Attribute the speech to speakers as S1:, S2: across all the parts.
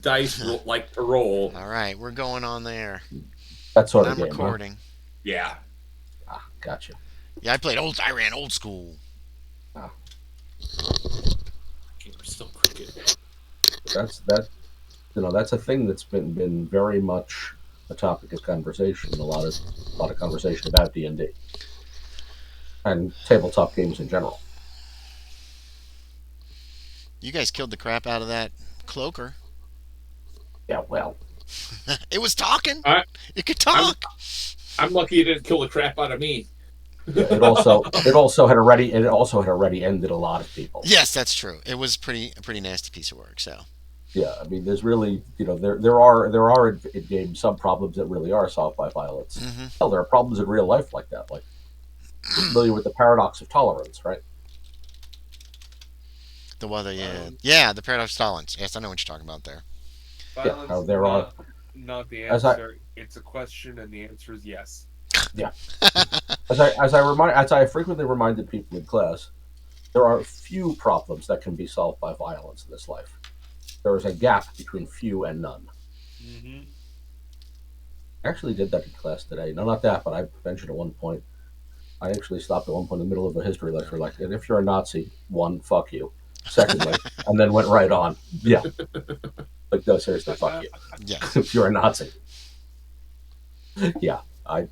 S1: dice like to roll.
S2: All right, we're going on there,
S3: That
S2: and
S3: sort of
S2: I'm
S3: game, huh?
S2: recording.
S1: Yeah.
S3: Ah, gotcha.
S2: Yeah, I ran old school.
S3: Ah,
S1: Game's still cricket.
S3: that's that. That's a thing that's been very much a topic of conversation. A lot of conversation about D&D and tabletop games in general.
S2: You guys killed the crap out of that cloaker.
S3: Yeah, well,
S2: It was talking.
S1: I,
S2: It could
S1: I'm
S2: talk.
S1: I'm lucky you didn't kill the crap out of me.
S3: yeah. It also had already ended a lot of people.
S2: Yes, that's true. It was a pretty nasty piece of work. So.
S3: Yeah, I mean, there's really, there are in game some problems that really are solved by violence.
S2: Hmm.
S3: Hell, there are problems in real life like that. Like you're familiar with the paradox of tolerance, right?
S2: The weather, yeah,
S4: Violence,
S2: yeah. The paradox of tolerance. Yes, I know what you're talking about there.
S3: Yeah, how
S4: violence,
S3: there are
S4: not the
S3: as I
S4: answer. It's a question, and the answer is yes.
S3: yeah as I frequently reminded people in class, there are few problems that can be solved by violence in this life. There is a gap between few and none.
S4: Mm-hmm.
S3: I actually did that in class today. No, not that, but I mentioned at one point. I actually stopped at one point in the middle of a history lecture, like, and if you're a Nazi, one, fuck you. Secondly, and then went right on. Yeah, like, no, seriously, fuck you.
S2: Yes.
S3: If you're a Nazi, yeah, I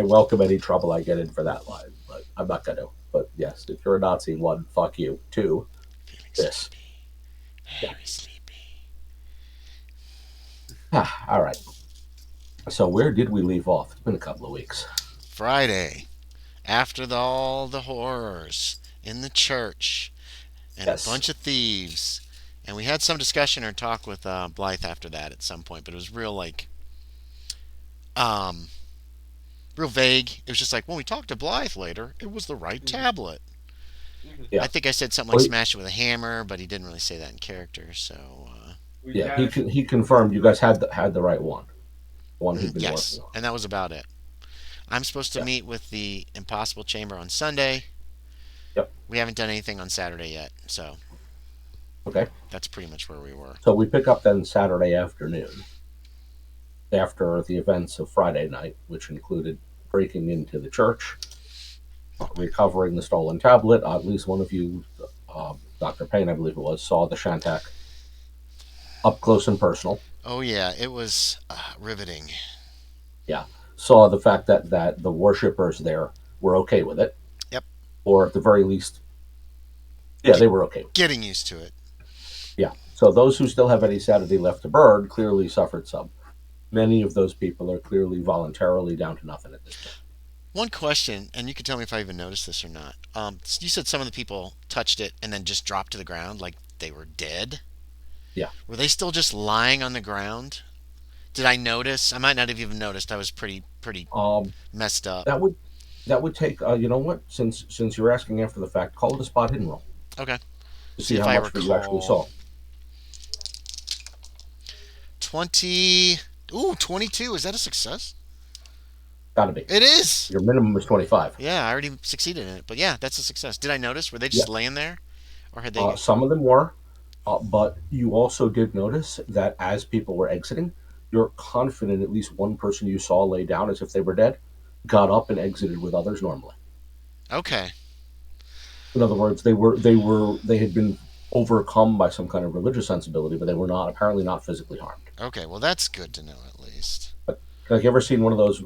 S3: welcome any trouble I get in for that line, but I'm not gonna. But yes, if you're a Nazi, one, fuck you. Two,
S2: Feeling
S3: this.
S2: sleepy.
S3: Yeah.
S2: Very sleepy.
S3: All right. So where did we leave off? It's been a couple of weeks.
S2: Friday, after all the horrors in the church and a
S3: Yes.
S2: bunch of thieves, and we had some discussion or talk with Blythe after that at some point, but it was um, real vague. It was just like when we talked to Blythe later, it was the right tablet.
S4: Mm-hmm.
S2: I
S3: Yeah.
S2: think I said something like
S3: Well,
S2: smash it with a hammer, but he didn't really say that in character. So
S4: We
S3: yeah. He
S4: had
S3: he confirmed you guys had the right one. The one he'd been working
S2: yes,
S3: on.
S2: and that was about it. I'm supposed to
S3: Yeah.
S2: meet with the Impossible Chamber on Sunday.
S3: Yep.
S2: We haven't done anything on Saturday yet, so
S3: Okay.
S2: that's pretty much where we were.
S3: So we pick up then Saturday afternoon after the events of Friday night, which included breaking into the church, recovering the stolen tablet. At least one of you, Dr. Payne, I believe it was, saw the Shantak up close and personal.
S2: Oh yeah, it was riveting.
S3: Yeah. Saw the fact that the worshippers there were okay with it,
S2: Yep,
S3: or at the very least, yeah,
S2: Get,
S3: they were okay with it.
S2: getting used to it.
S3: Yeah. So those who still have any sanity left to burn clearly suffered some. Many of those people are clearly voluntarily down to nothing at this point.
S2: One question, and you can tell me if I even noticed this or not. You said some of the people touched it and then just dropped to the ground like they were dead.
S3: Yeah.
S2: Were they still just lying on the ground? Did I notice? I might not have even noticed. I was pretty
S3: Um,
S2: messed up.
S3: that would take. You know what? Since you're asking after the fact, call it a spot hidden roll
S2: Okay.
S3: to
S2: See
S3: see
S2: if
S3: how
S2: I
S3: much that you actually
S2: recall.
S3: saw.
S2: 20. Ooh, 22. Is that a success?
S3: Got to be.
S2: It is.
S3: Your minimum is 25.
S2: Yeah, I already succeeded in it. But yeah, that's a success. Did I notice? Were they
S3: Yeah.
S2: just laying there? Or had they.
S3: Some of them were, but you also did notice that as people were exiting, you're confident at least one person you saw lay down as if they were dead, got up and exited with others normally.
S2: Okay.
S3: In other words, they had been overcome by some kind of religious sensibility, but they were not apparently not physically harmed.
S2: Okay, well, that's good to know at least.
S3: Like, you ever seen one of those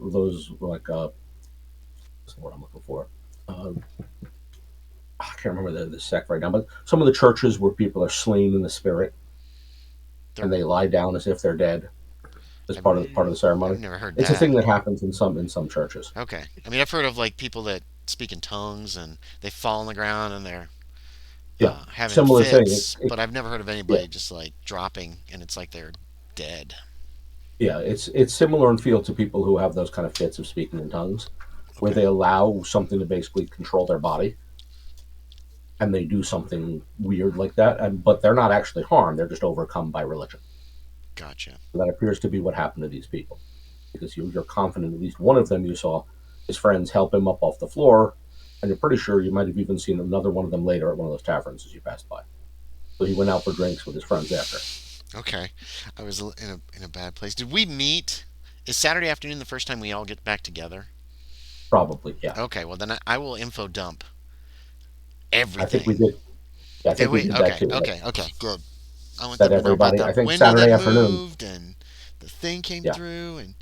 S3: like what's the word I'm looking for? Uh, I can't remember the sect right now, but some of the churches where people are slain in the spirit
S2: They're,
S3: and they lie down as if they're dead as
S2: I've,
S3: part of the
S2: I've
S3: ceremony.
S2: never heard
S3: It's a
S2: that.
S3: thing that happens in some churches.
S2: Okay. I mean, I've heard of like people that speak in tongues and they fall on the ground and they're
S3: Yeah,
S2: having
S3: similar thing.
S2: fits, but I've never heard of
S3: Yeah,
S2: anybody just like dropping and it's like they're dead.
S3: yeah. It's similar in feel to people who have those kind of fits of speaking in tongues, where
S2: Okay.
S3: they allow something to basically control their body, and they do something weird like that, and but they're not actually harmed; they're just overcome by religion.
S2: Gotcha.
S3: And that appears to be what happened to these people, because you're confident at least one of them you saw his friends help him up off the floor, and you're pretty sure you might have even seen another one of them later at one of those taverns as you passed by. So he went out for drinks with his friends after.
S2: Okay, I was in a bad place. Did we meet? Is Saturday afternoon the first time we all get back together?
S3: Probably, yeah.
S2: Okay, well then I will info dump
S3: I think we
S2: everything.
S3: did. Yeah, I
S2: Did
S3: think we
S2: we?
S3: did that
S2: Okay,
S3: too.
S2: okay, okay, good. I want
S3: That
S2: them to know about
S3: everybody,
S2: the
S3: I think
S2: window
S3: Saturday
S2: that
S3: afternoon.
S2: moved and the thing came
S3: Yeah.
S2: through, and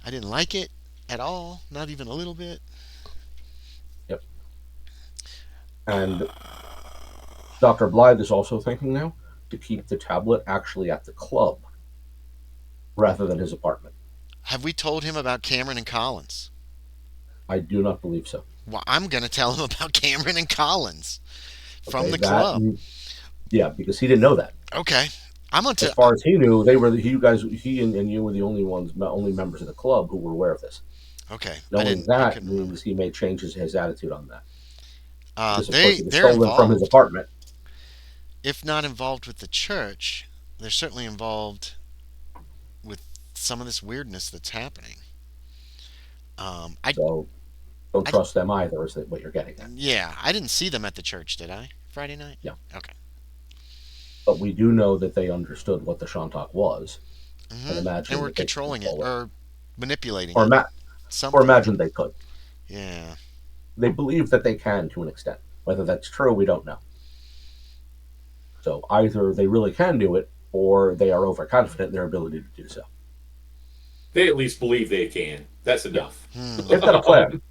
S2: I didn't like it at all, not even a little bit.
S3: Yep. And Dr. Blythe is also thinking now to keep the tablet actually at the club rather than his apartment.
S2: Have we told him about Cameron and Collins?
S3: I do not believe so.
S2: Well, I'm going to tell him about Cameron and Collins from
S3: Okay,
S2: the
S3: that,
S2: club.
S3: yeah, because he didn't know that.
S2: Okay, I'm going
S3: As
S2: to.
S3: far as he knew, he and you were the only members of the club who were aware of this.
S2: Okay,
S3: Knowing
S2: I
S3: that
S2: couldn't remember.
S3: means he may change his attitude on that. Because of course it was
S2: They're
S3: stolen from his
S2: involved.
S3: apartment.
S2: If not involved with the church, they're certainly involved with some of this weirdness that's happening. I
S3: So don't
S2: I
S3: trust them either, is what you're getting at.
S2: yeah, I didn't see them at the church, did I? Friday night?
S3: Yeah.
S2: Okay.
S3: But we do know that they understood what the Shantak was, and imagine
S2: And we're
S3: that they could
S2: controlling it
S3: control
S2: or manipulating
S3: or,
S2: it.
S3: or
S2: Something.
S3: imagine they could.
S2: Yeah.
S3: They believe that they can to an extent. Whether that's true, we don't know. So either they really can do it, or they are overconfident in their ability to do so.
S1: They at least believe they can. That's enough.
S3: They've got a plan.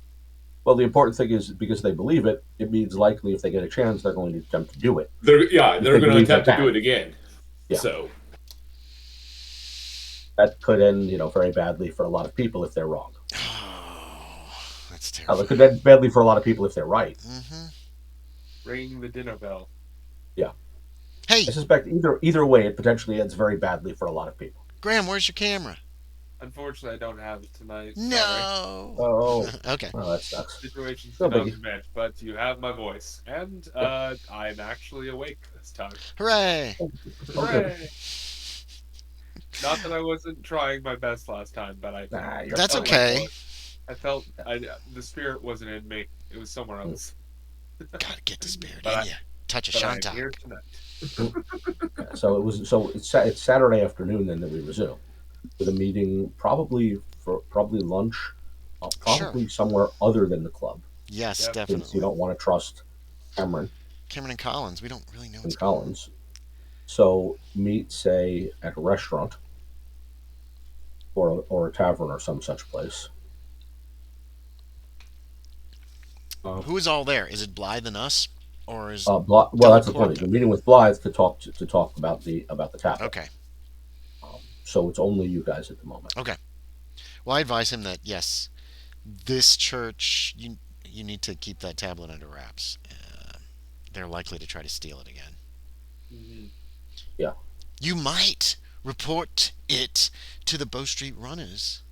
S3: Well, the important thing is because they believe it, it means likely if they get a chance, they're going to attempt to do it.
S1: They're going to
S3: believe
S1: attempt
S3: they
S1: to do
S3: can.
S1: it again.
S3: Yeah.
S1: So
S3: That could end, very badly for a lot of people if they're wrong.
S2: Oh, that's
S3: It
S2: terrible.
S3: could end badly for a lot of people if they're right.
S4: Ring the dinner bell.
S3: Yeah.
S2: Hey,
S3: I suspect either way, it potentially ends very badly for a lot of people.
S2: Graham, where's your camera?
S4: Unfortunately, I don't have it tonight. Sorry.
S2: No.
S3: Oh,
S2: Okay.
S3: well, that sucks.
S4: Situations
S3: No
S4: cannot
S3: biggie.
S4: be met, but you have my voice, and I'm actually awake this time.
S2: Hooray.
S4: Hooray! Not that I wasn't trying my best last time, but I.
S3: Nah, you're
S2: That's
S4: felt
S2: okay.
S4: like I felt the spirit wasn't in me; it was somewhere else.
S2: Gotta get the spirit
S4: But
S2: in you. Touch a
S4: But I'm here
S2: Shantak.
S4: tonight.
S3: Yeah, so it's Saturday afternoon then that we resume with a meeting probably lunch, probably somewhere other than the club
S2: Yes,
S4: Yep.
S3: since
S2: definitely.
S3: you don't want to trust Cameron
S2: Cameron and Collins, we don't really know
S3: and
S2: what's going on.
S3: Collins. So meet say at a restaurant or a tavern or some such place.
S2: Who is all there? Is it Blythe and us? Or is
S3: Well, that's the point.
S2: Delacorte?
S3: You're meeting with Blythe to talk about the tablet.
S2: Okay.
S3: So it's only you guys at the moment.
S2: Okay. Well, I advise him that yes, this church you need to keep that tablet under wraps. They're likely to try to steal it again.
S4: Mm-hmm.
S3: Yeah.
S2: You might report it to the Bow Street Runners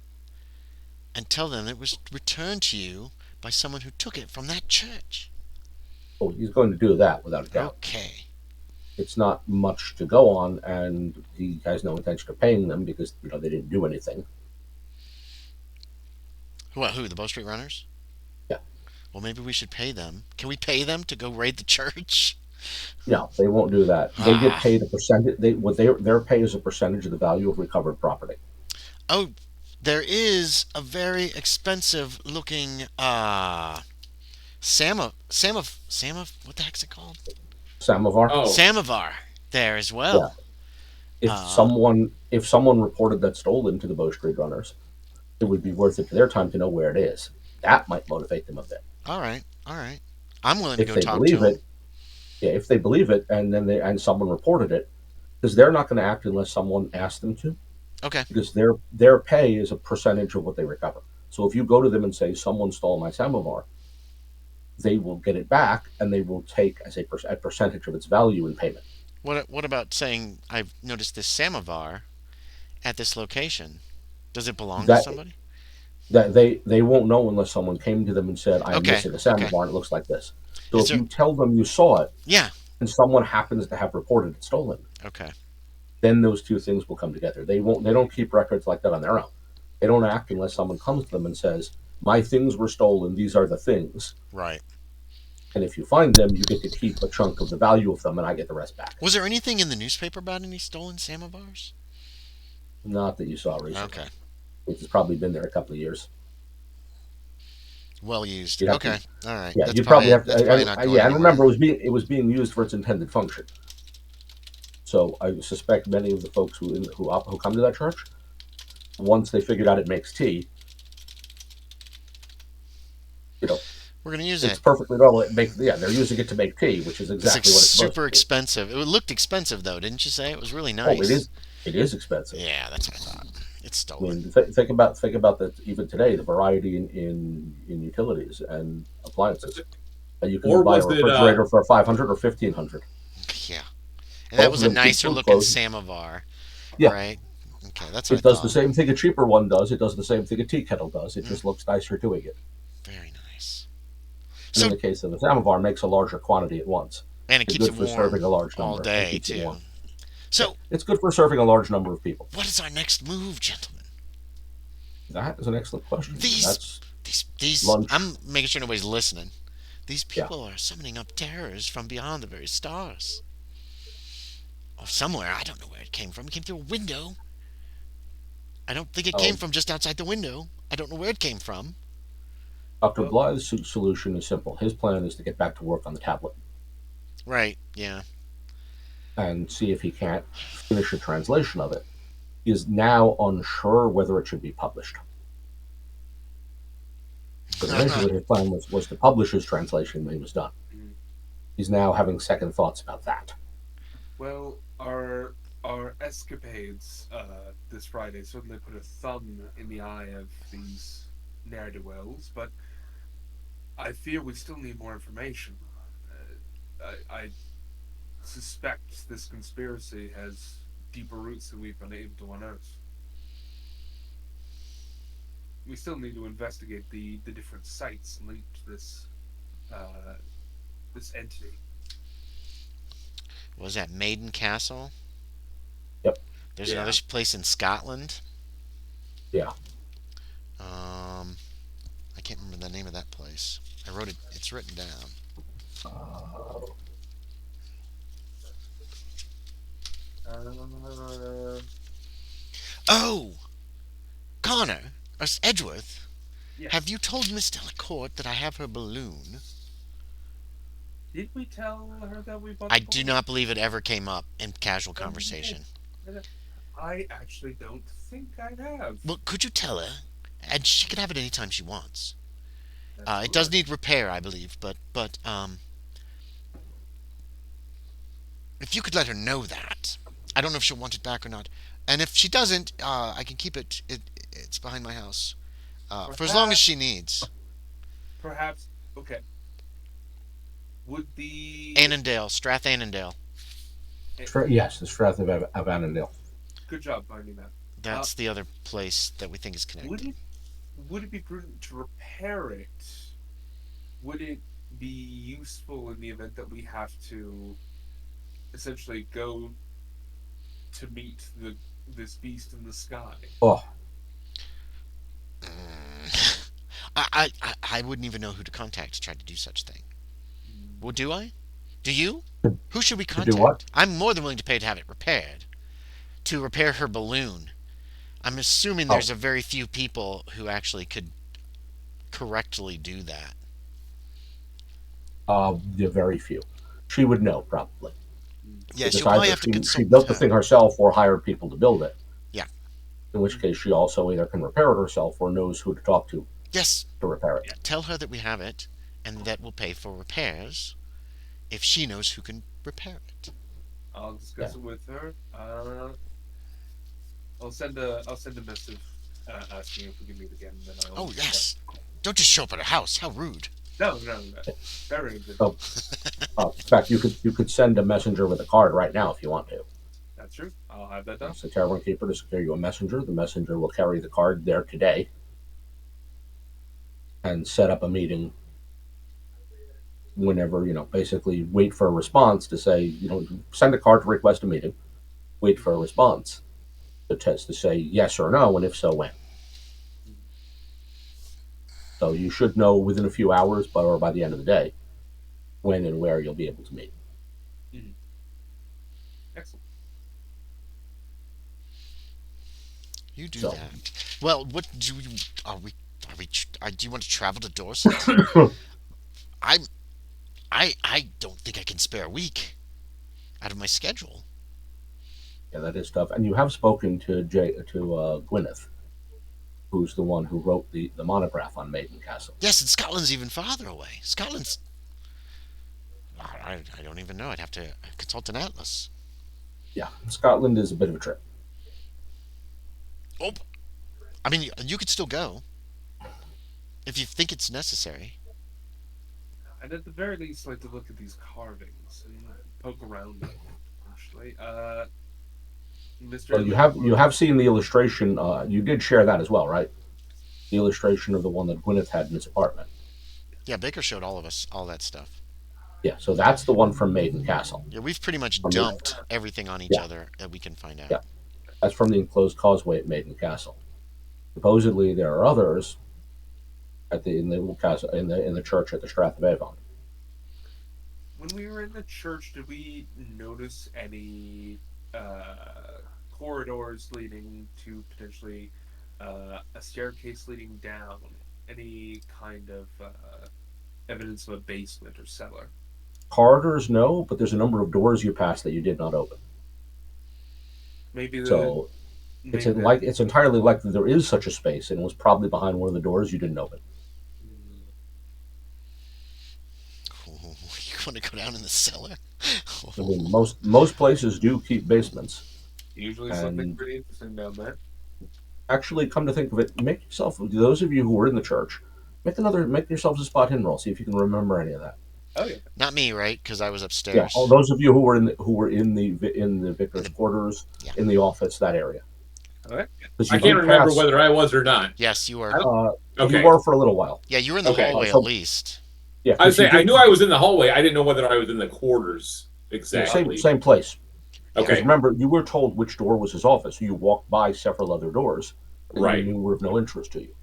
S2: and tell them it was returned to you by someone who took it from that church.
S3: Oh, he's going to do that without a doubt.
S2: Okay.
S3: It's not much to go on, and he has no intention of paying them because they didn't do anything.
S2: Who? The Bow Street Runners?
S3: Yeah.
S2: Well, maybe we should pay them. Can we pay them to go raid the church?
S3: No, they won't do that. They get paid a percentage. Their pay is a percentage of the value of recovered property.
S2: Oh, there is a very expensive looking what the heck's it called?
S3: Samovar.
S1: Oh,
S2: Samovar there as well.
S3: If someone reported that stolen to the Bow Street Runners, it would be worth it to their time to know where it is. That might motivate them a bit.
S2: All right. I'm willing to
S3: If
S2: go
S3: they
S2: talk to
S3: believe
S2: him.
S3: it, yeah. If they believe it, and someone reported it, because they're not going to act unless someone asks them to.
S2: Okay.
S3: Because their pay is a percentage of what they recover. So if you go to them and say someone stole my samovar, they will get it back, and they will take as a percentage of its value in payment.
S2: What about saying I've noticed this samovar at this location? Does it belong to somebody?
S3: That they won't know unless someone came to them and said, "I'm
S2: Okay,
S3: missing a samovar,
S2: okay.
S3: and it looks like this." So
S2: Is
S3: if you tell them you saw it,
S2: Yeah.
S3: and someone happens to have reported it stolen,
S2: Okay.
S3: then those two things will come together. They don't keep records like that on their own. They don't act unless someone comes to them and says, "My things were stolen. These are the things."
S2: Right.
S3: And if you find them, you get to keep a chunk of the value of them, and I get the rest back.
S2: Was there anything in the newspaper about any stolen samovars?
S3: Not that you saw recently.
S2: Okay.
S3: It's probably been there a couple of years.
S2: Well used.
S3: You'd have
S2: Okay.
S3: to-
S2: All right.
S3: Yeah,
S2: That's
S3: you'd probably have to.
S2: That's probably not going
S3: Yeah, and
S2: anywhere.
S3: remember, it was being used for its intended function. So I suspect many of the folks who come to that church, once they figured out it makes tea,
S2: We're going to use
S3: it's
S2: it.
S3: perfectly normal. They're using it to make tea, which is
S2: It's
S3: exactly what it's supposed
S2: super
S3: to be.
S2: expensive. It looked expensive though, didn't you say? It was really
S3: Oh,
S2: nice.
S3: it is expensive.
S2: Yeah, that's what I thought. It's
S3: I
S2: stolen.
S3: mean, think about that. Even today, the variety in utilities and appliances. You can
S1: Or
S3: buy a
S1: was it,
S3: refrigerator for $500 or $1,500.
S2: Yeah. And that was a
S3: Both of them keep
S2: nicer
S3: food
S2: looking
S3: close.
S2: samovar.
S3: Yeah.
S2: Right? Okay, that's what
S3: It
S2: I
S3: does the
S2: thought.
S3: same thing a cheaper one does. It does the same thing a tea kettle does. It
S2: Mm.
S3: just looks nicer doing it.
S2: Very nice.
S3: And in the case of a samovar, makes a larger quantity at once.
S2: And it
S3: It's
S2: keeps
S3: good
S2: it
S3: for
S2: warm
S3: serving a large
S2: all
S3: number.
S2: day
S3: It keeps it
S2: too.
S3: warm.
S2: So,
S3: It's good for serving a large number of people.
S2: what is our next move, gentlemen?
S3: That is an excellent question. That's
S2: These
S3: lunch.
S2: I'm making sure nobody's listening. These people are summoning up terrors from beyond the very stars. Or somewhere, I don't know where it came from. It came through a window. I don't think it came from just outside the window. I don't know where it came from.
S3: Dr. Blythe's solution is simple. His plan is to get back to work on the tablet
S2: Right, yeah.
S3: and see if he can't finish a translation of it. He is now unsure whether it should be published. But originally his plan was to publish his translation when he was done. He's now having second thoughts about that.
S4: Well, our escapades this Friday certainly put a thumb in the eye of these ne'er-do-wells, but I fear we still need more information. I suspect this conspiracy has deeper roots that we've been able to unearth. We still need to investigate the different sites linked to this entity.
S2: Was that Maiden Castle?
S3: Yep.
S2: There's another place in Scotland.
S3: Yeah.
S2: I can't remember the name of that place. I wrote it. It's written down. Oh, Connor, Edgeworth.
S4: Yes.
S2: Have you told Miss Delacourt that I have her balloon?
S4: Did we tell her that we bought?
S2: I do not believe it ever came up in casual conversation.
S4: I actually don't think I have.
S2: Well, could you tell her? And she can have it anytime she wants. It does need repair, I believe, but if you could let her know that, I don't know if she'll want it back or not. And if she doesn't, I can keep it. It's behind my house for as long as she needs.
S4: Perhaps. Okay. Would the
S2: Annandale, Strath Annandale.
S3: Yes, the Strath of Annandale.
S4: Good job finding that.
S2: That's the other place that we think is connected.
S4: Would it be prudent to repair it? Would it be useful in the event that we have to essentially go to meet this beast in the sky?
S3: Oh,
S2: I wouldn't even know who to contact to try to do such a thing. Well, do I? Do you? Who should we
S3: do
S2: contact?
S3: what?
S2: I'm more than willing to pay to have it repaired. To repair her balloon. I'm assuming there's a very few people who actually could correctly do that.
S3: The very few. She would know, probably.
S2: Yeah,
S3: Because
S2: she'll probably
S3: either
S2: have to consult
S3: she built the
S2: with
S3: thing
S2: her.
S3: herself or hired people to build it.
S2: Yeah.
S3: In which case, she also either can repair it herself or knows who to talk to
S2: Yes.
S3: repair it.
S2: Tell her that we have it and that we'll pay for repairs if she knows who can repair it.
S4: I'll discuss it with her. I'll send a missive asking if we can meet again. Then I'll.
S2: Oh, yes. Don't just show up at her house. How rude.
S4: No. Very good.
S3: Oh. In fact, you could send a messenger with a card right now if you want to.
S4: That's true. I'll have that done.
S3: Ask the tavern keeper to secure you a messenger. The messenger will carry the card there today and set up a meeting whenever, basically wait for a response to say, send a card to request a meeting, wait for a response to say yes or no, and if so, when. So you should know within a few hours or by the end of the day when and where you'll be able to meet.
S4: Excellent.
S2: You do
S3: So.
S2: that. Well, what do you do you want to travel to Dorset? I'm I don't think I can spare a week out of my schedule.
S3: Yeah, that is tough. And you have spoken to Gwyneth, who's the one who wrote the monograph on Maiden Castle.
S2: Yes, and Scotland's even farther away. Scotland's I don't even know. I'd have to consult an atlas.
S3: Yeah, Scotland is a bit of a trip.
S2: Oh, I mean, you could still go if you think it's necessary.
S4: And at the very least, like to look at these carvings and poke around them. Actually, Mr.
S3: Well, you have seen the illustration. You did share that as well, right? The illustration of the one that Gwyneth had in his apartment.
S2: Yeah, Baker showed all of us all that stuff.
S3: Yeah, so that's the one from Maiden Castle.
S2: Yeah, we've pretty much
S3: From
S2: dumped everything on each
S3: Yeah.
S2: other that we can find out.
S3: Yeah. That's from the enclosed causeway at Maiden Castle. Supposedly, there are others in the castle in the church at the Strath of Avon.
S4: When we were in the church, did we notice any corridors leading to potentially a staircase leading down? Any kind of evidence of a basement or cellar?
S3: Corridors, no, but there's a number of doors you passed that you did not open.
S4: Maybe the
S3: So it's
S4: maybe
S3: it's entirely likely there is such a space, and it was probably behind one of the doors you didn't open.
S2: Oh, you want to go down in the cellar?
S3: I mean, most places do keep basements.
S4: usually
S3: and-
S4: something pretty interesting down there.
S3: Actually, come to think of it, make yourself, those of you who were in the church, make yourselves a spot hidden roll. See if you can remember any of that.
S4: Oh yeah.
S2: Not me, right? Because I was upstairs.
S3: Yeah, all those of you who were in the vicar's quarters,
S2: Yeah.
S3: in the office, that area.
S4: All right.
S3: 'Cause
S1: I
S3: you
S1: can't
S3: did
S1: remember
S3: pass-
S1: whether I was or not.
S2: Yes, you were.
S1: Okay.
S3: You were for a little while.
S2: Yeah, you were in the
S1: Okay.
S2: hallway
S3: So-
S2: at least.
S3: Yeah,
S1: I was
S3: 'cause you
S1: saying, I
S3: did-
S1: knew I was in the hallway. I didn't know whether I was in the quarters exactly.
S3: same place.
S1: Okay.
S3: Because remember, you were told which door was his office, so you walked by several other doors, and
S1: Right.
S3: you knew were of no interest to you.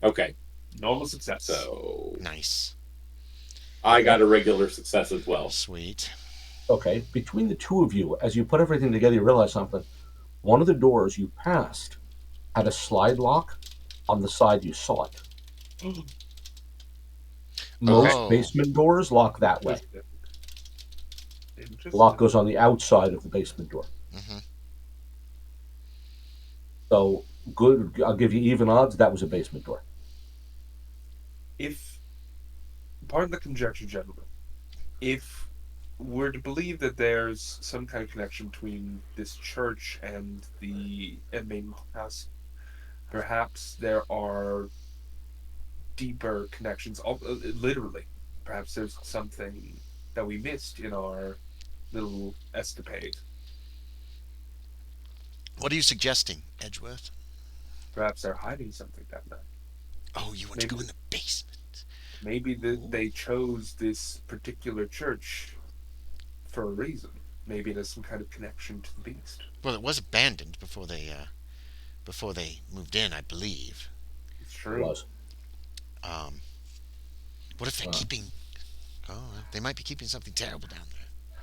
S1: Okay.
S4: Normal success.
S1: So
S2: Nice.
S1: I got a regular success as well.
S2: Sweet.
S3: Okay, between the two of you, as you put everything together, you realize something. One of the doors you passed had a slide lock on the side you saw it. Most
S2: Oh.
S3: basement doors lock that way.
S4: Interesting.
S3: The lock goes on the outside of the basement door.
S2: Hmm.
S3: So, good. I'll give you even odds. That was a basement door.
S4: If pardon the conjecture, gentlemen, if we're to believe that there's some kind of connection between this church and the main house, perhaps there are deeper connections. Literally, perhaps there's something that we missed in our little escapade.
S2: What are you suggesting, Edgeworth?
S4: Perhaps they're hiding something down there.
S2: Oh, you want to
S4: Maybe-
S2: go in the basement?
S4: Maybe they chose this particular church for a reason. Maybe it has some kind of connection to the beast.
S2: Well, it was abandoned before they moved in, I believe.
S4: It's
S3: It
S4: true.
S3: was.
S2: What if they're keeping? Oh, they might be keeping something terrible down there.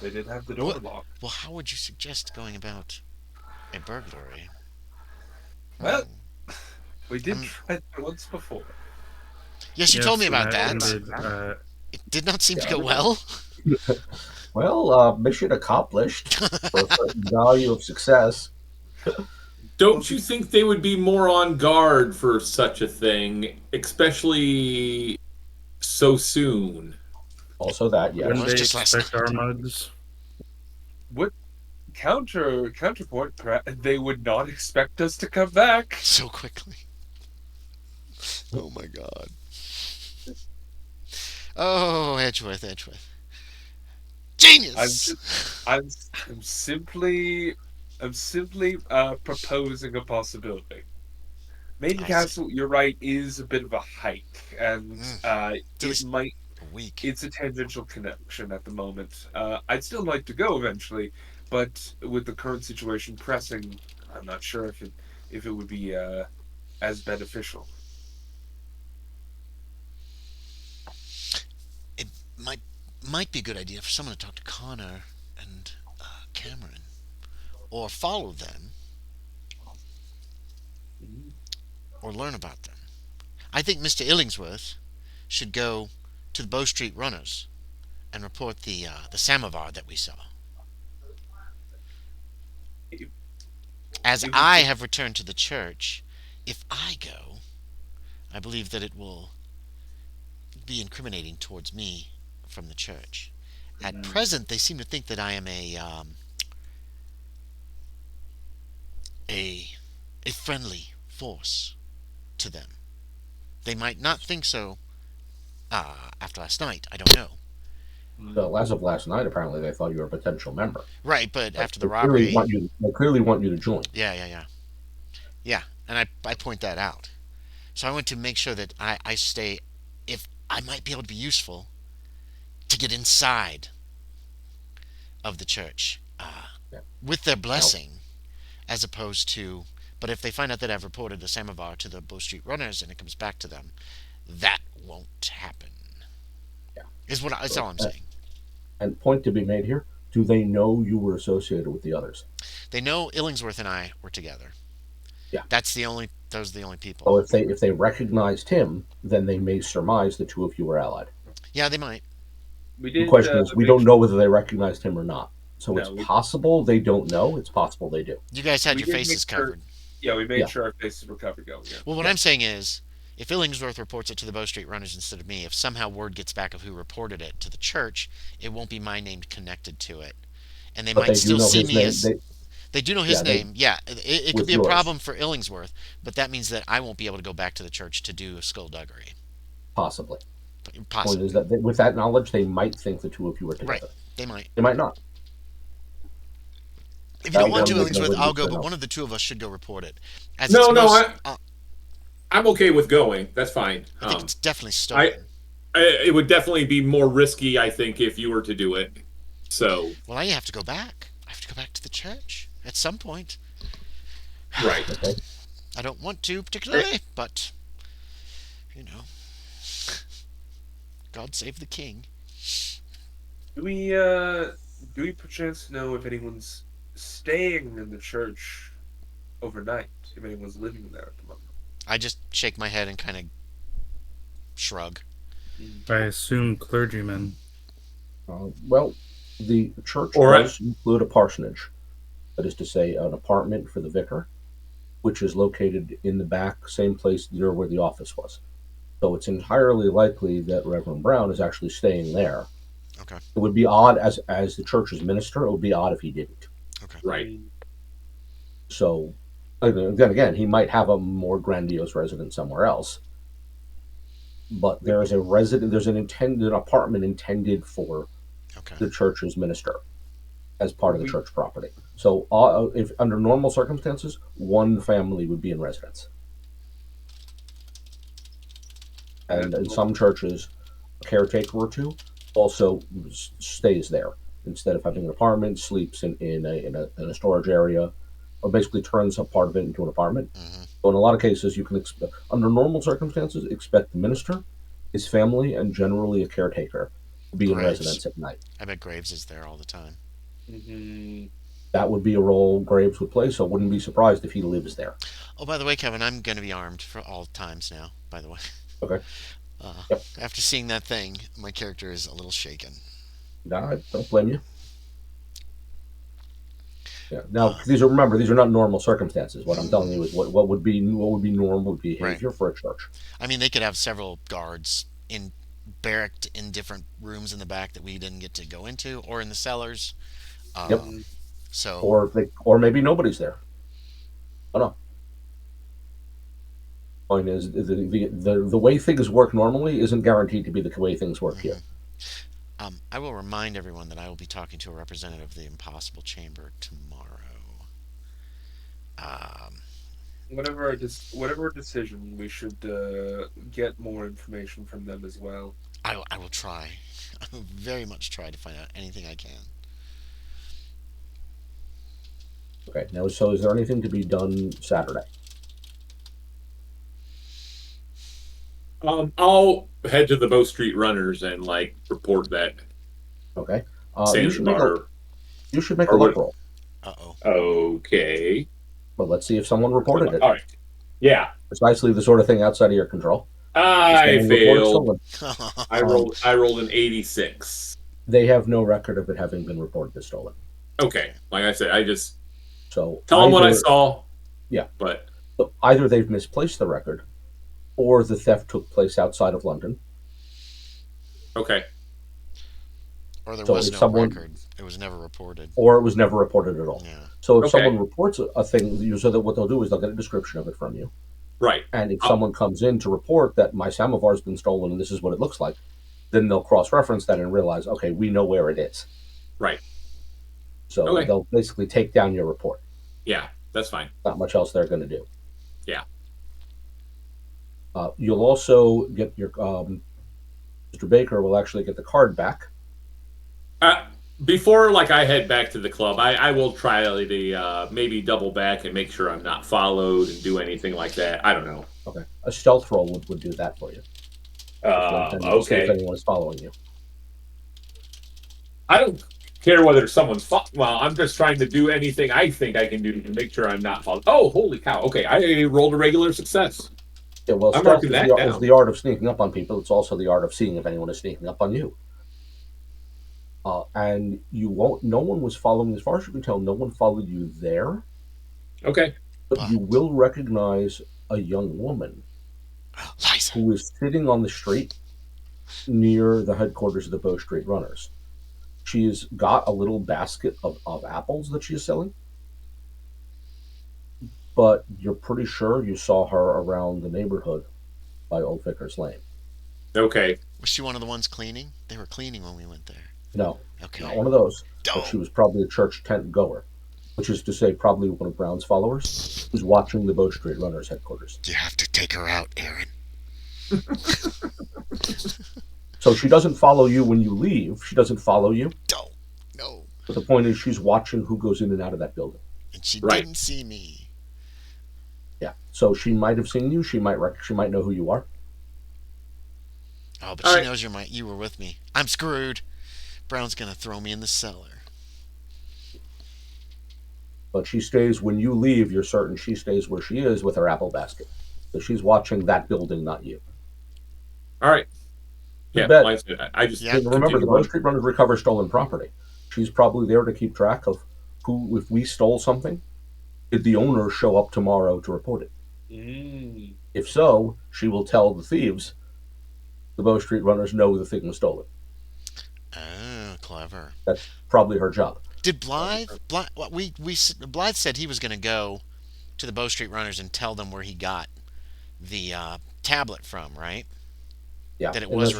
S4: They did have the door
S2: What?
S4: locked.
S2: Well, how would you suggest going about a burglary?
S4: Well, we did
S2: Um,
S4: try that once before.
S2: Yes, you told me about that.
S5: Ended,
S2: It did not seem to
S3: Yeah.
S2: go well.
S3: Well, mission accomplished for a certain value of success.
S1: Don't you think they would be more on guard for such a thing, especially so soon?
S3: Also, that yes.
S5: Wouldn't
S2: was
S5: they
S2: just last
S5: expect our
S2: night.
S5: mugs?
S4: What counterpoint? They would not expect us to come back.
S2: So quickly. Oh my god. Oh, Edgeworth. Genius!
S4: I'm simply proposing a possibility. Maiden
S2: I
S4: Castle, you're right, is a bit of a hike, and
S2: Just-
S4: it might.
S2: A week.
S4: It's a tangential connection at the moment. I'd still like to go eventually, but with the current situation pressing, I'm not sure if it would be as beneficial.
S2: It might might be a good idea for someone to talk to Connor and Cameron, or follow them, or learn about them. I think Mr. Illingsworth should go to the Bow Street Runners and report the samovar that we saw. As I have returned to the church, if I go, I believe that it will be incriminating towards me from the church. At present, they seem to think that I am a friendly force to them. They might not think so after last night. I don't know.
S3: So as of last night, apparently they thought you were a potential member.
S2: Right, but
S3: Like,
S2: after the
S3: they clearly
S2: robbery,
S3: they clearly want you to join.
S2: yeah, and I point that out. So I want to make sure that I stay. If I might be able to be useful to get inside of the church
S3: Yeah.
S2: with their blessing, as opposed to. But if they find out that I've reported the samovar to the Bow Street Runners and it comes back to them, that won't happen.
S3: Yeah.
S2: That's all I'm saying.
S3: And point to be made here: do they know you were associated with the others?
S2: They know Illingsworth and I were together.
S3: Yeah.
S2: Those are the only people.
S3: So if they recognized him, then they may surmise the two of you were allied.
S2: Yeah, they might.
S3: The question is, we don't know whether they recognized him or not. So it's possible they don't know. It's possible they do.
S2: You guys had your faces covered.
S4: Yeah, we made sure our faces were covered going. Yeah.
S2: Well, what I'm saying is, if Illingsworth reports it to the Bow Street Runners instead of me, if somehow word gets back of who reported it to the church, it won't be my name connected to it, and they might still see me as. They do know his name. Yeah, it could be a problem for Illingsworth, but that means that I won't be able to go back to the church to do skullduggery.
S3: Possibly.
S2: Possibly.
S3: Point is that with that knowledge, they might think the two of you were together.
S2: Right. They might.
S3: They might not.
S2: If you don't want to, Illingsworth, I'll go, but one of the two of us should go report it.
S1: I'm okay with going. That's fine.
S2: I think it's definitely stolen.
S1: It would definitely be more risky, I think, if you were to do it. So.
S2: Well, I have to go back. I have to go back to the church at some point.
S1: Right.
S3: Okay.
S2: I don't want to particularly, but God save the king.
S4: Do we perchance know if anyone's staying in the church overnight? If anyone's living there at the moment?
S2: I just shake my head and kind of shrug.
S5: I assume clergymen.
S3: Well, the church does include a parsonage. That is to say, an apartment for the vicar, which is located in the back, same place near where the office was. So it's entirely likely that Reverend Brown is actually staying there.
S2: Okay.
S3: It would be odd, as the church's minister, it would be odd if he didn't.
S2: Okay.
S1: Right.
S3: So, then again, he might have a more grandiose residence somewhere else. But there is there's an apartment intended for the church's minister as part of the church property. So, if under normal circumstances, one family would be in residence. And in some churches, a caretaker or two also stays there. Instead of having an apartment, sleeps in a storage area, or basically turns a part of it into an apartment.
S2: Mm-hmm.
S3: So in a lot of cases, you can under normal circumstances, expect the minister, his family, and generally a caretaker to be in residence at night.
S2: I bet Graves is there all the time.
S4: Mm-hmm.
S3: That would be a role Graves would play, so I wouldn't be surprised if he lives there.
S2: Oh, by the way, Kevin, I'm going to be armed for all times now, by the way.
S3: Okay.
S2: After seeing that thing, my character is a little shaken.
S3: No, I don't blame you. Yeah. Now, these are not normal circumstances. What I'm telling you is what would be normal behavior for a church.
S2: I mean, they could have several guards barracked in different rooms in the back that we didn't get to go into, or in the cellars. So,
S3: or maybe nobody's there. I don't know. Point is, the way things work normally isn't guaranteed to be the way things work here.
S2: I will remind everyone that I will be talking to a representative of the Impossible Chamber tomorrow.
S4: Whatever decision, we should get more information from them as well.
S2: I will try. I will very much try to find out anything I can.
S3: Okay. Now, so is there anything to be done Saturday?
S1: I'll head to the Bow Street Runners and report that
S3: Okay.
S1: Sandbar.
S3: You should make
S1: Or
S3: a luck
S1: what?
S3: roll.
S2: Uh-oh.
S1: Okay.
S3: But let's see if someone reported it.
S1: All right. Yeah.
S3: Precisely the sort of thing outside of your control.
S1: I failed.
S2: Oh,
S1: I rolled an 86.
S3: They have no record of it having been reported as stolen.
S1: Okay. Like I said, I just
S3: So
S1: tell them what I saw.
S3: Yeah.
S1: But
S3: so either they've misplaced the record, or the theft took place outside of London.
S1: okay.
S2: or there
S3: So
S2: was
S3: if
S2: no
S3: someone-
S2: record. It was never reported.
S3: Or it was never reported at all.
S2: Yeah.
S3: So if
S1: Okay.
S3: someone reports a thing, so that what they'll do is they'll get a description of it from you.
S1: Right.
S3: And if someone comes in to report that my samovar's been stolen and this is what it looks like, then they'll cross-reference that and realize, okay, we know where it is.
S1: Right.
S3: So
S1: Okay.
S3: they'll basically take down your report.
S1: Yeah. That's fine.
S3: Not much else they're going to do.
S1: Yeah.
S3: You'll also get your Mr. Baker will actually get the card back.
S1: Before I head back to the club, I will try to maybe double back and make sure I'm not followed and do anything like that. I don't know.
S3: Okay. A stealth roll would do that for you. See if
S1: Okay.
S3: anyone's following you.
S1: I don't care whether someone's well, I'm just trying to do anything I think I can do to make sure I'm not followed. Oh, holy cow. Okay, I rolled a regular success.
S3: Yeah, well,
S1: I'm
S3: stealth
S1: marking
S3: is
S1: that
S3: is
S1: down.
S3: the art of sneaking up on people. It's also the art of seeing if anyone is sneaking up on you. And you won't. No one was following, as far as you can tell. No one followed you there,
S1: Okay.
S3: but you will recognize a young woman
S2: Liza.
S3: who is sitting on the street near the headquarters of the Bow Street Runners. She's got a little basket of apples that she's selling, but you're pretty sure you saw her around the neighborhood by Old Vickers Lane.
S1: Okay.
S2: Was she one of the ones cleaning? They were cleaning when we went there.
S3: No,
S2: Okay.
S3: not one of those.
S2: Oh.
S3: But she was probably a church tent goer, which is to say probably one of Brown's followers who's watching the Bow Street Runners headquarters.
S2: You have to take her out, Aaron.
S3: So she doesn't follow you when you leave. She doesn't follow you.
S2: No.
S3: But the point is she's watching who goes in and out of that building.
S2: And she
S1: Right.
S2: didn't see me.
S3: Yeah. So she might have seen you. She might know who you are.
S2: Oh, but
S1: All
S2: she
S1: right.
S2: knows you were with me. I'm screwed. Brown's gonna throw me in the cellar.
S3: But she stays when you leave. You're certain she stays where she is with her apple basket. So she's watching that building, not you.
S1: All right.
S3: You
S1: Yeah.
S3: bet.
S1: Like I said, I just
S2: Yeah.
S3: And remember, the
S1: continue
S3: Bow
S1: on.
S3: Street Runners recover stolen property. She's probably there to keep track of who, if we stole something, did the owner show up tomorrow to report it?
S4: Mm.
S3: If so, she will tell the thieves the Bow Street Runners know the thing was stolen.
S2: Oh, clever.
S3: That's probably her job.
S2: Did Blythe said he was going to go to the Bow Street Runners and tell them where he got the tablet from, right?
S3: Yeah,
S2: That it was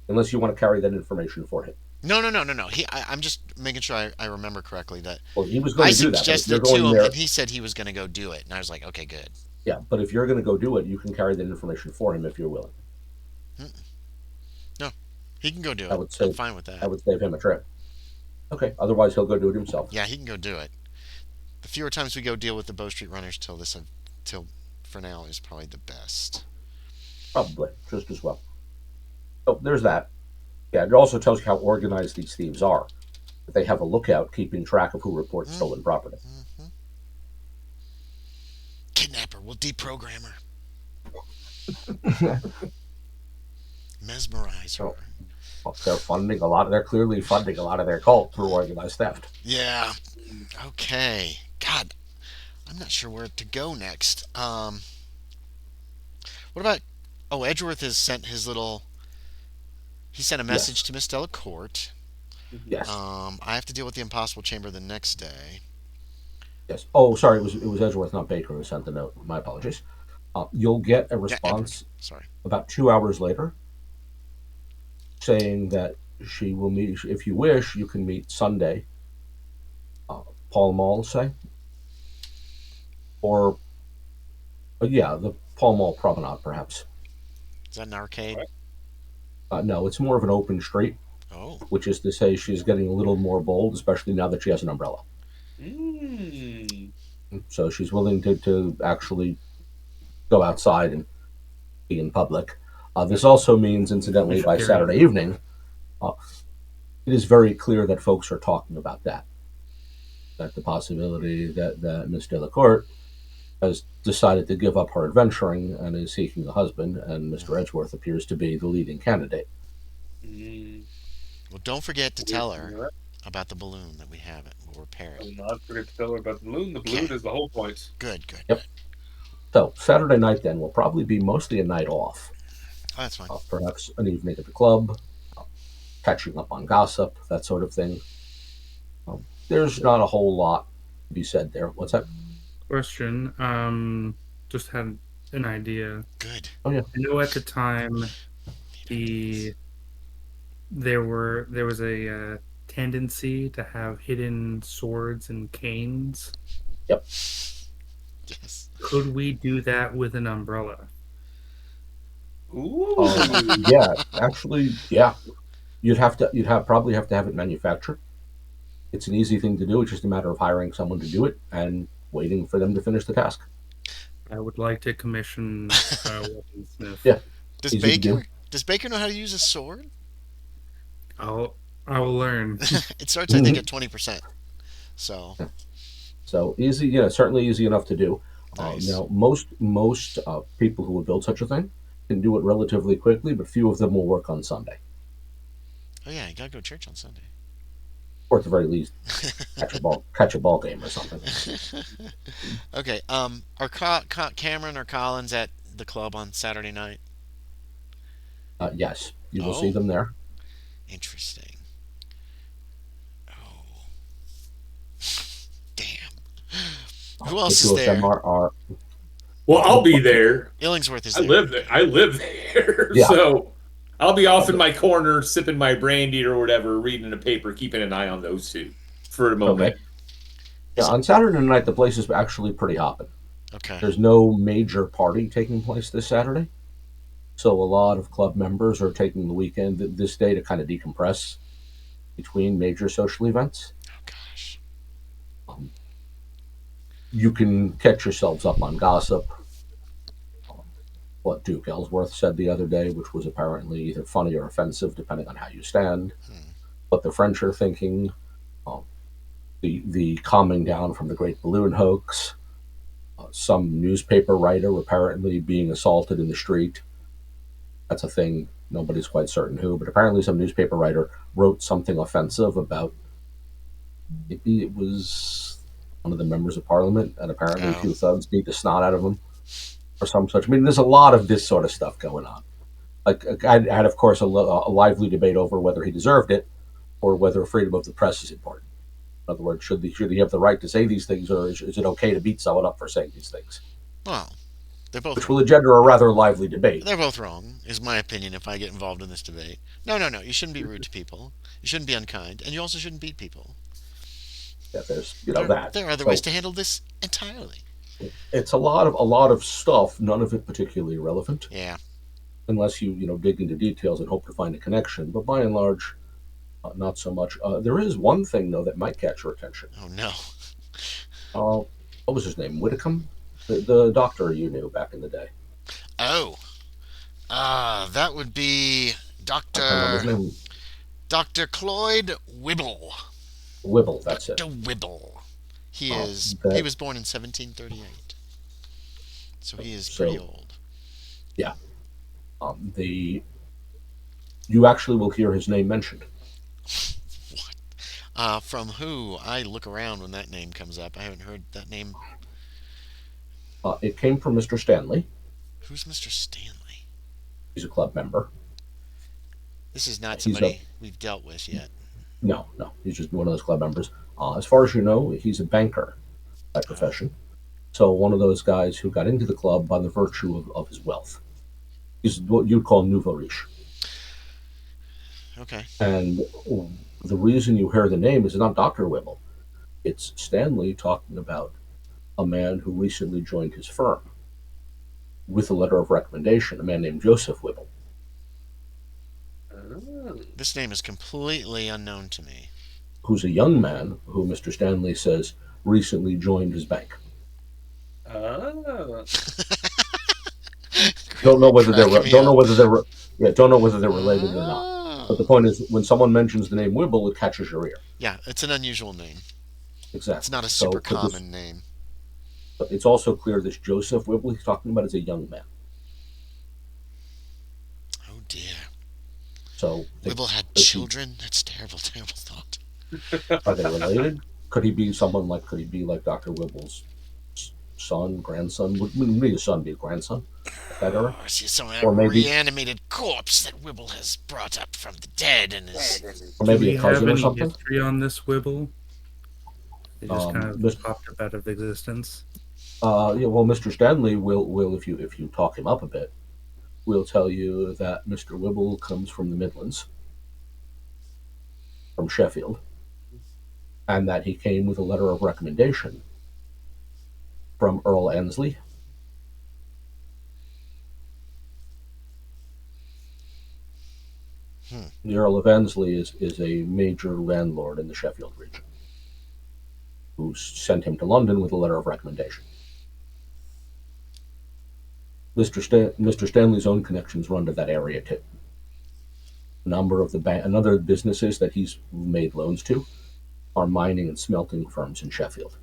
S3: unless you want to carry that information for him.
S2: No. I'm just making sure I remember correctly that
S3: Well, he was going
S2: I
S3: to do that. But if
S2: suggested
S3: you're
S2: it to
S3: going
S2: him,
S3: there,
S2: and he said he was going to go do it, and I was like, okay, good.
S3: yeah. But if you're going to go do it, you can carry that information for him if you're willing.
S2: No, he can go do
S3: I
S2: it.
S3: would say-
S2: I'm fine with that.
S3: That would save him a trip. Okay. Otherwise, he'll go do it himself.
S2: Yeah, he can go do it. The fewer times we go deal with the Bow Street Runners till for now is probably the best.
S3: Probably just as well. So there's that. Yeah, it also tells you how organized these thieves are. That they have a lookout keeping track of who reports stolen property.
S2: Mm-hmm. Kidnapper, we'll deprogram her. Mesmerize her.
S3: Oh. Well, they're clearly funding a lot of their cult through organized theft.
S2: Yeah. Okay. God, I'm not sure where to go next. What about? Oh, Edgeworth has sent his little. He sent a message to Miss Delacourt.
S3: Yes.
S2: I have to deal with the Impossible Chamber the next day.
S3: Yes. Oh, sorry. It was Edgeworth, not Baker, who sent the note. My apologies. You'll get a response
S2: Sorry.
S3: about 2 hours later, saying that she will meet. If you wish, you can meet Sunday. Pall Mall, say, or the Pall Mall Promenade, perhaps.
S2: Is that an arcade?
S3: No, it's more of an open street,
S2: Oh.
S3: which is to say she's getting a little more bold, especially now that she has an umbrella.
S4: Mm.
S3: So she's willing to actually go outside and be in public. This also means, incidentally, by Saturday evening, it is very clear that folks are talking about that. That the possibility that Miss Delacourt has decided to give up her adventuring and is seeking a husband, and Mr. Edgeworth appears to be the leading candidate.
S2: Well, don't forget to tell her about the balloon that we have. We'll repair
S4: I
S2: it.
S4: will not forget to tell her about the balloon. The balloon
S2: Okay.
S4: is the whole point.
S2: Good.
S3: Yep. So Saturday night then will probably be mostly a night off.
S2: Oh, that's fine.
S3: Perhaps an evening at the club, catching up on gossip, that sort of thing. There's not a whole lot to be said there. What's that?
S5: Question. Just had an idea.
S2: Good.
S3: Oh yeah.
S5: I know at the time there was a tendency to have hidden swords and canes.
S3: Yep.
S2: Yes.
S5: Could we do that with an umbrella?
S4: Ooh.
S3: Yeah, actually, yeah. You'd probably have to have it manufactured. It's an easy thing to do. It's just a matter of hiring someone to do it and waiting for them to finish the task.
S5: I would like to commission a weaponsmith.
S3: Yeah.
S2: Does
S3: Easy to do.
S2: Baker know how to use a sword?
S5: I will learn.
S2: It starts, I think, at 20%. So.
S3: So easy, yeah, certainly easy enough to do.
S2: Nice.
S3: Now, most people who would build such a thing can do it relatively quickly, but few of them will work on Sunday,
S2: Oh yeah, you gotta go to church on Sunday.
S3: or at the very least, catch a ball game or something.
S2: Okay. Are Cameron or Collins at the club on Saturday night?
S3: Yes, you will see them there.
S2: Interesting. Oh. Damn. Who else
S3: The
S2: is
S3: two of
S2: there?
S3: them are
S1: Well, I'll be there.
S2: Illingsworth is
S1: I
S2: there.
S1: live there. I live there.
S3: Yeah.
S1: So I'll be off in my corner, sipping my brandy or whatever, reading a paper, keeping an eye on those two for a moment.
S3: okay. Yeah, on Saturday night, the place is actually pretty hopping.
S2: Okay.
S3: There's no major party taking place this Saturday, so a lot of club members are taking the weekend this day to kind of decompress between major social events.
S2: Oh gosh.
S3: You can catch yourselves up on gossip. What Duke Ellsworth said the other day, which was apparently either funny or offensive, depending on how you stand. What the French are thinking. The calming down from the Great Balloon hoax. Some newspaper writer apparently being assaulted in the street. That's a thing. Nobody's quite certain who, but apparently some newspaper writer wrote something offensive about. Maybe it was one of the members of Parliament, and apparently a few thugs beat the snot out of him, or some such. I mean, there's a lot of this sort of stuff going on. Like, I had, of course, a lively debate over whether he deserved it, or whether freedom of the press is important. In other words, should he have the right to say these things, or is it okay to beat someone up for saying these things?
S2: Well, they're both.
S3: Which will engender a rather lively debate.
S2: They're both wrong, is my opinion. If I get involved in this debate, no. You shouldn't be rude to people. You shouldn't be unkind, and you also shouldn't beat people.
S3: Yeah, there's
S2: that. There are other ways to handle this entirely.
S3: It's a lot of stuff. None of it particularly relevant.
S2: Yeah.
S3: Unless you dig into details and hope to find a connection, but by and large, not so much. There is one thing though that might catch your attention.
S2: Oh no.
S3: What was his name? Whitcomb, the doctor you knew back in the day.
S2: Oh. That would be Dr. Cloyd Wibble.
S3: Wibble, that's it.
S2: Dr. Wibble. He was born in 1738. So he is pretty old.
S3: Yeah. You actually will hear his name mentioned.
S2: What? From who? I look around when that name comes up. I haven't heard that name.
S3: It came from Mr. Stanley.
S2: Who's Mr. Stanley?
S3: He's a club member.
S2: This is not somebody we've dealt with yet.
S3: No. He's just one of those club members. As far as you know, he's a banker by profession. So one of those guys who got into the club by the virtue of his wealth. He's what you'd call nouveau riche.
S2: Okay.
S3: And the reason you hear the name is not Dr. Wibble. It's Stanley talking about a man who recently joined his firm with a letter of recommendation, a man named Joseph Wibble.
S2: This name is completely unknown to me.
S3: Who's a young man who Mr. Stanley says recently joined his bank. Don't know whether they're related or not. But the point is, when someone mentions the name Wibble, it catches your ear.
S2: Yeah, it's an unusual name. It's
S3: Exactly.
S2: not a
S3: So,
S2: super common name.
S3: but it's also clear this Joseph Wibble he's talking about is a young man.
S2: Oh dear.
S3: So,
S2: Wibble had children? That's terrible, terrible thought.
S3: are they related? Could he be someone like? Could he be like Dr. Wibble's son, grandson? Wouldn't be a son, be a grandson? Better,
S2: Or is he some
S3: or maybe,
S2: reanimated corpse that Wibble has brought up from the dead and is...
S3: or
S5: Do
S3: maybe
S5: we
S3: a cousin
S5: have
S3: or
S5: any
S3: something.
S5: history on this Wibble? It just kind of
S3: Mis-
S5: popped up out of existence.
S3: yeah, well, Mr. Stanley will if you talk him up a bit, will tell you that Mr. Wibble comes from the Midlands, from Sheffield, and that he came with a letter of recommendation from Earl Annesley. The Earl of Annesley is a major landlord in the Sheffield region who sent him to London with a letter of recommendation. Mr. Stanley's own connections run to that area too. A number of another businesses that he's made loans to are mining and smelting firms in Sheffield.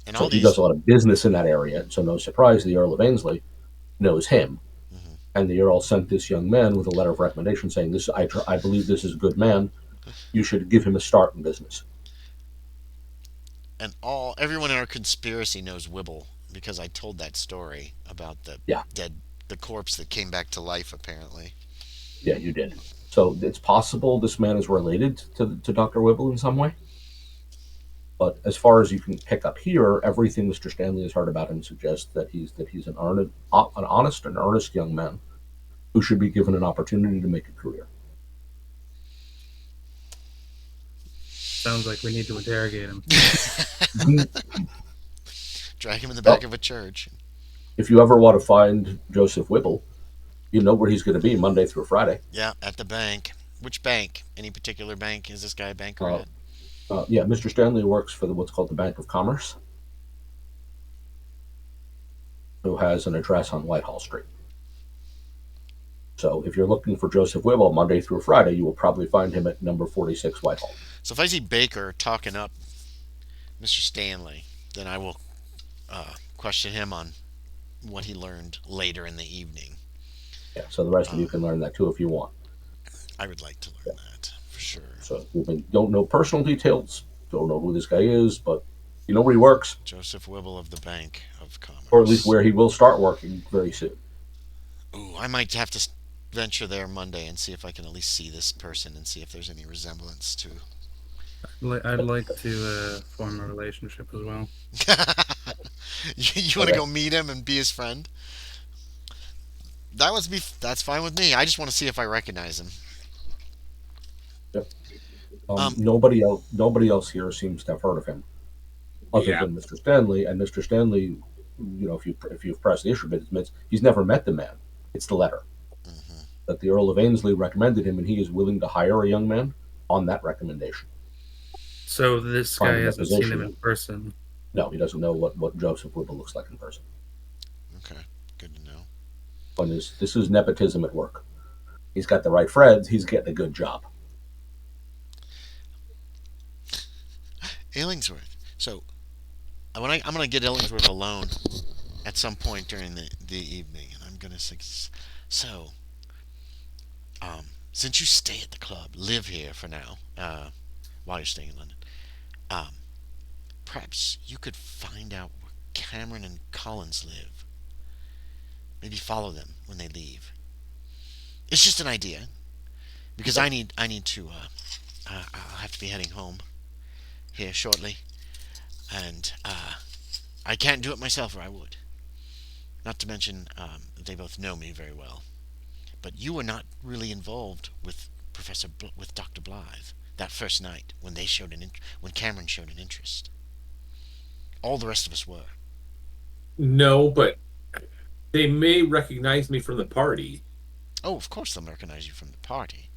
S2: And
S3: So
S2: all
S3: he
S2: these...
S3: does a lot of business in that area. So no surprise, the Earl of Annesley knows him, and the Earl sent this young man with a letter of recommendation saying, "This I believe this is a good man. You should give him a start in business."
S2: And everyone in our conspiracy knows Wibble because I told that story about the the corpse that came back to life, apparently.
S3: Yeah, you did. So it's possible this man is related to Dr. Wibble in some way. But as far as you can pick up here, everything Mr. Stanley has heard about him suggests that he's an honest and earnest young man who should be given an opportunity to make a career.
S5: Sounds like we need to interrogate him.
S2: Drag him in the back of a church.
S3: If you ever want to find Joseph Wibble, you know where he's going to be Monday through Friday.
S2: Yeah, at the bank. Which bank? Any particular bank? Is this guy a banker at?
S3: Yeah, Mr. Stanley works for what's called the Bank of Commerce, who has an address on Whitehall Street. So if you're looking for Joseph Wibble Monday through Friday, you will probably find him at number 46 Whitehall.
S2: So if I see Baker talking up Mr. Stanley, then I will question him on what he learned later in the evening.
S3: Yeah, so the rest of you can learn that too if you want.
S2: I would like to learn that, for sure.
S3: So we don't know personal details, don't know who this guy is, but you know where he works.
S2: Joseph Wibble of the Bank of Commerce.
S3: Or at least where he will start working very soon.
S2: Ooh, I might have to venture there Monday and see if I can at least see this person and see if there's any resemblance to...
S5: I'd like to form a relationship as well.
S2: You want to go meet him and be his friend? That's fine with me. I just want to see if I recognize him.
S3: Yep. Nobody else here seems to have heard of him, other than Mr. Stanley. And Mr. Stanley, you know, if you've pressed the issue a bit, admits he's never met the man. It's the letter that the Earl of Annesley recommended him, and he is willing to hire a young man on that recommendation.
S5: So this guy hasn't seen him in person.
S3: No, he doesn't know what Joseph Wibble looks like in person.
S2: Okay, good to know.
S3: But this is nepotism at work. He's got the right friends. He's getting a good job.
S2: Illingsworth. So, I'm gonna get Illingsworth alone at some point during the evening, and I'm gonna say, so, since you stay at the club, live here for now, while you're staying in London, perhaps you could find out where Cameron and Collins live. Maybe follow them when they leave. It's just an idea, because I need to. I'll have to be heading home here shortly, and I can't do it myself, or I would. Not to mention, they both know me very well. But you were not really involved with with Dr. Blythe that first night when when Cameron showed an interest. All the rest of us were.
S1: No, but they may recognize me from the party.
S2: Oh, of course they'll recognize you from the party.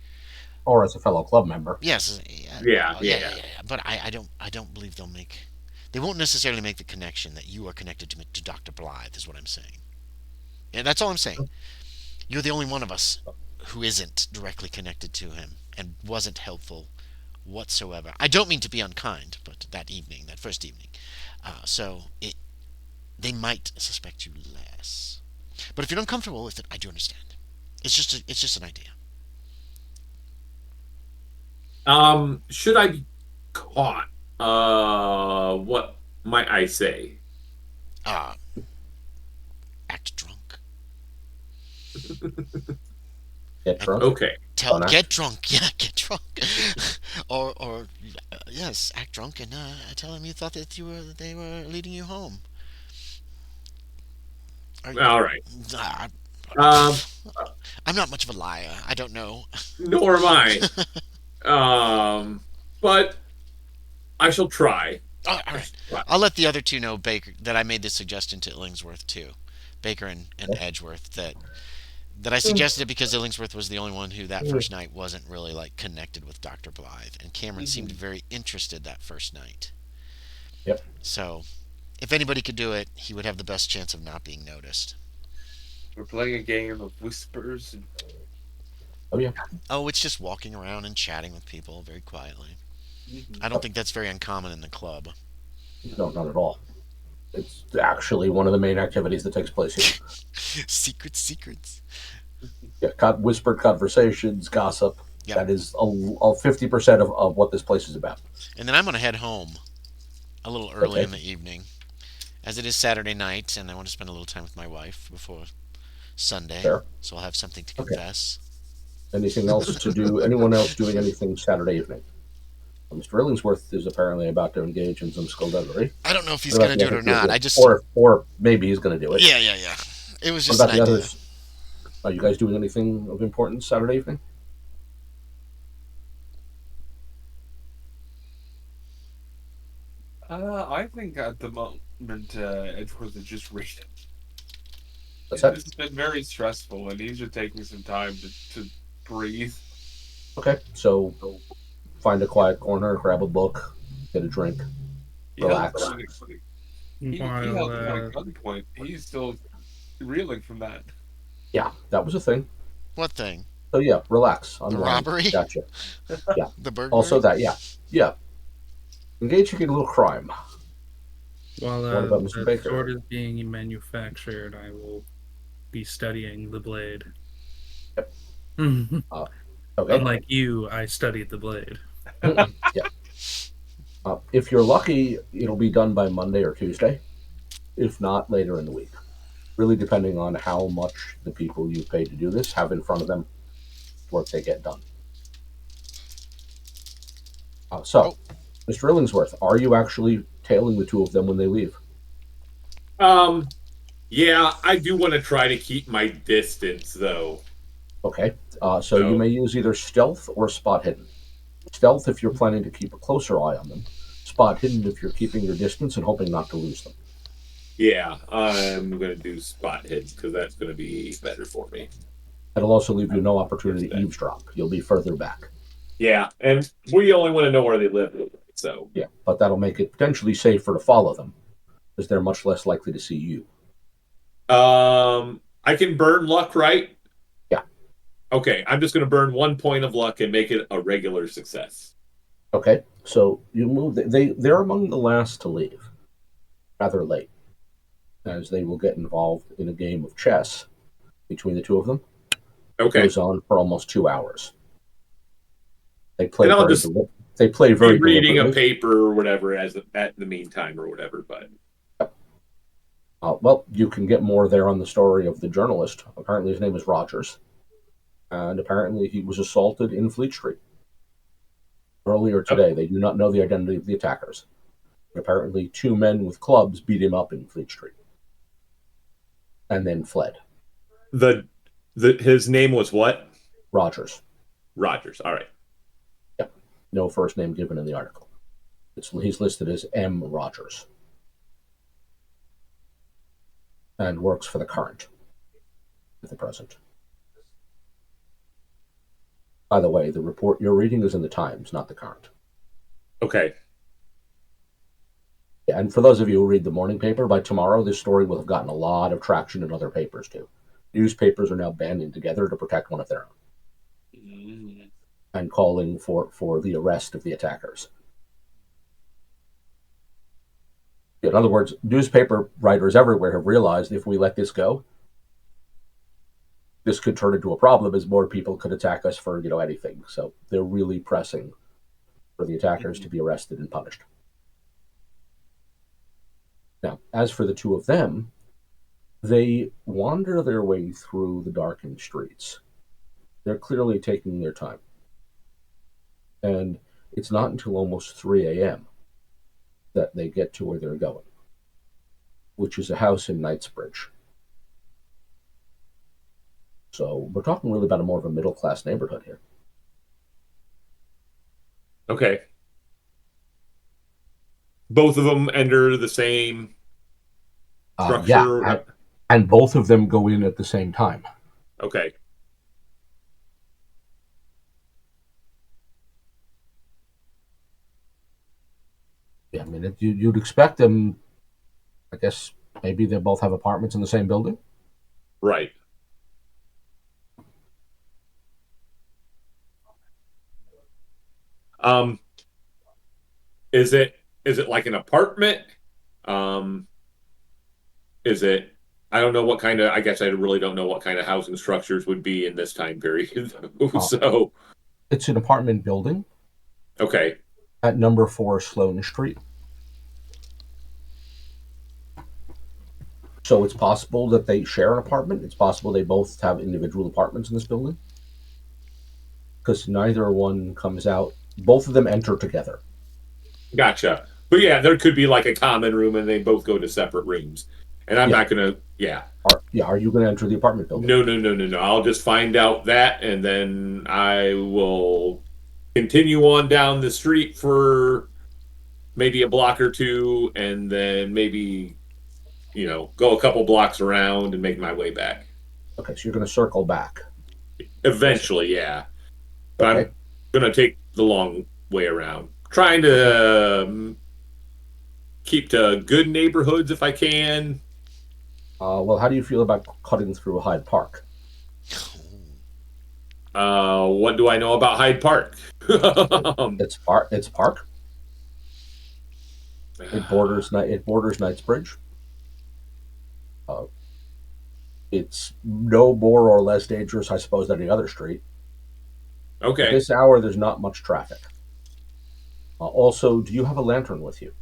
S3: Or as a fellow club member.
S2: Yes.
S1: Yeah.
S2: But I don't believe they won't necessarily make the connection that you are connected to Dr. Blythe, is what I'm saying. And that's all I'm saying. You're the only one of us who isn't directly connected to him and wasn't helpful whatsoever. I don't mean to be unkind, but that first evening, they might suspect you less. But if you're uncomfortable with it, I do understand. It's just an idea.
S1: Should I be caught? What might I say?
S2: Uh, Act drunk.
S3: Get drunk.
S1: Okay.
S2: Get drunk. Yeah, get drunk. or yes, act drunk and tell them you thought that they were leading you home.
S1: All right.
S2: I'm not much of a liar. I don't know.
S1: Nor am I. But I shall try.
S2: All right. I'll let the other two know, Baker, that I made this suggestion to Illingsworth too. Baker and Edgeworth, that I suggested it because Illingsworth was the only one who that first night wasn't really connected with Dr. Blythe, and Cameron seemed very interested that first night.
S3: Yep.
S2: So, if anybody could do it, he would have the best chance of not being noticed.
S4: We're playing a game of whispers.
S3: Oh yeah.
S2: Oh, it's just walking around and chatting with people very quietly. I don't think that's very uncommon in the club.
S3: No, not at all. It's actually one of the main activities that takes place here.
S2: Secrets.
S3: Yeah, whispered conversations, gossip.
S2: Yep.
S3: That is 50% of what this place is about.
S2: And then I'm going to head home a little early in the evening, as it is Saturday night, and I want to spend a little time with my wife before Sunday.
S3: Sure.
S2: So I'll have something to confess.
S3: Anything else to do? Anyone else doing anything Saturday evening? Mr. Illingsworth is apparently about to engage in some skullduggery.
S2: I don't know if he's going to do it or not.
S3: Or maybe he's going to do it.
S2: Yeah. It was just
S3: what about
S2: an
S3: the
S2: idea.
S3: Others? Are you guys doing anything of importance Saturday evening?
S4: I think at the moment Edgeworth is just reading.
S3: What's
S4: This
S3: that?
S4: has been very stressful, and he's just taking some time to breathe.
S3: Okay, so find a quiet corner, grab a book, get a drink, relax.
S4: He held him at gunpoint. He's still reeling from that.
S3: Yeah, that was a thing.
S2: What thing?
S3: So yeah, relax.
S2: The robbery?
S3: Gotcha. Yeah.
S2: The burglary?
S3: Also that, yeah. Engaging in a little crime.
S5: While
S3: What about Mr.
S5: the
S3: Baker?
S5: sword is being manufactured, I will be studying the blade.
S3: Yep.
S5: Okay.
S3: Okay.
S5: Unlike you, I studied the blade.
S3: Yeah. If you're lucky, it'll be done by Monday or Tuesday. If not, later in the week. Really depending on how much the people you pay to do this have in front of them work they get done. Mr. Illingsworth, are you actually tailing the two of them when they leave?
S1: Yeah, I do want to try to keep my distance, though.
S3: Okay. So you may use either stealth or spot hidden. Stealth if you're planning to keep a closer eye on them. Spot hidden if you're keeping your distance and hoping not to lose them.
S1: Yeah, I'm going to do spot hidden because that's going to be better for me.
S3: It'll also leave you no opportunity to eavesdrop. You'll be further back.
S1: Yeah, and we only want to know where they live, so...
S3: Yeah, but that'll make it potentially safer to follow them, because they're much less likely to see you.
S1: I can burn luck, right?
S3: Yeah.
S1: Okay, I'm just going to burn 1 point of luck and make it a regular success.
S3: Okay, so you move... They're among the last to leave. Rather late. As they will get involved in a game of chess between the two of them.
S1: Okay.
S3: It goes on for almost 2 hours. They play
S1: And I'll
S3: very
S1: just
S3: they play very
S1: be reading a
S3: deliberately.
S1: paper or whatever at the meantime or whatever, but...
S3: Well, you can get more there on the story of the journalist. Apparently his name is Rogers. And apparently he was assaulted in Fleet Street. Earlier today. They do not know the identity of the attackers. But apparently 2 men with clubs beat him up in Fleet Street. And then fled.
S1: His name was what?
S3: Rogers.
S1: Rogers, all right.
S3: Yep. No first name given in the article. He's listed as M. Rogers. And works for the Current at the present. By the way, the report you're reading is in the Times, not the Current.
S1: Okay.
S3: Yeah, and for those of you who read the morning paper, by tomorrow this story will have gotten a lot of traction in other papers too. Newspapers are now banding together to protect one of their own. and calling for the arrest of the attackers. In other words, newspaper writers everywhere have realized if we let this go, this could turn into a problem as more people could attack us for, anything. So they're really pressing for the attackers to be arrested and punished. Now, as for the two of them, they wander their way through the darkened streets. They're clearly taking their time. And it's not until almost 3 a.m. that they get to where they're going, which is a house in Knightsbridge. So we're talking really about more of a middle-class neighborhood here.
S1: Okay. Both of them enter the same structure?
S3: Yeah, and both of them go in at the same time.
S1: Okay.
S3: Yeah, I mean, you'd expect them, I guess, maybe they both have apartments in the same building?
S1: Right. Is it like an apartment? Is it, I don't know what kind of, I guess I really don't know what kind of housing structures would be in this time period. So
S3: it's an apartment building.
S1: Okay.
S3: At number 4 Sloane Street. So it's possible that they share an apartment. It's possible they both have individual apartments in this building. Because neither one comes out. Both of them enter together.
S1: Gotcha. But yeah, there could be like a common room and they both go to separate rooms. And I'm not going to, yeah.
S3: Are you going to enter the apartment building?
S1: No. I'll just find out that and then I will continue on down the street for maybe a block or two and then maybe, go a couple blocks around and make my way back.
S3: Okay, so you're going to circle back.
S1: Eventually, yeah. But okay. I'm going to take the long way around. Trying to keep to good neighborhoods if I can.
S3: Well, how do you feel about cutting through Hyde Park?
S1: What do I know about Hyde Park?
S3: It's park. It borders Knightsbridge. It's no more or less dangerous, I suppose, than any other street.
S1: Okay.
S3: At this hour, there's not much traffic. Also, do you have a lantern with you?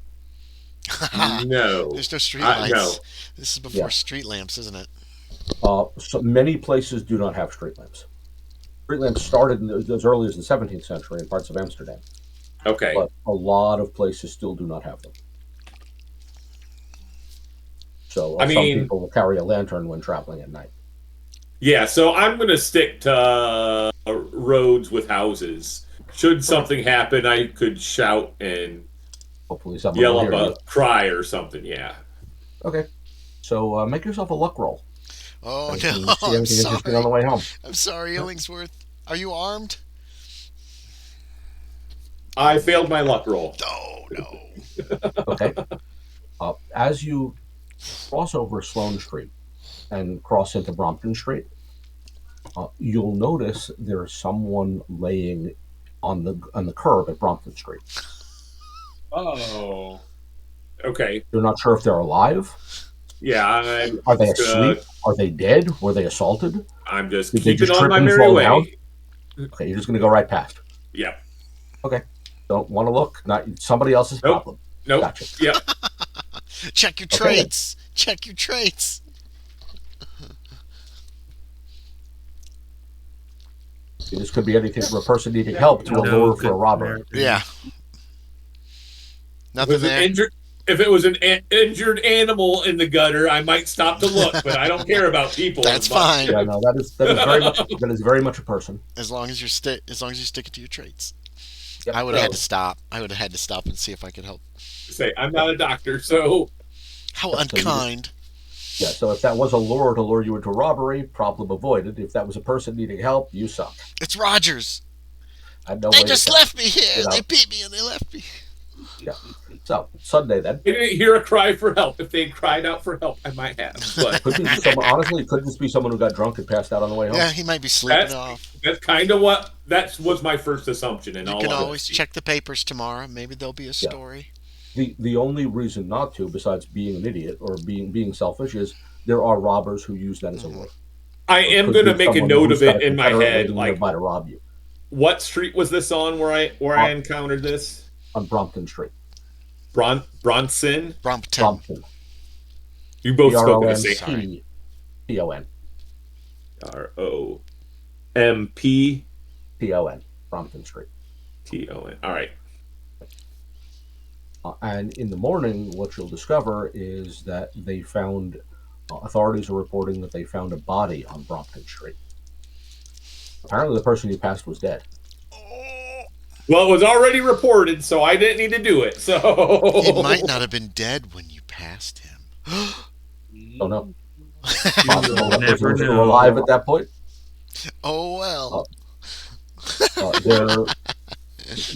S1: No.
S2: There's no street lights.
S1: No.
S2: This is before street lamps, isn't it?
S3: So many places do not have street lamps. Street lamps started as early as the 17th century in parts of Amsterdam.
S1: Okay.
S3: But a lot of places still do not have them. So some people will carry a lantern when traveling at night.
S1: Yeah, so I'm going to stick to roads with houses. Should something happen, I could shout and
S3: hopefully someone
S1: yell
S3: will
S1: up
S3: hear
S1: a cry or something, yeah.
S3: Okay. So make yourself a luck roll.
S2: Oh,
S3: and
S2: no.
S3: I'm sorry. On the way home.
S2: I'm sorry, Illingsworth. Are you armed?
S1: I failed my luck roll.
S2: Oh, no.
S3: Okay. As you cross over Sloane Street and cross into Brompton Street, you'll notice there's someone laying on the curb at Brompton Street.
S1: Oh. Okay.
S3: You're not sure if they're alive?
S1: Yeah.
S3: Are they asleep? Are they dead? Were they assaulted?
S1: I'm just
S3: Did
S1: keeping on my merry way.
S3: Down? Okay, you're just going to go right past.
S1: Yep.
S3: Okay. Don't want to look. Not somebody else's problem.
S1: Nope.
S3: Gotcha.
S1: Yep.
S2: Check your traits. Check your traits.
S3: This could be anything from a person needing help to a lure for a robber.
S2: Yeah. Nothing there.
S1: If it was an injured animal in the gutter, I might stop to look, but I don't care about people.
S2: That's fine.
S3: Yeah, no, that is very much a person.
S2: As long as you stick it to your traits.
S3: Yep.
S2: I would have had to stop. I would have had to stop and see if I could help.
S1: Say, I'm not a doctor, so
S2: how unkind.
S3: So if that was a lure to lure you into robbery, problem avoided. If that was a person needing help, you suck.
S2: It's Rogers.
S3: I know
S2: they just left me here. They beat me and they left me.
S3: Yeah. So Sunday then.
S1: I didn't hear a cry for help. If they cried out for help, I might have. But
S3: Could be someone. Honestly, it could just be someone who got drunk and passed out on the way home.
S2: Yeah, he might be sleeping
S1: that's
S2: off.
S1: that's kind of that was my first assumption. In
S2: You
S1: all
S2: can
S1: honesty.
S2: always check the papers tomorrow. Maybe there'll be a story.
S3: The only reason not to, besides being an idiot or being selfish, is there are robbers who use that as a lure.
S1: I am going to make a note of it in my head, like
S3: to rob you.
S1: What street was this on where I encountered this?
S3: On Brompton Street.
S1: Bronson?
S2: Brompton.
S1: You both spoke the same.
S3: P-O-N.
S1: R-O-M-P?
S3: P-O-N. Brompton Street.
S1: T-O-N. All right.
S3: And in the morning, what you'll discover is that they found, authorities are reporting that they found a body on Brompton Street. Apparently the person you passed was dead.
S1: Well, it was already reported, so I didn't need to do it. So
S2: He might not have been dead when you passed him.
S3: Don't know.
S5: You
S3: The person
S5: never
S3: was still
S5: know.
S3: alive at that point.
S2: Oh well.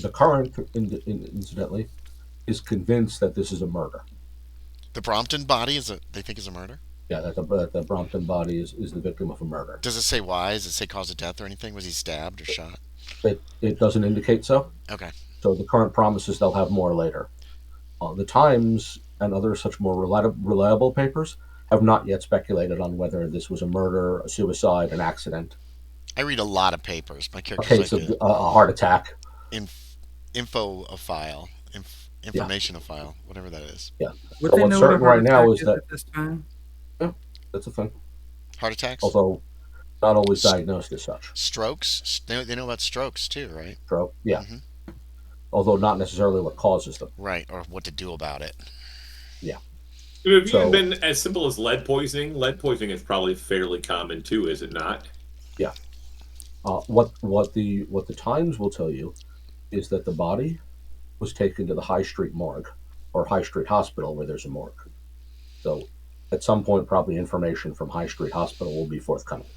S3: The current, incidentally, is convinced that this is a murder.
S2: The Brompton body they think is a murder?
S3: Yeah, that the Brompton body is the victim of a murder.
S2: Does it say why? Does it say cause of death or anything? Was he stabbed or shot?
S3: It doesn't indicate so.
S2: Okay.
S3: So the current promise is they'll have more later. The Times and other such more reliable papers have not yet speculated on whether this was a murder, a suicide, an accident,
S2: I read a lot of papers. My
S3: a
S2: character's
S3: case
S2: like
S3: of a heart attack.
S2: Information-ophile, whatever that is.
S3: Yeah.
S5: Would
S3: So
S5: they
S3: what's
S5: know what a
S3: certain
S5: heart
S3: right now
S5: attack
S3: is that
S5: at this time?
S3: that's a thing.
S2: Heart attacks?
S3: Although not always diagnosed as such.
S2: Strokes? They know about strokes too, right?
S3: Stroke, yeah.
S2: Mhm.
S3: Although not necessarily what causes them.
S2: Right, or what to do about it.
S1: it have
S3: So-
S1: even been as simple as lead poisoning. Lead poisoning is probably fairly common too, is it not?
S3: Yeah. What the Times will tell you is that the body was taken to the High Street morgue or High Street Hospital where there's a morgue. So at some point, probably information from High Street Hospital will be forthcoming.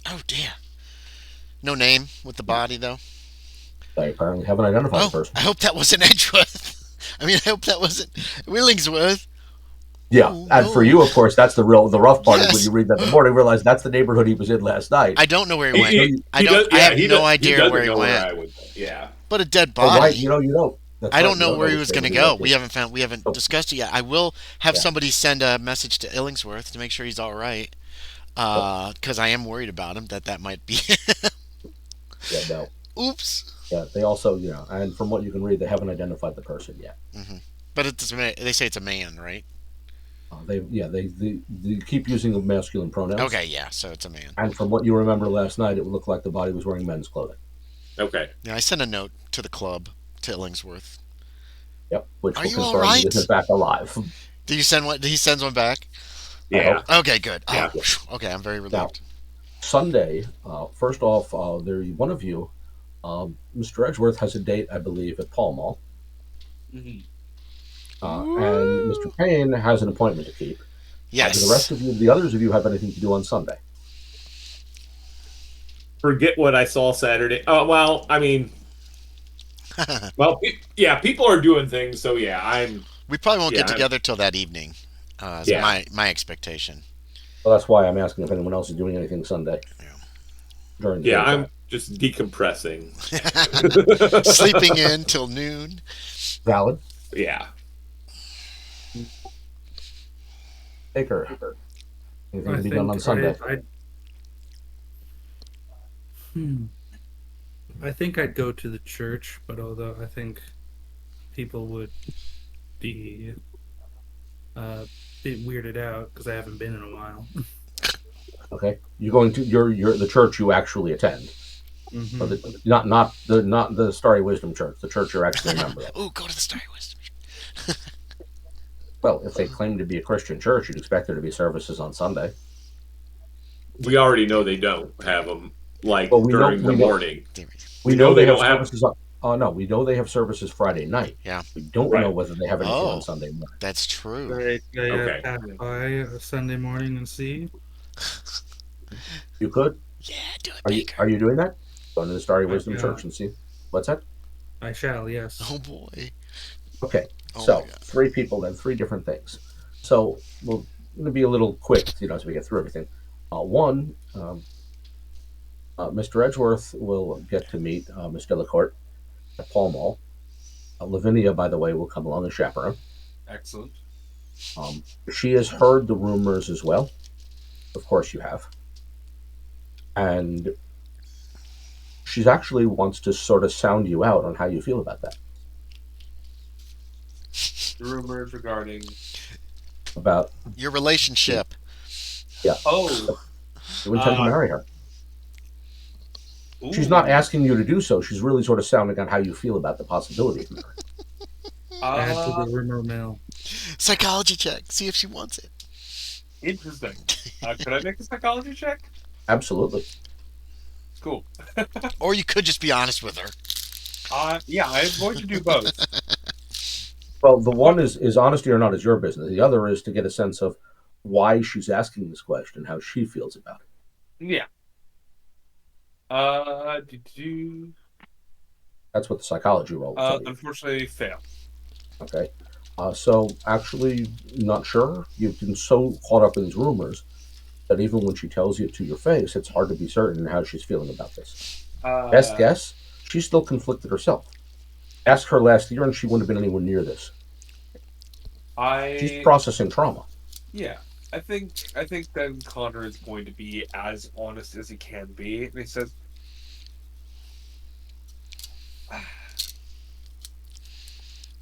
S2: Oh dear. No name with the body though.
S3: They apparently haven't identified the person.
S2: I hope that wasn't Edgeworth. I hope that wasn't Illingsworth.
S3: Yeah,
S2: Oh,
S3: and
S2: no.
S3: for you, of course, that's the rough part is when
S2: Yes.
S3: you read that in the morning, realize that's the neighborhood he was in last night.
S2: I don't know where he went.
S1: He
S2: I
S1: does-
S2: have
S1: he
S2: no
S1: does-
S2: idea
S1: doesn't
S2: where he
S1: know
S2: went.
S1: I would, yeah.
S2: But a dead
S3: Oh,
S2: body.
S3: right, you don't. That's
S2: I
S3: right,
S2: don't
S3: you
S2: know where he
S3: which
S2: was going to
S3: neighborhood
S2: go.
S3: it is.
S2: We haven't
S3: Oh.
S2: discussed it yet. I will have
S3: Yeah.
S2: somebody send a message to Illingsworth to make sure he's all right. Because I am worried about him that might be.
S3: Yeah, no.
S2: Oops.
S3: Yeah, they also, and from what you can read, they haven't identified the person yet.
S2: But they say it's a man, right?
S3: They keep using the masculine pronouns.
S2: Okay, yeah. So it's a man.
S3: And from what you remember last night, it would look like the body was wearing men's clothing.
S1: Okay.
S2: Yeah, I sent a note to the club to Illingsworth.
S3: Yep, which
S2: Are
S3: will
S2: you all
S3: confirm
S2: right?
S3: he is in fact alive.
S2: Did you send one? Did he send one back?
S1: Yeah.
S2: Okay, good.
S1: Yeah.
S2: Oh, okay, I'm very relieved.
S3: Sunday, first off, one of you, Mr. Edgeworth has a date, I believe, at Pall Mall.
S4: Mhm.
S3: And Mr. Payne has an appointment to keep.
S2: Yes.
S3: Do the rest of you, the others of you, have anything to do on Sunday?
S1: Forget what I saw Saturday. Oh, well, I mean, people are doing things, so yeah,
S2: We probably won't get
S1: Yeah,
S2: together till that evening. Is
S1: Yeah.
S2: my expectation.
S3: Well, that's why I'm asking if anyone else is doing anything Sunday.
S2: Yeah.
S3: During the
S1: yeah,
S3: daytime.
S1: I'm just decompressing.
S2: Sleeping in till noon.
S3: Valid.
S1: Yeah.
S3: Baker. Anything
S5: I
S3: to be done on
S5: think
S3: Sunday?
S5: I think I'd go to the church, but although I think people would be a bit weirded out because I haven't been in a while.
S3: Okay, you're going to the church you actually attend,
S5: Mhm.
S3: or not the Starry Wisdom Church, the church you're actually a member of.
S2: Oh, go to the Starry Wisdom.
S3: Well, if they claim to be a Christian church, you'd expect there to be services on Sunday.
S1: We already know they don't have them, like,
S3: Well, we know-
S1: during the
S3: we know-
S1: morning.
S3: We
S1: know
S3: know
S1: they
S3: they have
S1: don't have-
S3: services. No, we know they have services Friday night.
S2: Yeah.
S3: We don't
S1: Right.
S3: know whether they have anything
S2: Oh.
S3: on Sunday morning.
S2: That's true.
S5: Like,
S1: Okay.
S5: pass by a Sunday morning and see.
S3: You could.
S2: Yeah, do it,
S3: Are you
S2: Baker.
S3: are you doing that? Going to the Starry Wisdom
S5: Yeah.
S3: Church and see what's that?
S5: I shall, yes.
S2: Oh boy.
S3: Okay,
S2: Oh my
S3: so
S2: god.
S3: 3 people, then 3 different things. So we're going to be a little quick, as we get through everything. One, Mr. Edgeworth will get to meet Miss Delacourt at Pall Mall. Lavinia, by the way, will come along as chaperone.
S4: Excellent.
S3: She has heard the rumors as well. Of course, you have. And she actually wants to sort of sound you out on how you feel about that.
S4: Rumors regarding.
S3: About,
S2: Your relationship.
S3: yeah,
S4: Oh.
S3: you intend to marry her. She's not
S4: Ooh.
S3: asking you to do so. She's really sort of sounding on how you feel about the possibility of marriage.
S5: Add to the
S4: Uh,
S5: rumor mill.
S2: Psychology check. See if she wants it.
S4: interesting. Could I make a psychology check?
S3: Absolutely.
S4: Cool.
S2: Or you could just be honest with her.
S4: Yeah, I'm going to do both.
S3: Well, the one
S4: What?
S3: is honesty or not is your business. The other is to get a sense of why she's asking this question, how she feels about it.
S4: Yeah. Did you?
S3: That's what the psychology roll will tell you.
S4: Unfortunately, fail.
S3: Okay. So actually, not sure. You've been so caught up in these rumors that even when she tells you to your face, it's hard to be certain how she's feeling about this. Best guess, she's still conflicted herself. Ask her last year, and she wouldn't have been anywhere near this. She's processing trauma.
S4: Yeah, I think then Connor is going to be as honest as he can be, and he says,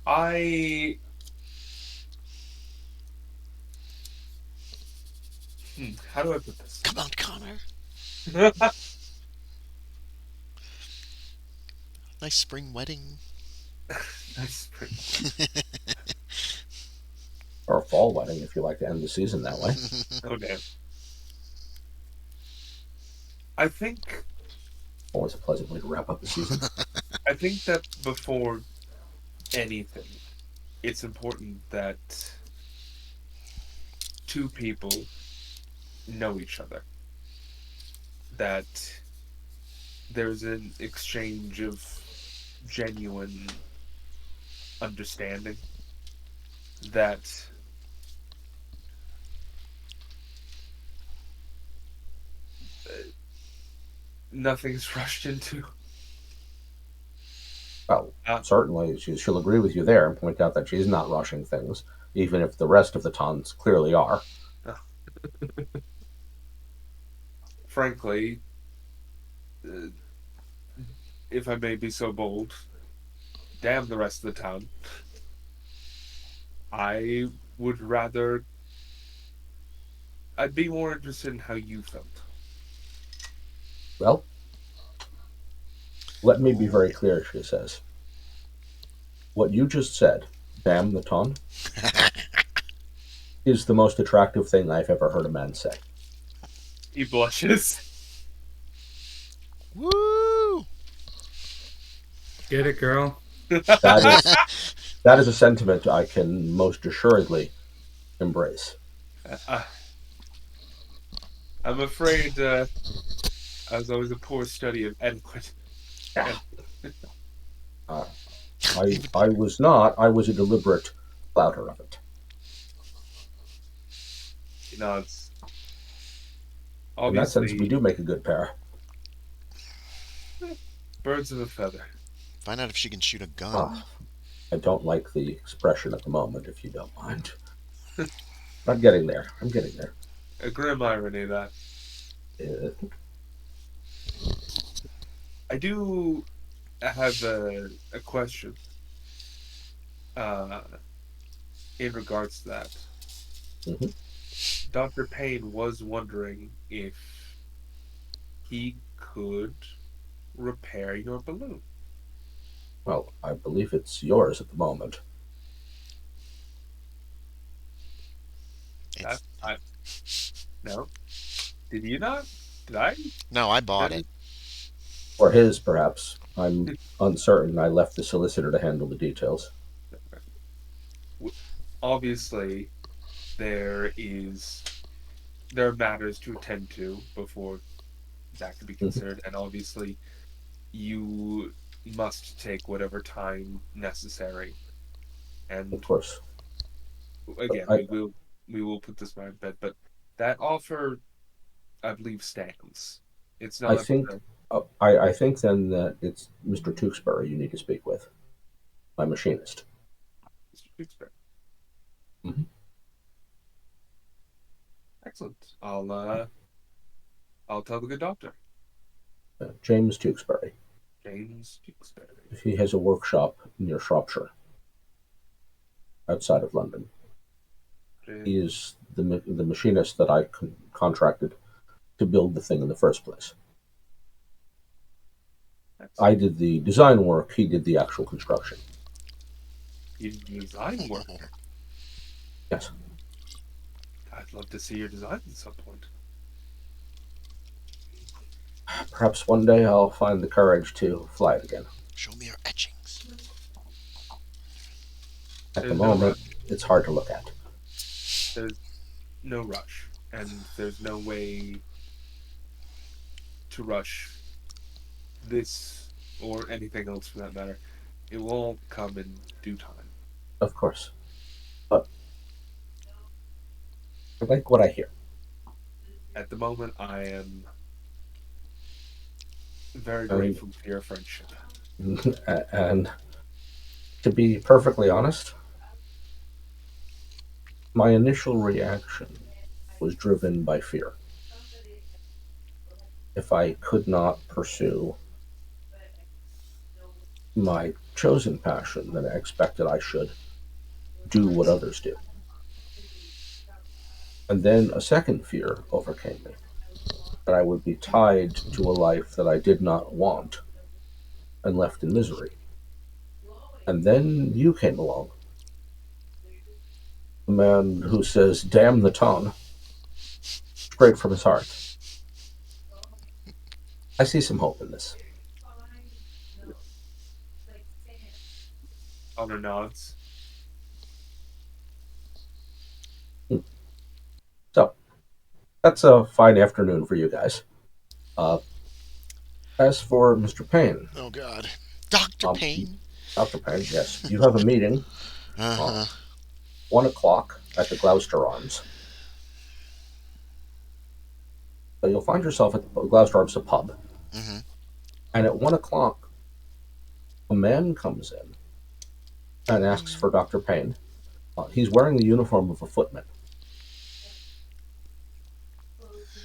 S4: "I." How do I put this?
S2: Come on, Connor. Nice spring wedding.
S4: That's pretty.
S3: Or a fall wedding, if you like to end the season that way.
S4: Oh damn. I think
S3: Always a pleasant way to wrap up the season.
S4: I think that before anything, it's important that 2 people know each other. That there's an exchange of genuine understanding. That nothing's rushed into.
S3: Well, certainly she'll agree with you there and point out that she's not rushing things, even if the rest of the tons clearly are.
S4: Frankly, if I may be so bold, damn the rest of the town. I would rather. I'd be more interested in how you felt.
S3: Well, let me be very clear, she says. What you just said, damn the ton, is the most attractive thing I've ever heard a man say.
S4: He blushes.
S2: Woo!
S5: Get it, girl?
S3: That is a sentiment I can most assuredly embrace.
S4: I'm afraid I was always a poor study of etiquette.
S3: I was not. I was a deliberate flouter of it.
S4: It's
S3: obviously, in that sense, we do make a good pair.
S4: Birds of a feather.
S2: Find out if she can shoot a gun.
S3: I don't like the expression at the moment, if you don't mind. I'm getting there.
S4: A grim irony, that. I do have a question in regards to that.
S3: Mm-hmm.
S4: Dr. Payne was wondering if he could repair your balloon.
S3: Well, I believe it's yours at the moment.
S4: No? Did you not? Did I?
S2: No, I bought it.
S3: Or his, perhaps. I'm uncertain. I left the solicitor to handle the details.
S4: Obviously, there are matters to attend to before that could be considered, and obviously, you must take whatever time necessary
S3: Of
S4: And
S3: course.
S4: again,
S3: I
S4: we will put this man in bed, but that offer, I believe, stands. It's
S3: I
S4: not
S3: think I think then that it's Mr. Tewksbury you need to speak with, my machinist.
S4: Mr. Tewksbury.
S3: Mhm.
S4: Excellent. I'll tell the good doctor,
S3: James Tewksbury.
S4: James Tewksbury.
S3: He has a workshop near Shropshire, outside of London. He is the machinist that I contracted to build the thing in the first place. I did the design work. He did the actual construction.
S4: You design work.
S3: Yes.
S4: I'd love to see your designs at some point.
S3: Perhaps one day I'll find the courage to fly it again.
S2: Show me your etchings.
S3: At the
S4: There's no
S3: moment,
S4: rush.
S3: it's hard to look at.
S4: There's no rush, and there's no way to rush this or anything else for that matter. It will all come in due time.
S3: Of course. But I like what I hear.
S4: At the moment, I am very
S3: Um,
S4: grateful for your friendship.
S3: And to be perfectly honest, my initial reaction was driven by fear. If I could not pursue my chosen passion, then I expected I should do what others do. And then a second fear overcame me, that I would be tied to a life that I did not want and left in misery. And then you came along. A man who says, damn the ton, straight from his heart. I see some hope in this.
S4: Honor nods.
S3: So, that's a fine afternoon for you guys. As for Mr. Payne,
S2: Oh God, Doctor Payne.
S3: Dr. Payne, yes, you have a meeting
S2: Uh huh.
S3: 1 o'clock at the Gloucester Arms. So you'll find yourself at the Gloucester Arms, a pub,
S2: Mm-hmm.
S3: and at 1 o'clock, a man comes in and asks for Dr. Payne. He's wearing the uniform of a footman,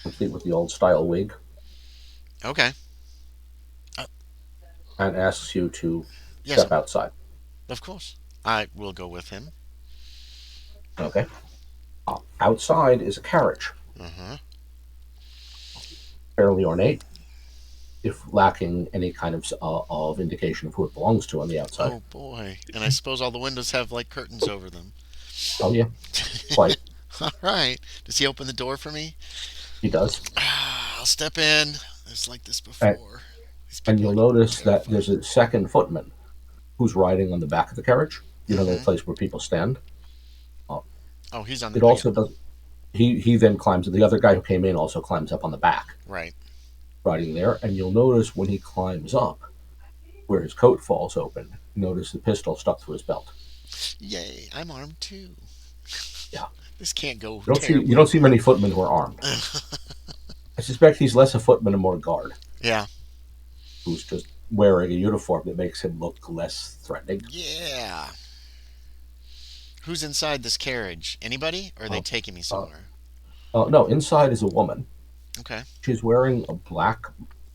S3: complete with the old style wig,
S2: Okay.
S3: and asks you to
S2: Yes,
S3: step outside.
S2: of course. I will go with him.
S3: Okay? Outside is a carriage,
S2: Uh-huh.
S3: fairly ornate, if lacking any kind of indication of who it belongs to on the outside.
S2: Oh boy. And I suppose all the windows have like curtains over them.
S3: Oh, yeah, quite.
S2: All right. Does he open the door for me?
S3: He does.
S2: I'll step in. It's like this
S3: And,
S2: before.
S3: and you'll notice that there's a second footman who's riding on the back of the carriage. You know, the
S2: Mm-hmm.
S3: place where people stand.
S2: Oh, he's on
S3: It
S2: the.
S3: also does. He then climbs. The other guy who came in also climbs up on the back,
S2: Right.
S3: riding there. And you'll notice when he climbs up, where his coat falls open, you notice the pistol stuck through his belt.
S2: Yay! I'm armed too.
S3: Yeah.
S2: This can't go
S3: You
S2: terribly.
S3: don't see many footmen who are armed. I suspect he's less a footman and more a guard,
S2: Yeah.
S3: who's just wearing a uniform that makes him look less threatening.
S2: Yeah. Who's inside this carriage? Anybody? Or are they
S3: Uh,
S2: taking me
S3: uh,
S2: somewhere?
S3: no, inside is a woman.
S2: Okay.
S3: She's wearing a black,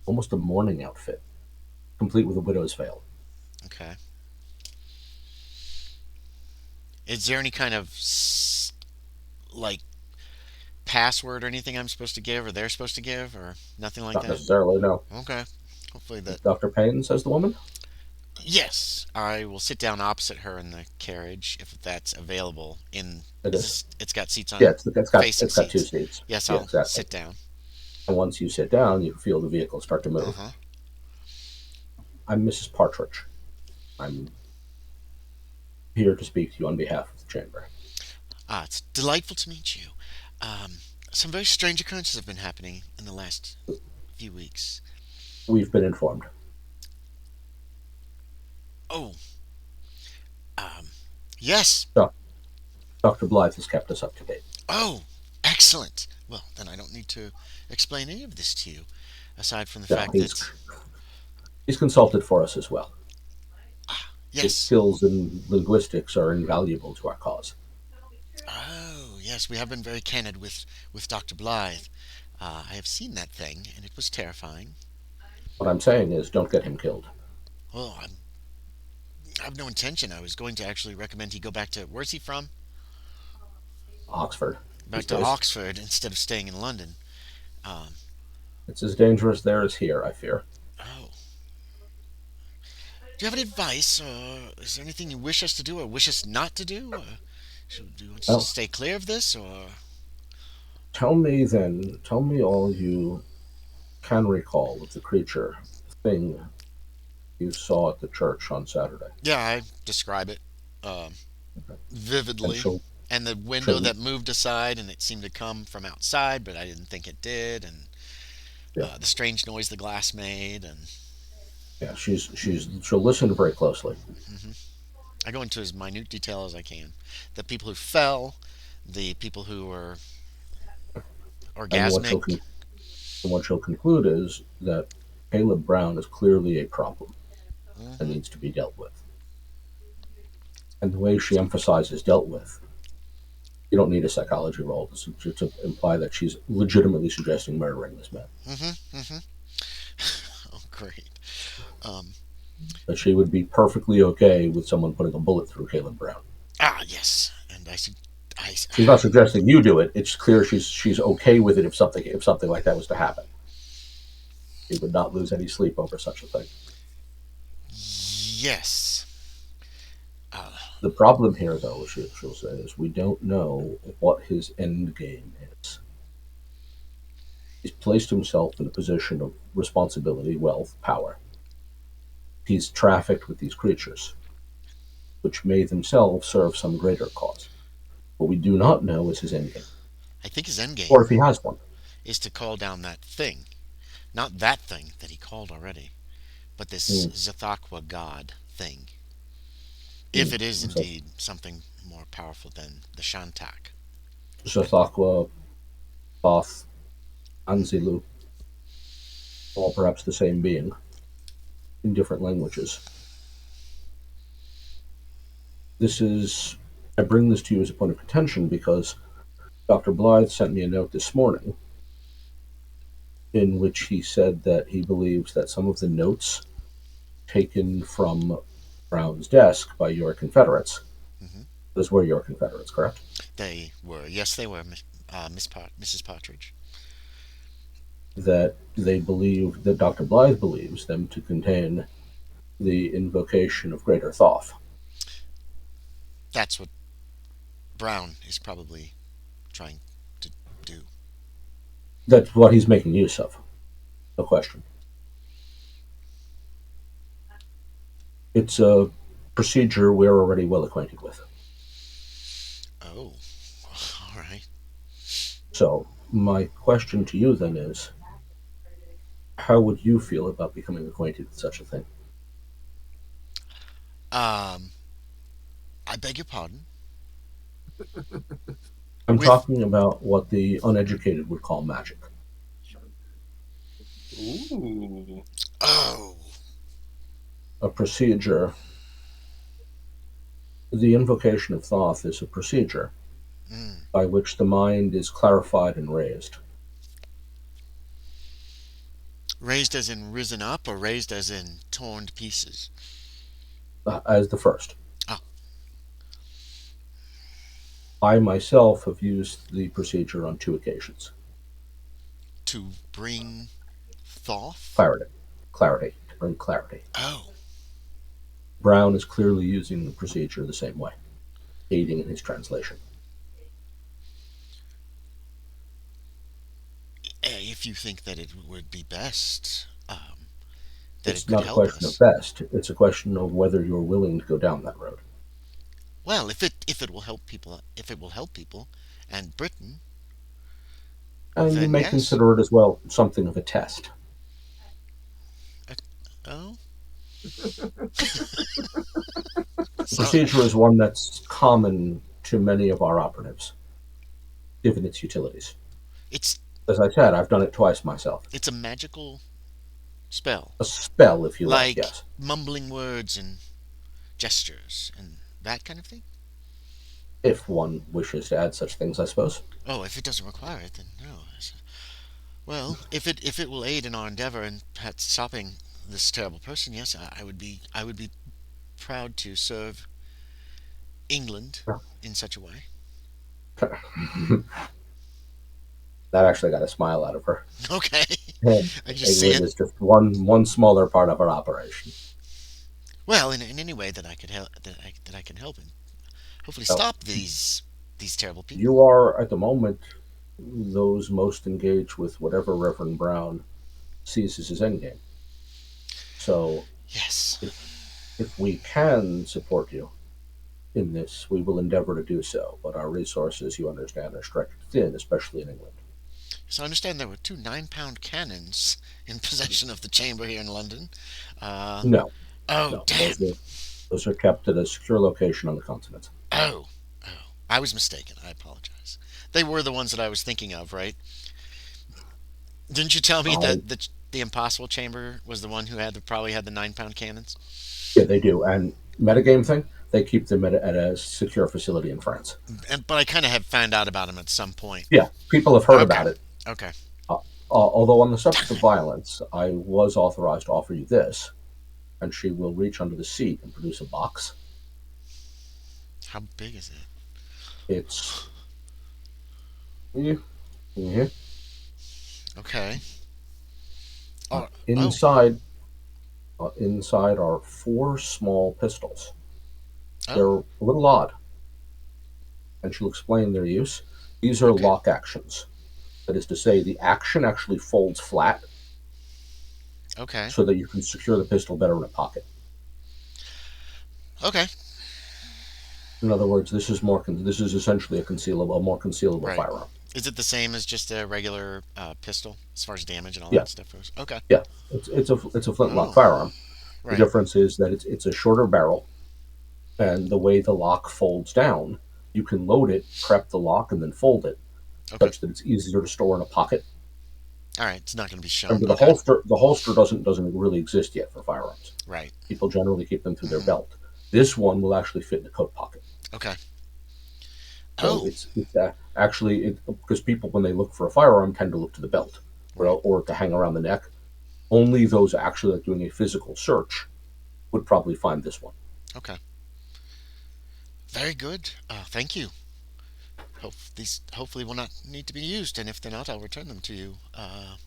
S3: almost a mourning outfit, complete with a widow's veil.
S2: Okay. Is there any kind of like password or anything I'm supposed to give or they're supposed to give or nothing like
S3: Not
S2: that?
S3: necessarily, no.
S2: Okay. Hopefully that.
S3: Dr. Payne, says the woman.
S2: Yes, I will sit down opposite her in the carriage if that's available.
S3: It is.
S2: It's got seats on
S3: Yeah,
S2: it.
S3: it's got two
S2: Seats.
S3: seats.
S2: Yes,
S3: Yeah,
S2: I'll
S3: exactly.
S2: sit down.
S3: And once you sit down, you feel the vehicle start to move.
S2: Uh-huh.
S3: I'm Mrs. Partridge. I'm here to speak to you on behalf of the chamber.
S2: It's delightful to meet you. Um, some very strange occurrences have been happening in the last few weeks.
S3: We've been informed.
S2: Oh, um, Yes.
S3: Dr. Blythe has kept us up to date.
S2: Oh, excellent. Well, then I don't need to explain any of this to you, aside from the
S3: No,
S2: fact that,
S3: he's consulted for us as well. His
S2: yes.
S3: skills in linguistics are invaluable to our cause.
S2: Oh, yes, we have been very candid with Dr. Blythe. I have seen that thing, and it was terrifying.
S3: What I'm saying is, don't get him killed.
S2: Oh, I have no intention. I was going to actually recommend he go back to, where's he from?
S3: Oxford
S2: Back
S3: these
S2: to
S3: days.
S2: Oxford instead of staying in London. Um,
S3: It's as dangerous there as here, I fear.
S2: oh. Do you have any advice, or is there anything you wish us to do or wish us not to do? Or do you want us to
S3: Well,
S2: stay clear of this, or?
S3: tell me all you can recall of the creature, thing you saw at the church on Saturday.
S2: Yeah, I describe it um,
S3: And
S2: vividly. And the window
S3: she'll,
S2: that moved aside, and it seemed to come from outside, but I didn't think it did. And
S3: yeah,
S2: the strange noise the glass made, and
S3: yeah, she'll listen very closely.
S2: hmm I go into as minute detail as I can. The people who fell, the people who were
S3: And
S2: orgasmic.
S3: what she'll conclude is that Caleb Brown is clearly a problem that
S2: hmm
S3: needs to be dealt with. And the way she emphasizes dealt with, you don't need a psychology role to imply that she's legitimately suggesting murdering this man.
S2: hmm Oh, great. Um,
S3: That she would be perfectly okay with someone putting a bullet through Caleb Brown.
S2: yes, and I,
S3: She's not suggesting you do it. It's clear she's okay with it if something like that was to happen. She would not lose any sleep over such a thing.
S2: yes. Uh,
S3: The problem here, though, she'll say, is we don't know what his end game is. He's placed himself in a position of responsibility, wealth, power. He's trafficked with these creatures, which may themselves serve some greater cause. What we do not know is his end game,
S2: I think his end
S3: or
S2: game
S3: if he has one.
S2: is to call down that thing, not that thing that he called already, but this
S3: Mm,
S2: Zathakwa god thing. If
S3: mm.
S2: it is
S3: So
S2: indeed something more powerful than the Shantak.
S3: Zathakwa, Thoth, Anzilu, all perhaps the same being in different languages. This is I bring this to you as a point of contention because Dr. Blythe sent me a note this morning in which he said that he believes that some of the notes taken from Brown's desk by your Confederates,
S2: hmm
S3: those were your Confederates, correct?
S2: They were, yes, they were, Mrs. Partridge.
S3: That Dr. Blythe believes them to contain the invocation of Greater Thoth.
S2: That's what Brown is probably trying to do.
S3: That's what he's making use of. No question. It's a procedure we're already well acquainted with.
S2: Oh, all right.
S3: So, my question to you then is how would you feel about becoming acquainted with such a thing?
S2: Um, I beg your pardon.
S3: I'm
S2: With
S3: talking about what the uneducated would call magic.
S4: Ooh.
S2: oh,
S3: A procedure, the invocation of Thoth is a procedure
S2: mm.
S3: by which the mind is clarified and raised.
S2: Raised as in risen up, or raised as in torn to pieces?
S3: As the first.
S2: Oh,
S3: I myself have used the procedure on 2 occasions.
S2: to bring Thoth.
S3: Clarity. Clarity. To bring clarity.
S2: Oh,
S3: Brown is clearly using the procedure the same way, aiding in his translation.
S2: if you think that it would be best, that it
S3: It's
S2: could
S3: not a
S2: help
S3: question of
S2: us.
S3: best, it's a question of whether you're willing to go down that road.
S2: Well, if it will help people, if it will help people, and Britain,
S3: And you
S2: then
S3: may
S2: yes.
S3: consider it as well something of a test.
S2: Uh, oh,
S3: The
S2: So
S3: procedure is one that's common to many of our operatives, given its utilities.
S2: it's
S3: As I said, I've done it twice myself.
S2: it's a magical spell,
S3: A spell, if you like,
S2: like
S3: yes.
S2: mumbling words and gestures and that kind of thing.
S3: If one wishes to add such things, I suppose.
S2: Oh, if it doesn't require it, then no. Well, if it will aid in our endeavor in perhaps stopping this terrible person, yes, I would be proud to serve England in such a way.
S3: That actually got a smile out of her.
S2: Okay,
S3: And
S2: I just see
S3: England
S2: it.
S3: is just one smaller part of our operation.
S2: Well, in any way that I could help, that I can help and hopefully
S3: So
S2: stop these terrible people.
S3: you are at the moment those most engaged with whatever Reverend Brown sees as his endgame. So
S2: Yes.
S3: if if we can support you in this, we will endeavor to do so. But our resources, you understand, are stretched thin, especially in England.
S2: So I understand there were two 9-pound cannons in possession of the chamber here in London. Uh,
S3: No,
S2: oh
S3: no,
S2: damn.
S3: those are kept at a secure location on the continent.
S2: Oh, oh, I was mistaken. I apologize. They were the ones that I was thinking of, right? Didn't you tell me
S3: I
S2: that the impossible chamber was the one who probably had the 9-pound cannons?
S3: Yeah, they do. And metagame thing, they keep them at a secure facility in France.
S2: But I kind of have found out about them at some point.
S3: Yeah, people have heard
S2: Okay.
S3: about it.
S2: Okay.
S3: Although on the subject
S2: Damn
S3: of
S2: it.
S3: violence, I was authorized to offer you this, and she will reach under the seat and produce a box.
S2: How big is it?
S3: It's yeah, yeah.
S2: Okay.
S3: Uh,
S2: Oh. Oh.
S3: inside inside are four small pistols. They're
S2: Oh.
S3: a little odd, and she'll explain their use. These are
S2: Okay.
S3: lock actions. That is to say, the action actually folds flat
S2: Okay.
S3: so that you can secure the pistol better in a pocket.
S2: Okay.
S3: In other words, this is essentially a more concealable
S2: Right.
S3: firearm.
S2: Is it the same as just a regular pistol as far as damage and all
S3: Yeah,
S2: that stuff goes? Okay.
S3: yeah. It's a flintlock
S2: Oh.
S3: firearm. The
S2: Right.
S3: difference is that it's a shorter barrel, and the way the lock folds down, you can load it, prep the lock, and then fold it,
S2: Okay.
S3: such that it's easier to store in a pocket.
S2: All right. It's not going to be shown.
S3: Remember,
S2: Okay.
S3: the holster doesn't really exist yet for firearms.
S2: Right.
S3: People generally keep them through their
S2: Hmm.
S3: belt. This one will actually fit in a coat pocket.
S2: Okay.
S3: So
S2: Oh.
S3: it's actually because people when they look for a firearm tend to look to the belt
S2: Right.
S3: or to hang around the neck. Only those actually doing a physical search would probably find this one.
S2: Okay. Very good. Thank you. These hopefully will not need to be used, and if they're not, I'll return them to you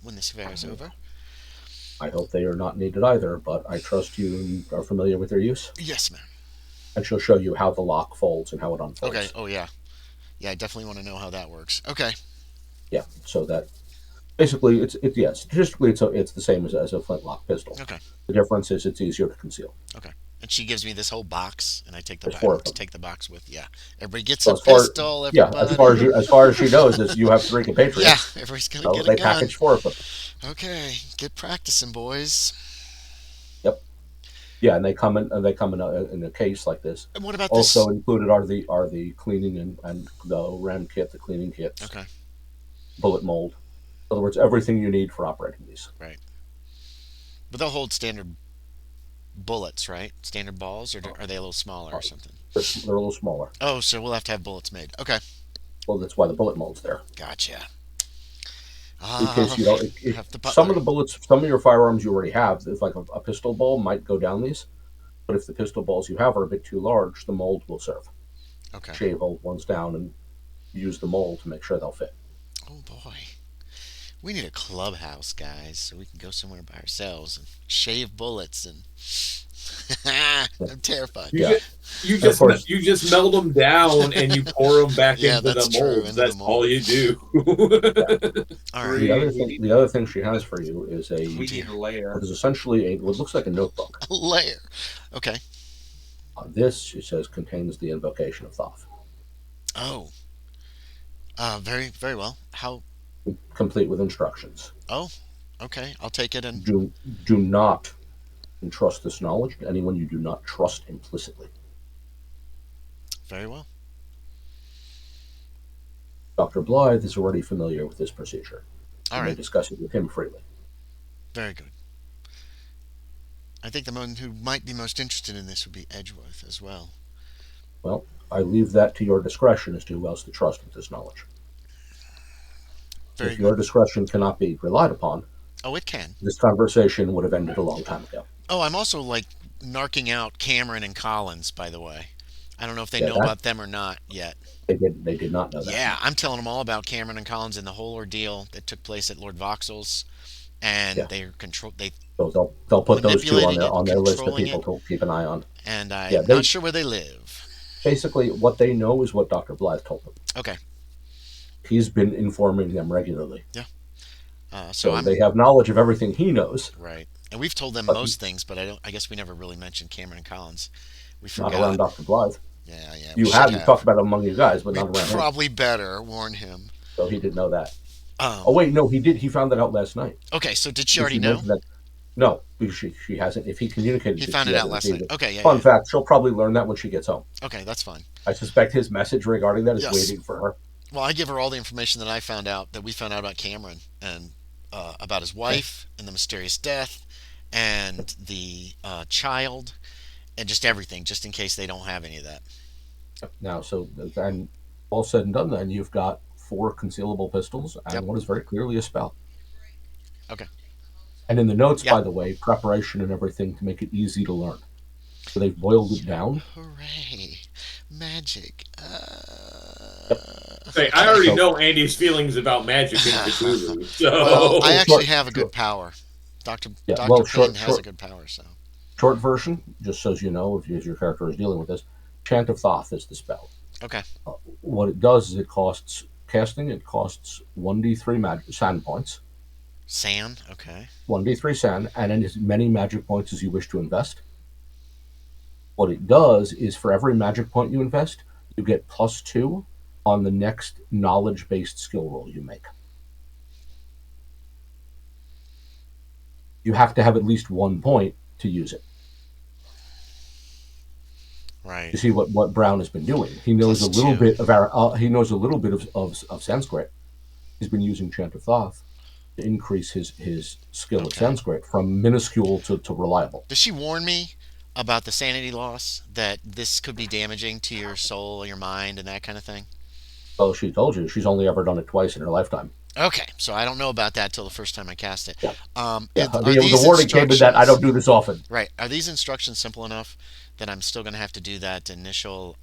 S2: when this affair is over.
S3: I hope they are not needed either, but I trust you are familiar with their use,
S2: Yes, ma'am.
S3: and she'll show you how the lock folds and how it
S2: Okay.
S3: unfolds.
S2: Oh yeah. Yeah, I definitely want to know how that works. Okay.
S3: Yeah, so that basically statistically it's the same as a flintlock pistol.
S2: Okay.
S3: The difference is it's easier to conceal.
S2: Okay. And she gives me this whole box, and I take
S3: There's four of
S2: to
S3: them.
S2: take the box with. Yeah. Everybody gets
S3: So
S2: a pistol. Everybody.
S3: as far as she knows is you have three
S2: Yeah.
S3: compatriots,
S2: Everybody's gonna
S3: so
S2: get a
S3: they
S2: gun.
S3: package four of them.
S2: Okay. Get practicing, boys.
S3: Yep. Yeah, and they come in a case like this.
S2: And what about this?
S3: Also included are the cleaning and the RAM kit, the cleaning kits,
S2: Okay.
S3: bullet mold. In other words, everything you need for operating these.
S2: Right. But they'll hold standard bullets, right? Standard balls, or are they a little smaller
S3: Uh,
S2: or something?
S3: they're a little smaller.
S2: Oh, so we'll have to have bullets made. Okay.
S3: Well, that's why the bullet mold's there.
S2: Gotcha.
S3: In case
S2: Ah,
S3: you don't,
S2: have the
S3: some of
S2: butler.
S3: the bullets, some of your firearms you already have, it's like a pistol ball might go down these. But if the pistol balls you have are a bit too large, the mold will serve.
S2: Okay.
S3: Shave old ones down and use the mold to make sure they'll fit.
S2: Oh boy. We need a clubhouse, guys, so we can go somewhere by ourselves and shave bullets and.
S3: Yeah.
S2: I'm terrified.
S1: You
S3: Yeah. And of course,
S1: you just meld them down and you pour them back
S2: Yeah,
S1: into
S2: that's
S1: the
S2: true.
S1: molds.
S2: Into the
S1: That's all
S2: mold.
S1: you do.
S2: All right.
S4: Three.
S3: the other thing she has for you is
S2: Oh
S4: We
S3: a
S2: dear.
S4: need a layer.
S3: what is essentially what looks like a notebook.
S2: A layer. Okay.
S3: This, she says, contains the invocation of Thoth,
S2: Oh. Very, very well. How?
S3: complete with instructions.
S2: Oh. Okay. I'll take it and.
S3: Do not Entrust this knowledge to anyone you do not trust implicitly.
S2: Very well.
S3: Dr. Blythe is already familiar with this procedure.
S2: All
S3: You may
S2: right.
S3: discuss it with him freely.
S2: Very good. I think the one who might be most interested in this would be Edgeworth as well.
S3: Well, I leave that to your discretion as to who else to trust with this knowledge.
S2: Very
S3: If your
S2: good.
S3: discretion cannot be relied upon,
S2: Oh, it can.
S3: this conversation would have ended a long time ago.
S2: Oh, I'm also like narking out Cameron and Collins, by the way. I don't know if they
S3: Yeah,
S2: know
S3: that
S2: about them or not yet.
S3: they did not know that.
S2: Yeah, I'm telling them all about Cameron and Collins and the whole ordeal that took place at Lord Voxel's, and
S3: Yeah.
S2: they
S3: So they'll put those two
S2: manipulating it,
S3: on their list of
S2: controlling
S3: people
S2: it,
S3: to keep an eye on.
S2: and
S3: Yeah,
S2: I'm
S3: they
S2: not sure where they live.
S3: basically what they know is what Dr. Blythe told them.
S2: Okay,
S3: He's been informing them regularly.
S2: yeah. So
S3: So
S2: I'm
S3: they have knowledge of everything he knows,
S2: right, and we've told them
S3: but
S2: most things, but I don't. I guess we never really mentioned Cameron and Collins. We
S3: not around
S2: forgot.
S3: Dr. Blythe.
S2: Yeah, we should
S3: You've talked
S2: have.
S3: about it among you guys, but
S2: We
S3: not around him.
S2: probably better warn him.
S3: So he didn't know that. Oh
S2: Um.
S3: wait, no, he did. He found that out last night.
S2: Okay, so did she
S3: Because
S2: already
S3: she
S2: know?
S3: mentioned that. No, because she hasn't. If he communicated
S2: He
S3: it,
S2: found
S3: she
S2: it out
S3: hasn't
S2: last night.
S3: received it.
S2: Okay,
S3: Fun
S2: yeah.
S3: fact: she'll probably learn that when she gets home.
S2: Okay, that's fine.
S3: I suspect his message regarding that is
S2: Yes.
S3: waiting for her.
S2: Well, I give her all the information that I found out, that we found out about Cameron, and about his wife and the mysterious death and the child and just everything, just in case they don't have any of that.
S3: Now, so then, all said and done, then you've got 4 concealable pistols
S2: Yep.
S3: and what is very clearly a spell.
S2: Okay.
S3: And in the notes,
S2: Yeah.
S3: by the way, preparation and everything to make it easy to learn. So they've boiled it down.
S2: Hooray. Magic.
S1: Say, I already
S3: So-
S1: know Andy's feelings about magic in Cthulhu. So
S2: Well, I actually
S3: Sure,
S2: have a
S3: sure.
S2: good power. Dr.
S3: Yeah,
S2: Dr.
S3: well,
S2: Payne has a good power, so.
S3: Short version, just so you know, if your character is dealing with this, Chant of Thoth is the spell.
S2: Okay.
S3: What it does is it costs 1d3 sand points,
S2: Sand. Okay.
S3: 1d3 sand, and as many magic points as you wish to invest. What it does is for every magic point you invest, you get +2 on the next knowledge-based skill roll you make. You have to have at least 1 point to use it.
S2: Right.
S3: You see what Brown has been doing. He knows
S2: +2.
S3: a little bit of he knows a little bit of Sanskrit. He's been using Chant of Thoth to increase his skill of
S2: Okay.
S3: Sanskrit from minuscule to reliable.
S2: Does she warn me about the sanity loss, that this could be damaging to your soul, your mind, and that kind of thing?
S3: Well, she told you she's only ever done it twice in her lifetime.
S2: Okay, so I don't know about that till the first time I cast it.
S3: Yeah.
S2: Are
S3: The
S2: these
S3: warning came with that. I don't
S2: instructions-
S3: do this often.
S2: Right. Are these instructions simple enough that I'm still going to have to do that initial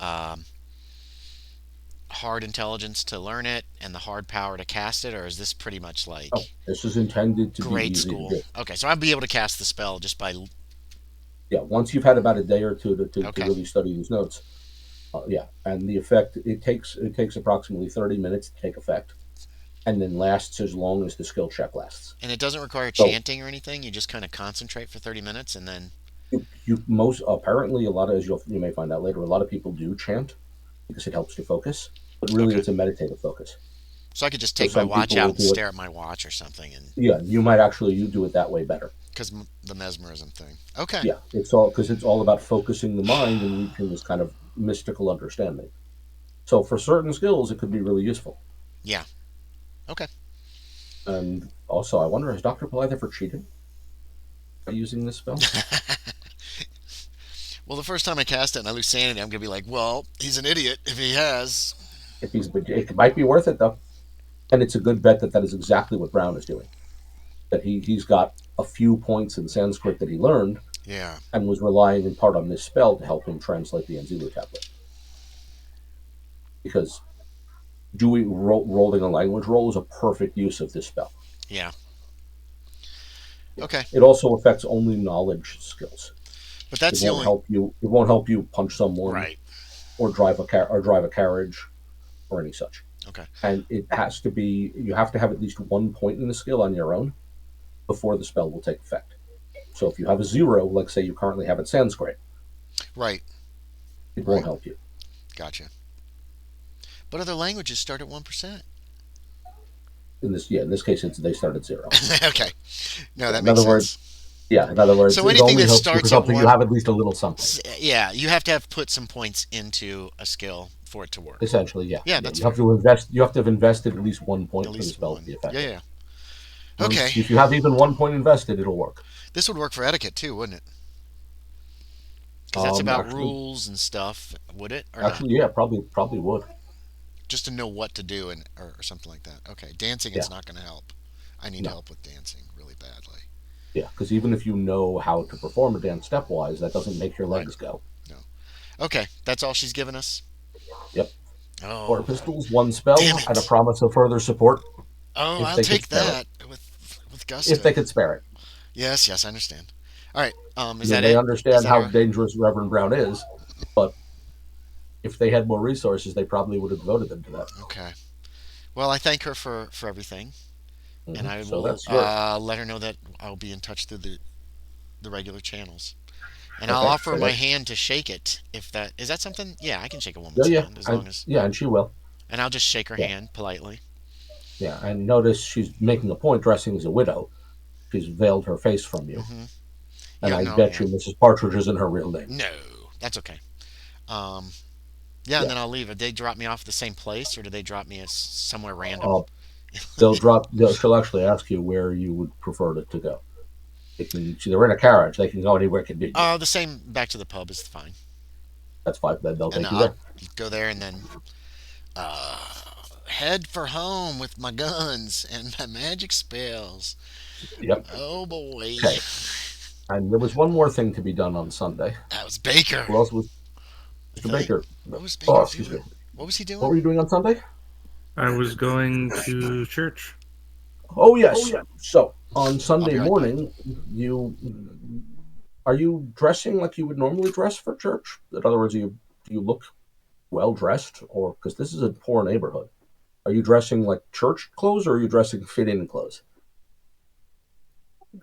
S2: hard intelligence to learn it and the hard power to cast it, or is this pretty much like
S3: Oh, this is intended to be
S2: grade
S3: easy
S2: school?
S3: to do.
S2: Okay, so I'll be able to cast the spell just by.
S3: Yeah, once you've had about a day or two to
S2: Okay.
S3: really study these notes. Yeah, and the effect it takes approximately 30 minutes to take effect, and then lasts as long as the skill check lasts.
S2: And it doesn't require
S3: So-
S2: chanting or anything. You just kind of concentrate for 30 minutes and then.
S3: You most apparently a lot of, as you may find out later, a lot of people do chant because it helps to focus, but really
S2: Okay.
S3: it's a meditative focus.
S2: So I could just
S3: So
S2: take my
S3: some
S2: watch
S3: people
S2: out
S3: will
S2: and
S3: do it-
S2: stare at my watch or something, and
S3: Yeah, you might actually you do it that way better.
S2: because the mesmerism thing. Okay.
S3: Yeah, it's all about focusing the mind and reaching this kind of mystical understanding. So for certain skills, it could be really useful.
S2: Yeah. Okay.
S3: And also, I wonder, has Dr. Blythe ever cheated by using this spell?
S2: Well, the first time I cast it and I lose sanity, I'm gonna be like, well, he's an idiot if he has.
S3: It might be worth it though, and it's a good bet that is exactly what Brown is doing. That he's got a few points in Sanskrit that he learned
S2: Yeah.
S3: and was relying in part on this spell to help him translate the Enzilu tablet. Because rolling a language roll is a perfect use of this spell.
S2: Yeah. Okay.
S3: It also affects only knowledge skills.
S2: But that's
S3: It
S2: the
S3: won't
S2: only.
S3: help you. It won't help you punch someone
S2: Right.
S3: or drive a carriage or any such.
S2: Okay.
S3: And it has to be. You have to have at least 1 point in the skill on your own before the spell will take effect. So if you have a 0, like say you currently have in Sanskrit,
S2: Right.
S3: it won't
S2: Right.
S3: help you.
S2: Gotcha. But other languages start at 1%.
S3: In this case, they start at 0.
S2: Okay. No, that
S3: In
S2: makes
S3: other words,
S2: sense.
S3: Yeah, in other words,
S2: So
S3: it
S2: anything
S3: only
S2: that
S3: helps you for
S2: starts at
S3: something you
S2: one,
S3: have at least a little something.
S2: yeah, you have to have put some points into a skill for it to work.
S3: Essentially, yeah.
S2: Yeah,
S3: Yeah,
S2: that's
S3: you have
S2: fair.
S3: to invest. You have to have invested at least 1 point
S2: At
S3: for the
S2: least
S3: spell to
S2: one.
S3: be
S2: Yeah,
S3: effective.
S2: yeah.
S3: Once,
S2: Okay.
S3: if you have even 1 point invested, it'll work.
S2: This would work for etiquette too, wouldn't it? Because that's about
S3: Actually,
S2: rules and stuff, would it or not?
S3: yeah, probably would.
S2: Just to know what to do and or something like that. Okay, dancing
S3: Yeah,
S2: is not going to help. I need
S3: no,
S2: help with dancing really badly.
S3: yeah, because even if you know how to perform a dance stepwise, that doesn't make your
S2: Right.
S3: legs go.
S2: No. Okay, that's all she's given us.
S3: Yep. Four
S2: Oh,
S3: pistols, one
S2: damn
S3: spell, and a
S2: it.
S3: promise of further support
S2: Oh,
S3: if
S2: I'll
S3: they could
S2: take
S3: spare it.
S2: that with
S3: If
S2: gusto.
S3: they could spare it.
S2: Yes, yes, I understand. All right.
S3: I
S2: Is
S3: mean,
S2: that
S3: they
S2: it? Is
S3: understand
S2: that
S3: how
S2: our?
S3: dangerous Reverend Brown is, but if they had more resources, they probably would have devoted them to that.
S2: Okay. Well, I thank her for everything, and I
S3: So
S2: will
S3: that's your
S2: let her know that I'll be in touch through the regular channels. And I'll
S3: okay.
S2: offer
S3: So
S2: my
S3: that
S2: hand to shake it. If that is that something? Yeah, I can shake a
S3: yeah,
S2: woman's
S3: yeah,
S2: hand as long
S3: and
S2: as.
S3: yeah, and she will.
S2: And I'll just shake her
S3: Yeah,
S2: hand politely.
S3: yeah, and notice she's making a point dressing as a widow. She's veiled her face from you,
S2: Mm-hmm.
S3: and
S2: Yeah.
S3: I
S2: No.
S3: bet
S2: Yeah.
S3: you Mrs. Partridge isn't her real name.
S2: No. That's okay. Um. Yeah, and
S3: Yeah,
S2: then I'll leave. Did they drop me off at the same place, or do they drop me at somewhere random?
S3: uh, they'll drop. She'll actually ask you where you would prefer to go. They can. They're in a carriage. They can go anywhere convenient.
S2: The same. Back to the pub is fine.
S3: That's fine. Then they'll
S2: And
S3: take you
S2: I'll
S3: there.
S2: go there and then head for home with my guns and my magic spells.
S3: Yep.
S2: Oh boy.
S3: Okay. And there was one more thing to be done on Sunday.
S2: That was Baker.
S3: Who else was
S2: I
S3: Mr.
S2: think.
S3: Baker?
S2: What was
S3: Oh,
S2: Baker
S3: excuse me.
S2: doing? What was he
S3: What
S2: doing?
S3: were you doing on Sunday?
S5: I was going to church.
S3: Oh yes. So on
S2: I'll
S3: Sunday
S2: be right back.
S3: morning, you are you dressing like you would normally dress for church? In other words, do you look well dressed, or because this is a poor neighborhood, are you dressing like church clothes, or are you dressing fit-in clothes?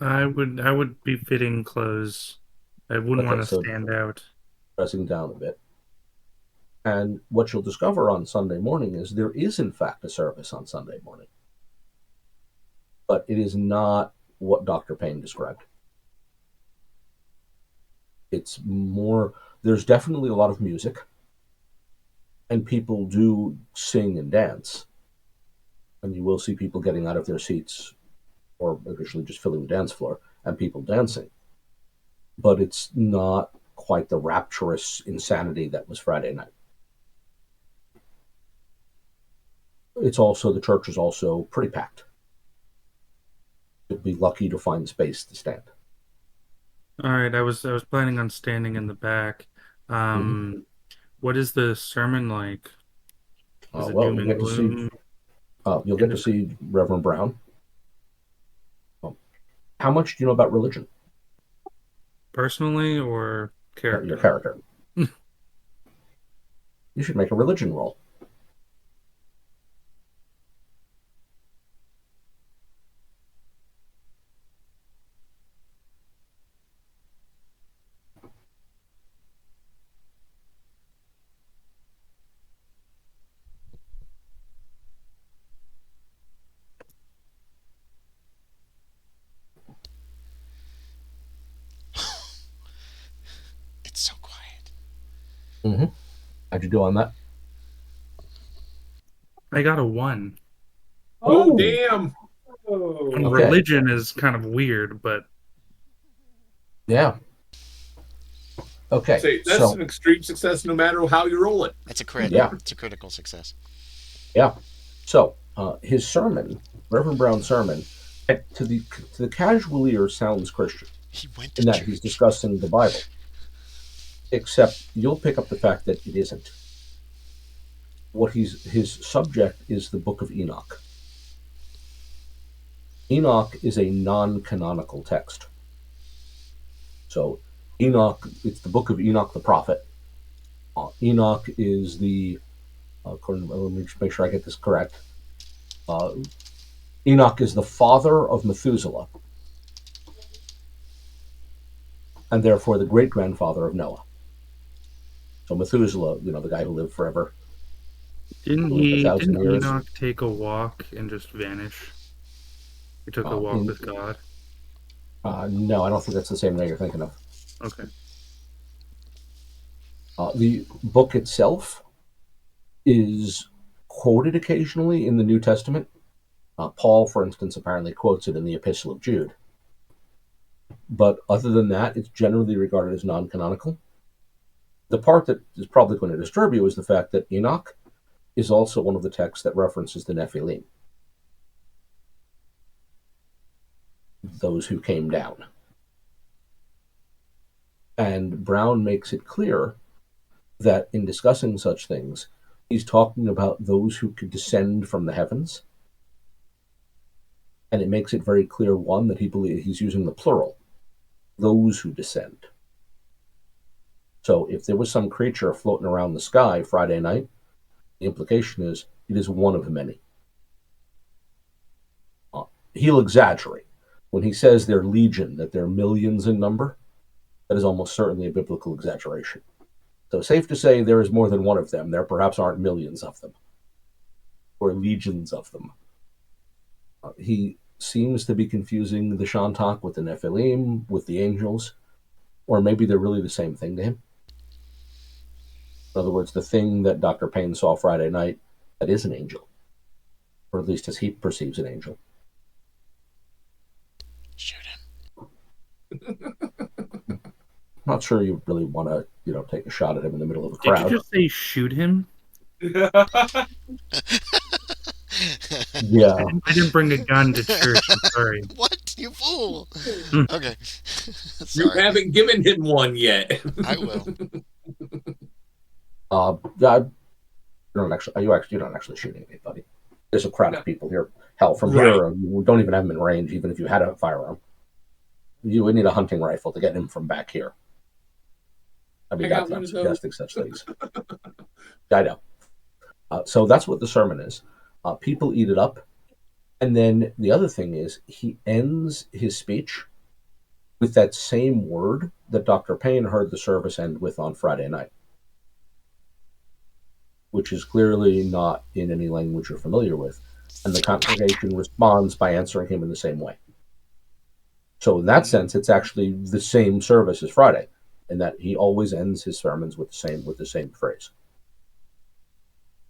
S5: I would be fitting clothes. I wouldn't
S3: Okay,
S5: want to
S3: so
S5: stand out.
S3: dressing down a bit. And what you'll discover on Sunday morning is there is in fact a service on Sunday morning, but it is not what Dr. Payne described. It's more. There's definitely a lot of music, and people do sing and dance, and you will see people getting out of their seats or actually just filling the dance floor and people dancing. But it's not quite the rapturous insanity that was Friday night. It's also, the church is also pretty packed. You'll be lucky to find space to stand.
S5: All right, I was planning on standing in the back.
S3: Mm-hmm.
S5: What is the sermon like? Is it
S3: Well,
S5: doom and gloom?
S3: you'll get to see Reverend Brown. How much do you know about religion?
S5: Personally or
S3: Your
S5: character?
S3: character. You should make a religion roll.
S2: It's so quiet.
S3: Mm-hmm. How'd you do on that?
S5: I got a 1.
S1: Oh,
S3: Oh,
S1: damn.
S5: And
S3: okay.
S5: religion is kind of weird, but
S3: Yeah. Okay.
S1: Say that's
S3: So
S1: an extreme success no matter how you roll it.
S2: That's a crit.
S3: yeah,
S2: It's a critical success.
S3: yeah. So his sermon, Reverend Brown's sermon, to the casual ear sounds Christian
S2: He went to
S3: in that he's
S2: church.
S3: discussing the Bible. Except you'll pick up the fact that it isn't. His subject is the Book of Enoch. Enoch is a non-canonical text. So Enoch, it's the Book of Enoch the prophet. Enoch is let me just make sure I get this correct. Uh, Enoch is the father of Methuselah, and therefore the great grandfather of Noah. So Methuselah, the guy who lived forever,
S5: didn't
S3: who lived
S5: he
S3: 1,000
S5: didn't
S3: years.
S5: Enoch take a walk and just vanish? He took a walk
S3: In
S5: with God.
S3: No, I don't think that's the same night you're thinking of.
S5: Okay.
S3: The book itself is quoted occasionally in the New Testament. Paul, for instance, apparently quotes it in the Epistle of Jude. But other than that, it's generally regarded as non-canonical. The part that is probably going to disturb you is the fact that Enoch is also one of the texts that references the Nephilim, those who came down. And Brown makes it clear that in discussing such things, he's talking about those who could descend from the heavens. And it makes it very clear, one, that he's using the plural, those who descend. So if there was some creature floating around the sky Friday night, the implication is it is one of many. He'll exaggerate. When he says they're legion, that they're millions in number, that is almost certainly a biblical exaggeration. So safe to say there is more than one of them. There perhaps aren't millions of them, or legions of them. He seems to be confusing the Shantak with the Nephilim, with the angels, or maybe they're really the same thing to him. In other words, the thing that Dr. Payne saw Friday night, that is an angel, or at least as he perceives an angel.
S2: Shoot him.
S3: I'm not sure you really want to, take a shot at him in the middle of a
S5: Did
S3: crowd.
S5: you just say shoot him?
S3: Yeah.
S5: I didn't bring a gun to church. I'm sorry.
S2: What? You fool. Okay.
S1: You
S2: Sorry.
S1: haven't given him one yet.
S2: I will.
S3: You're not actually shooting anybody. There's a crowd of people here. Hell, from here, you don't even have him in range, even if you had a firearm. You would need a hunting rifle to get him from back here. I mean, that's not suggesting such things. I know. So that's what the sermon is. People eat it up. And then the other thing is, he ends his speech with that same word that Dr. Payne heard the service end with on Friday night, which is clearly not in any language you're familiar with. And the congregation responds by answering him in the same way. So in that sense, it's actually the same service as Friday, in that he always ends his sermons with the same phrase.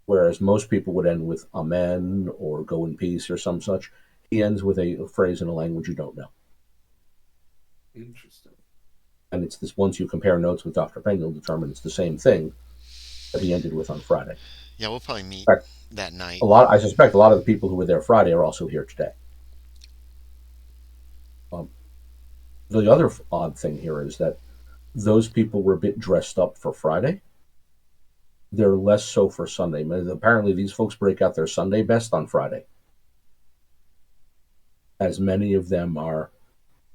S3: Whereas most people would end with amen or go in peace or some such, he ends with a phrase in a language you don't know.
S4: Interesting.
S3: And it's this, once you compare notes with Dr. Payne, you'll determine it's the same thing that he ended with on Friday.
S2: Yeah, we'll probably meet
S3: In fact,
S2: that night.
S3: I suspect a lot of the people who were there Friday are also here today. The other odd thing here is that those people were a bit dressed up for Friday. They're less so for Sunday. Apparently, these folks break out their Sunday best on Friday, as many of them are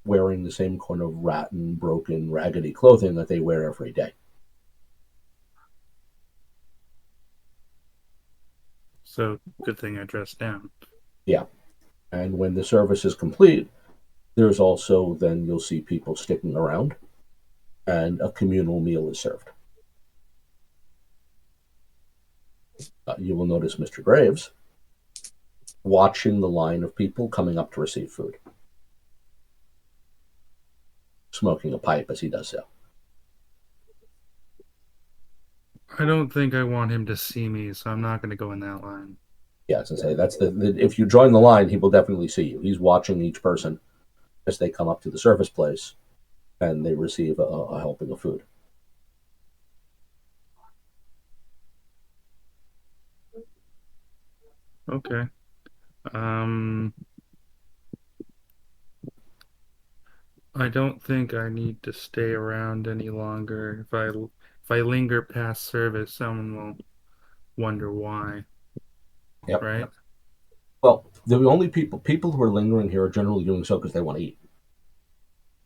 S3: wearing the same kind of rotten, broken, raggedy clothing that they wear every day.
S5: So, good thing I dressed down.
S3: Yeah. And when the service is complete, there's also, then you'll see people sticking around, and a communal meal is served. You will notice Mr. Graves watching the line of people coming up to receive food, smoking a pipe as he does so.
S5: I don't think I want him to see me, so I'm not going to go in that line.
S3: Yeah, as I say, that's if you join the line, he will definitely see you. He's watching each person as they come up to the service place and they receive a helping of food.
S5: Okay. I don't think I need to stay around any longer. If I linger past service, someone will wonder why.
S3: Yep.
S5: Right?
S3: Well, the only people who are lingering here are generally doing so because they want to eat.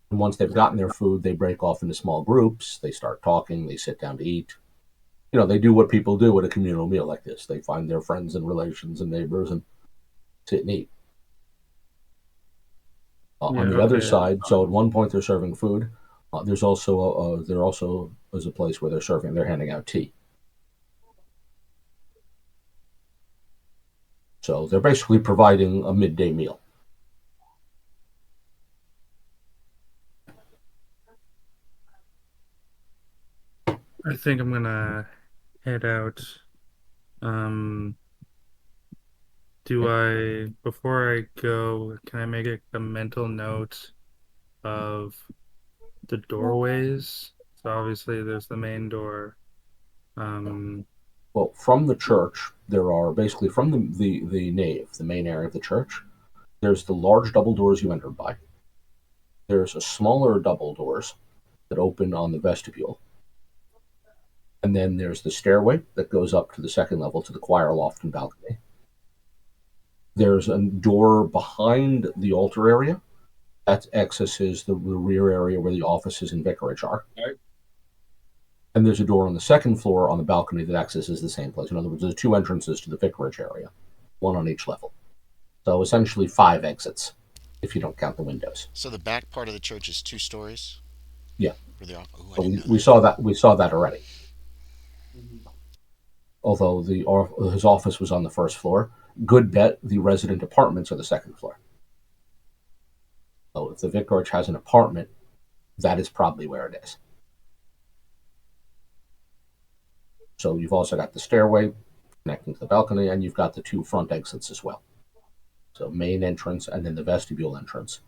S3: And once they've gotten their food, they break off into small groups. They start talking. They sit down to eat. They do what people do at a communal meal like this. They find their friends and relations and neighbors and sit and eat. On the other side, so at one point they're serving food. There's also is a place where they're handing out tea. So they're basically providing a midday meal.
S5: I think I'm gonna head out. Um, before I go, can I make a mental note of the doorways? So obviously there's the main door. Um,
S3: Well, from the church, there are basically from the nave, the main area of the church, there's the large double doors you entered by. There's a smaller double doors that open on the vestibule. And then there's the stairway that goes up to the second level to the choir loft and balcony. There's a door behind the altar area that accesses the rear area where the offices and vicarage are.
S1: Right.
S3: And there's a door on the second floor on the balcony that accesses the same place. In other words, there's two entrances to the vicarage area, one on each level. So essentially 5 exits, if you don't count the windows.
S2: So the back part of the church is 2 stories.
S3: Yeah.
S2: Ooh, I
S3: So
S2: didn't know
S3: we
S2: that.
S3: saw that. We saw that already.
S4: Mhm.
S3: Although his office was on the first floor, good bet the resident apartments are the second floor. So if the vicarage has an apartment, that is probably where it is. So you've also got the stairway connecting to the balcony, and you've got the 2 front exits as well. So main entrance and then the vestibule entrance.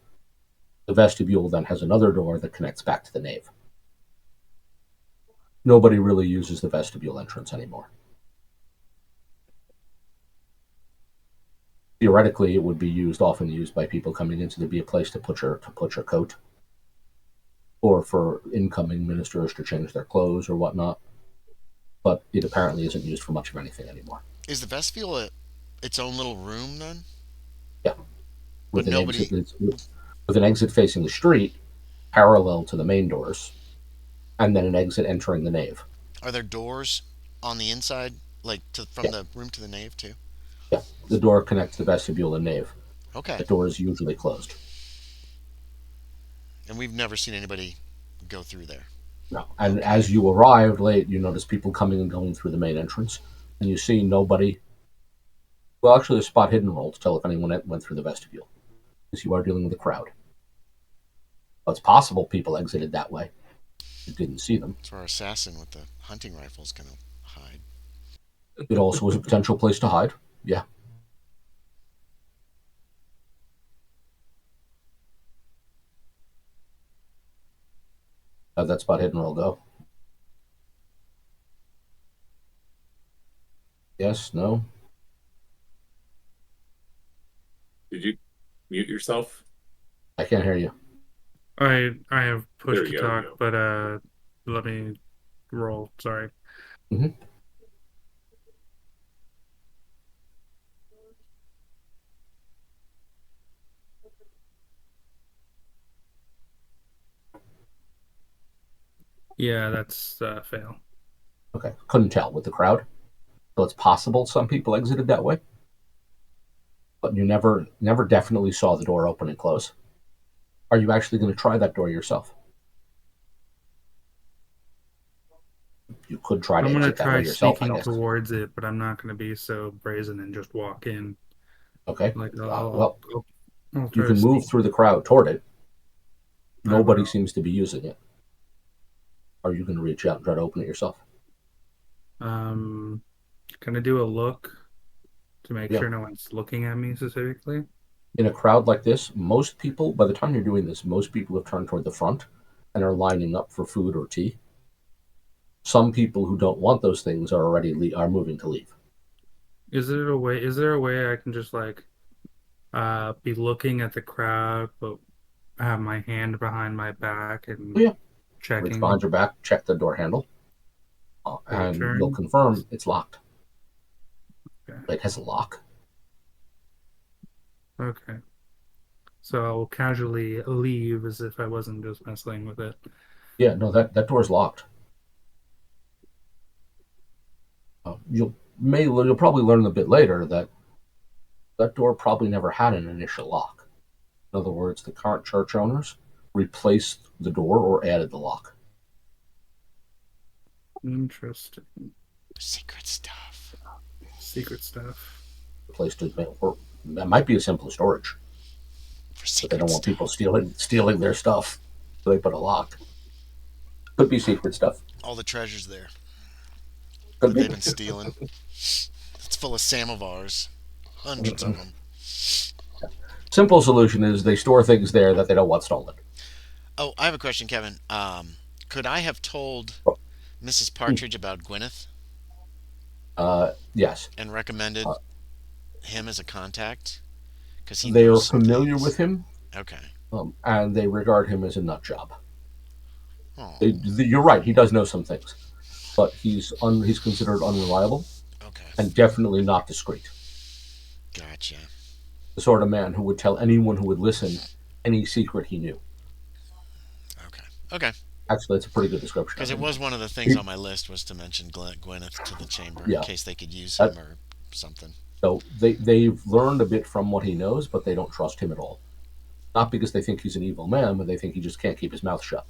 S3: The vestibule then has another door that connects back to the nave. Nobody really uses the vestibule entrance anymore. Theoretically, it would be often used by people coming in to be a place to put your coat, or for incoming ministers to change their clothes or whatnot. But it apparently isn't used for much of anything anymore.
S2: Is the vestibule its own little room then?
S3: Yeah,
S2: But
S3: with an
S2: nobody.
S3: exit facing the street, parallel to the main doors, and then an exit entering the nave.
S2: Are there doors on the inside, like from
S3: Yeah,
S2: the room to the nave too?
S3: yeah. The door connects the vestibule and nave.
S2: Okay.
S3: The door is usually closed.
S2: And we've never seen anybody go through there.
S3: No. And
S2: Okay.
S3: as you arrived late, you notice people coming and going through the main entrance, and you see nobody. Well, actually, a spot hidden roll to tell if anyone went through the vestibule, because you are dealing with a crowd. But it's possible people exited that way. You didn't see them.
S2: That's where our assassin with the hunting rifle is going to hide.
S3: It also was a potential place to hide. Yeah. How'd that spot hidden roll go? Yes, no?
S1: Did you mute yourself?
S3: I can't hear you.
S5: I have push
S1: There
S5: to
S1: you go.
S5: talk, but let me roll. Sorry.
S3: Mm-hmm.
S5: Yeah, that's fail.
S3: Okay. Couldn't tell with the crowd. So it's possible some people exited that way. But you never definitely saw the door open and close. Are you actually going to try that door yourself? You could try to
S5: I'm gonna
S3: exit that way
S5: try
S3: yourself, I
S5: sneaking
S3: guess.
S5: towards it, but I'm not gonna be so brazen and just walk in.
S3: Okay.
S5: Like
S3: Well,
S5: I'll
S3: you
S5: try to
S3: can move
S5: sneak.
S3: through the crowd toward it.
S5: I
S3: Nobody
S5: will.
S3: seems to be using it. Are you going to reach out and try to open it yourself?
S5: Um, Gonna do a look to make
S3: Yeah.
S5: sure no one's looking at me specifically.
S3: In a crowd like this, most people, by the time you're doing this, most people have turned toward the front and are lining up for food or tea. Some people who don't want those things are already are moving to leave.
S5: Is there a way? Is there a way I can just like be looking at the crowd, but have my hand behind my back and
S3: Oh, yeah. Reach
S5: checking
S3: behind your back, check the door handle,
S5: for the
S3: and you'll
S5: turn?
S3: confirm it's locked.
S5: Okay.
S3: It has a lock.
S5: Okay. So I'll casually leave as if I wasn't just messing with it.
S3: Yeah, no, that door's locked. You'll probably learn a bit later that that door probably never had an initial lock. In other words, the current church owners replaced the door or added the lock.
S5: Interesting.
S2: Secret stuff.
S5: Secret stuff.
S3: Replaced it, or that might be as simple as storage,
S2: For
S3: but they
S2: secret
S3: don't want
S2: stuff.
S3: people stealing their stuff, so they put a lock. Could be secret stuff.
S2: All the treasures there
S3: Could
S2: that
S3: be.
S2: they've been stealing. It's full of samovars, hundreds of them.
S3: Simple solution is they store things there that they don't want stolen.
S2: Oh, I have a question, Kevin. Could I have told Mrs.
S3: Hmm.
S2: Partridge about Gwyneth
S3: Yes.
S2: and recommended him as a contact? Because he
S3: They are
S2: knows some
S3: familiar
S2: things.
S3: with him,
S2: Okay.
S3: and they regard him as a nut job.
S2: Oh,
S3: You're right. He does know some things, but he's considered unreliable
S2: okay.
S3: and definitely not discreet.
S2: Gotcha.
S3: The sort of man who would tell anyone who would listen any secret he knew.
S2: Okay. Okay.
S3: Actually, it's a pretty good description
S2: Because
S3: of
S2: it
S3: him.
S2: was one of the things on my list was to mention Gwyneth to the chamber in
S3: Yeah.
S2: case they could use
S3: Uh,
S2: him or something.
S3: so they've learned a bit from what he knows, but they don't trust him at all. Not because they think he's an evil man, but they think he just can't keep his mouth shut.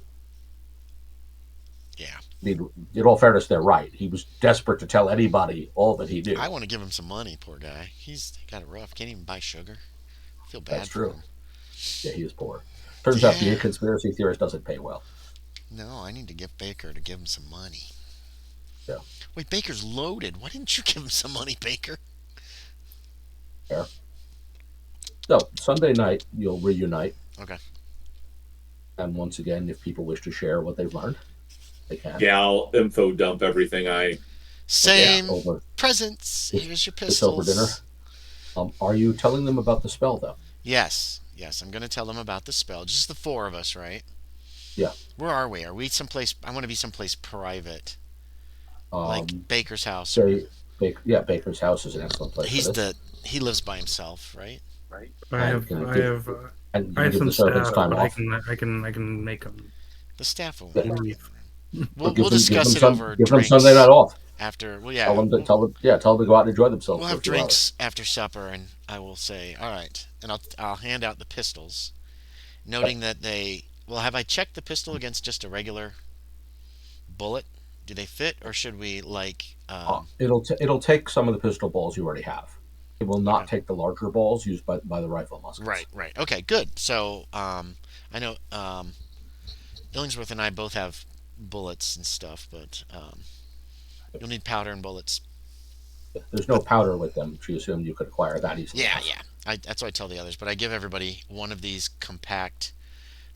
S2: Yeah.
S3: I mean, in all fairness, they're right. He was desperate to tell anybody all that he knew.
S2: I want to give him some money, poor guy. He's got it rough. Can't even buy sugar. I feel bad
S3: That's
S2: for
S3: true.
S2: him.
S3: Yeah, he is poor. Turns out being
S2: Yeah.
S3: a conspiracy theorist doesn't pay well.
S2: No, I need to get Baker to give him some money.
S3: Yeah.
S2: Wait, Baker's loaded. Why didn't you give him some money, Baker?
S3: Fair. So, Sunday night, you'll reunite.
S2: Okay.
S3: And once again, if people wish to share what they've learned, they can.
S1: Yeah, I'll info dump everything I.
S2: Same
S3: over
S2: presents. Here's your
S3: this over dinner.
S2: pistols.
S3: Are you telling them about the spell, though?
S2: Yes. Yes, I'm going to tell them about the spell. Just the four of us, right?
S3: Yeah.
S2: Where are we? Are we someplace? I want to be someplace private. Like
S3: Um,
S2: Baker's house.
S3: say, Baker's house is an excellent place
S2: He's
S3: for this.
S2: he lives by himself, right?
S5: I have
S3: can
S5: I
S3: give-
S5: have
S3: And you
S5: I
S3: can
S5: have
S3: give
S5: some
S3: the servants
S5: staff,
S3: time
S5: but
S3: off.
S5: I can make them
S2: The staff will.
S3: Yeah.
S5: leave.
S2: We'll discuss it over
S3: Give them
S2: drinks
S3: Sunday night off.
S2: after. Well, yeah.
S3: Tell them to go out and enjoy themselves.
S2: We'll
S3: for a
S2: have
S3: few
S2: drinks after supper, and I will say, all right, and I'll hand out the pistols, noting that they. Well, have I checked the pistol against just a regular bullet? Do they fit, or should we like?
S3: hours. It'll take some of the pistol balls you already have. It will not
S2: Okay.
S3: take the larger balls used by the rifle muskets.
S2: Right. Okay, good. So, I know Illingsworth and I both have bullets and stuff, but you'll need powder and bullets.
S3: There's no powder with them. She assumed you could acquire that easily.
S2: Yeah. That's what I tell the others. But I give everybody one of these compact,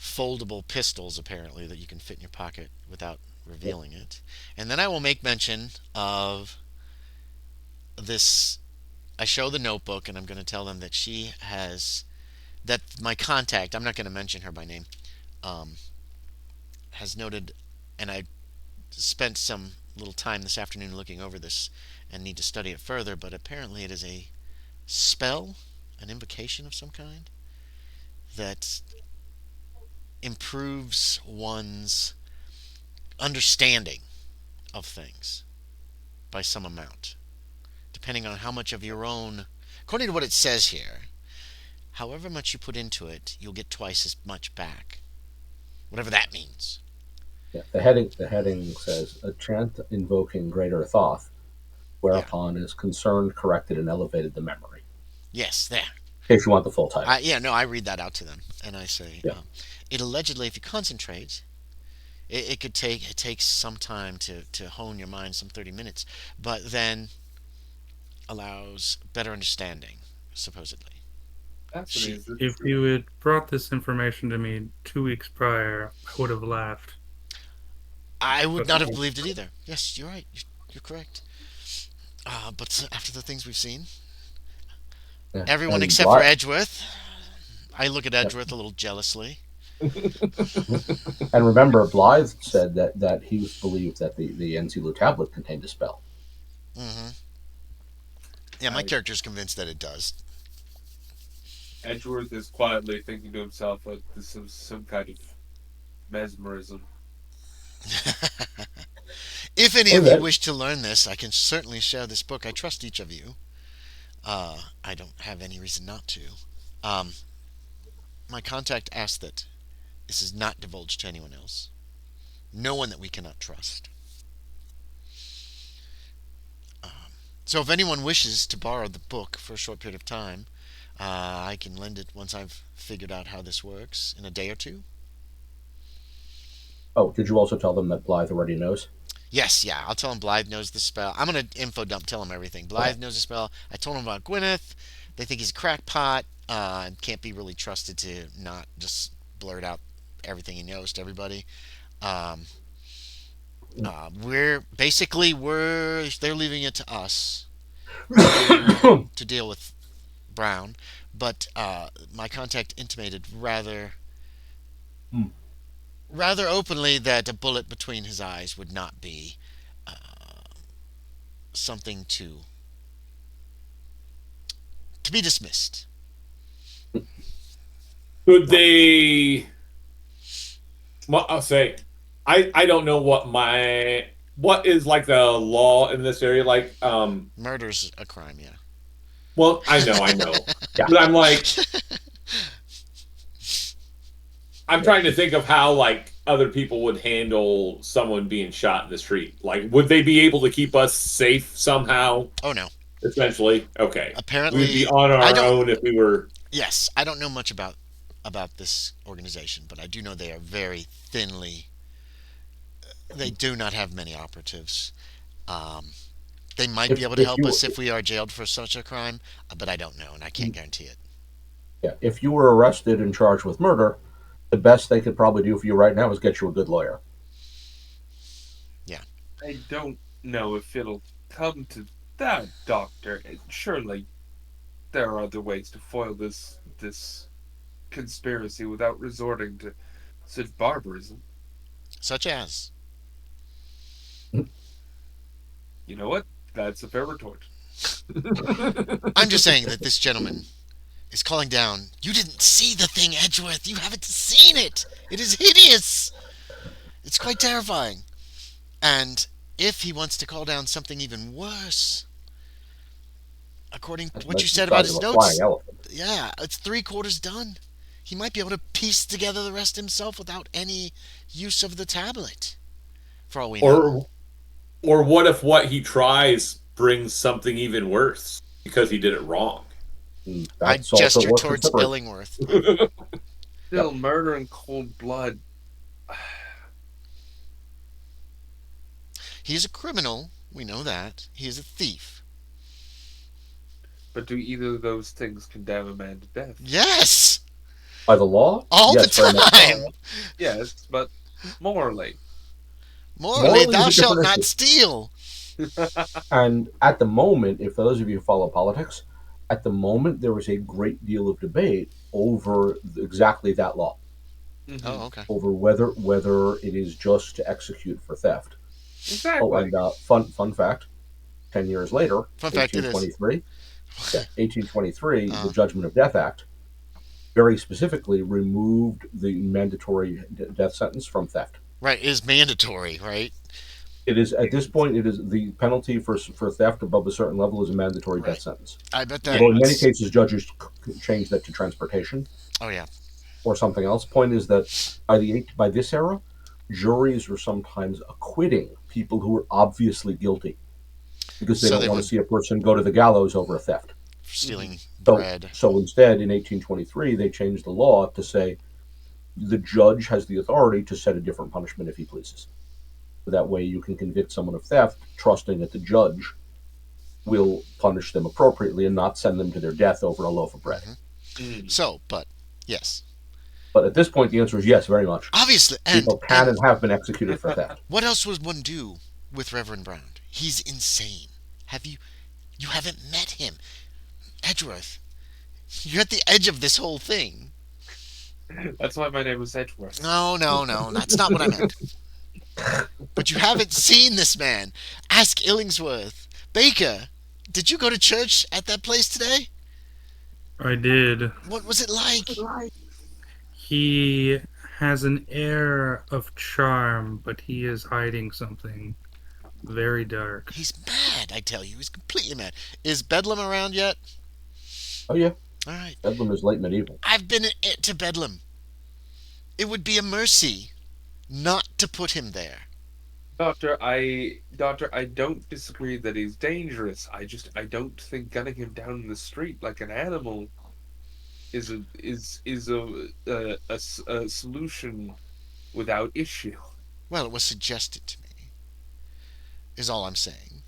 S2: foldable pistols, apparently, that you can fit in your pocket without revealing it. And then I will make mention of this. I show the notebook, and I'm going to tell them that she has. That my contact, I'm not going to mention her by name, um, has noted, and I spent some little time this afternoon looking over this and need to study it further, but apparently it is a spell, an invocation of some kind, that improves one's understanding of things by some amount, depending on how much of your own, according to what it says here, however much you put into it, you'll get twice as much back. Whatever that means.
S3: Yeah, the heading says a chant invoking greater thought, whereupon is concerned, corrected, and elevated the memory.
S2: Yes, there.
S3: In case you want the full title.
S2: I read that out to them, and I say,
S3: Yeah.
S2: it allegedly, if you concentrate, it takes some time to hone your mind, some 30 minutes, but then allows better understanding, supposedly.
S4: That's
S2: She-
S4: amazing.
S5: If you had brought this information to me 2 weeks prior, I would have laughed.
S2: I would not have believed it either. Yes, you're right. You're correct. But after the things we've seen,
S3: Yeah.
S2: everyone
S3: And
S2: except for Edgeworth, I look at Edgeworth a little jealously.
S3: And remember, Blythe said that he believed that the NCLU tablet contained a spell.
S2: Mm-hmm. Yeah, my character's convinced that it does.
S4: Edgeworth is quietly thinking to himself that this is some kind of mesmerism.
S2: If any of
S3: Okay.
S2: you wish to learn this, I can certainly share this book. I trust each of you. I don't have any reason not to. My contact asked that this is not divulged to anyone else. No one that we cannot trust. So if anyone wishes to borrow the book for a short period of time, I can lend it once I've figured out how this works in a day or two.
S3: Oh, did you also tell them that Blythe already knows?
S2: Yes, yeah. I'll tell him Blythe knows the spell. I'm gonna info dump, tell him everything.
S3: Okay.
S2: Blythe knows the spell. I told him about Gwyneth. They think he's a crackpot. Can't be really trusted to not just blurt out everything he knows to everybody. Um, we're they're leaving it to us to deal with Brown, but my contact intimated
S3: Hmm.
S2: rather openly that a bullet between his eyes would not be something to be dismissed.
S1: Could they? Well, I'll say, I don't know what is like the law in this area. Like,
S2: Murder's a crime, yeah.
S1: well, I know,
S3: Yeah.
S1: but I'm like, I'm trying to think of how like other people would handle someone being shot in the street. Like, would they be able to keep us safe somehow?
S2: Oh no.
S1: Essentially, okay, we would be
S2: Apparently,
S1: on
S2: I
S1: our
S2: don't.
S1: own if we were.
S2: Yes, I don't know much about this organization, but I do know they are very thinly. They do not have many operatives. Um, they might be able to
S3: If
S2: help
S3: you
S2: us if we are jailed for such a crime, but I don't know, and I can't guarantee it.
S3: yeah, if you were arrested and charged with murder, the best they could probably do for you right now is get you a good lawyer.
S2: Yeah.
S4: I don't know if it'll come to that, Doctor. Surely there are other ways to foil this conspiracy without resorting to such barbarism.
S2: Such as.
S4: You know what? That's a fair retort.
S2: I'm just saying that this gentleman is calling down. You didn't see the thing, Edgeworth. You haven't seen it. It is hideous. It's quite terrifying. And if he wants to call down something even worse, according to what
S3: Like
S2: you
S3: the
S2: said about
S3: size
S2: his
S3: of a flying
S2: notes,
S3: elephant.
S2: yeah, it's three-quarters done. He might be able to piece together the rest himself without any use of the tablet, for all we know.
S1: Or what if what he tries brings something even worse because he did it wrong?
S2: I
S3: That's also
S2: gesture
S3: worth
S2: towards
S3: considering.
S2: Illingworth.
S4: Still, murder in cold blood.
S2: He is a criminal. We know that. He is a thief.
S4: But do either of those things condemn a man to death?
S2: Yes!
S3: By the law?
S2: All
S3: Yes,
S2: the
S3: very much so.
S2: time!
S4: Yes, but morally.
S2: Morally,
S3: Morally is
S2: thou
S3: a
S2: shalt
S3: different
S2: not
S3: issue.
S2: steal.
S3: And at the moment, if those of you follow politics, at the moment there is a great deal of debate over exactly that law,
S2: Oh, okay.
S3: over whether it is just to execute for theft. Oh,
S4: Exactly.
S3: and fun fact: 10 years later,
S2: Fun fact, it is.
S3: 1823, yeah, 1823,
S2: Uh-huh.
S3: the Judgment of Death Act very specifically removed the mandatory death sentence from theft.
S2: Right, it is mandatory, right?
S3: It is at this point. It is the penalty for theft above a certain level is a mandatory
S2: Right.
S3: death sentence.
S2: I bet
S4: Yeah.
S2: that.
S3: Although in many cases judges change that to transportation
S2: Oh, yeah.
S3: or something else. Point is that by this era, juries were sometimes acquitting people who were obviously guilty because they
S2: So
S3: don't
S2: they
S3: want
S2: would
S3: to see a person go to the gallows over a theft.
S2: stealing
S3: So,
S2: bread.
S3: so instead, in 1823, they changed the law to say the judge has the authority to set a different punishment if he pleases. That way, you can convict someone of theft, trusting that the judge will punish them appropriately and not send them to their death over a loaf of bread.
S4: Mm.
S2: So, but, yes.
S3: But at this point, the answer is yes, very much.
S2: Obviously, and,
S3: People can
S2: and
S3: and have been executed for theft.
S2: what else would one do with Reverend Brown? He's insane. You haven't met him. Edgeworth, you're at the edge of this whole thing.
S4: That's why my name is Edgeworth.
S2: No, that's not what I meant. But you haven't seen this man. Ask Illingsworth. Baker, did you go to church at that place today?
S5: I did.
S2: What was it like?
S5: He has an air of charm, but he is hiding something very dark.
S2: He's mad, I tell you. He's completely mad. Is Bedlam around yet?
S3: Oh yeah,
S2: All right.
S3: Bedlam is late medieval.
S2: I've been to Bedlam. It would be a mercy not to put him there.
S4: Doctor, I don't disagree that he's dangerous. I don't think gunning him down in the street like an animal is a solution without issue.
S2: Well, it was suggested to me, is all I'm saying.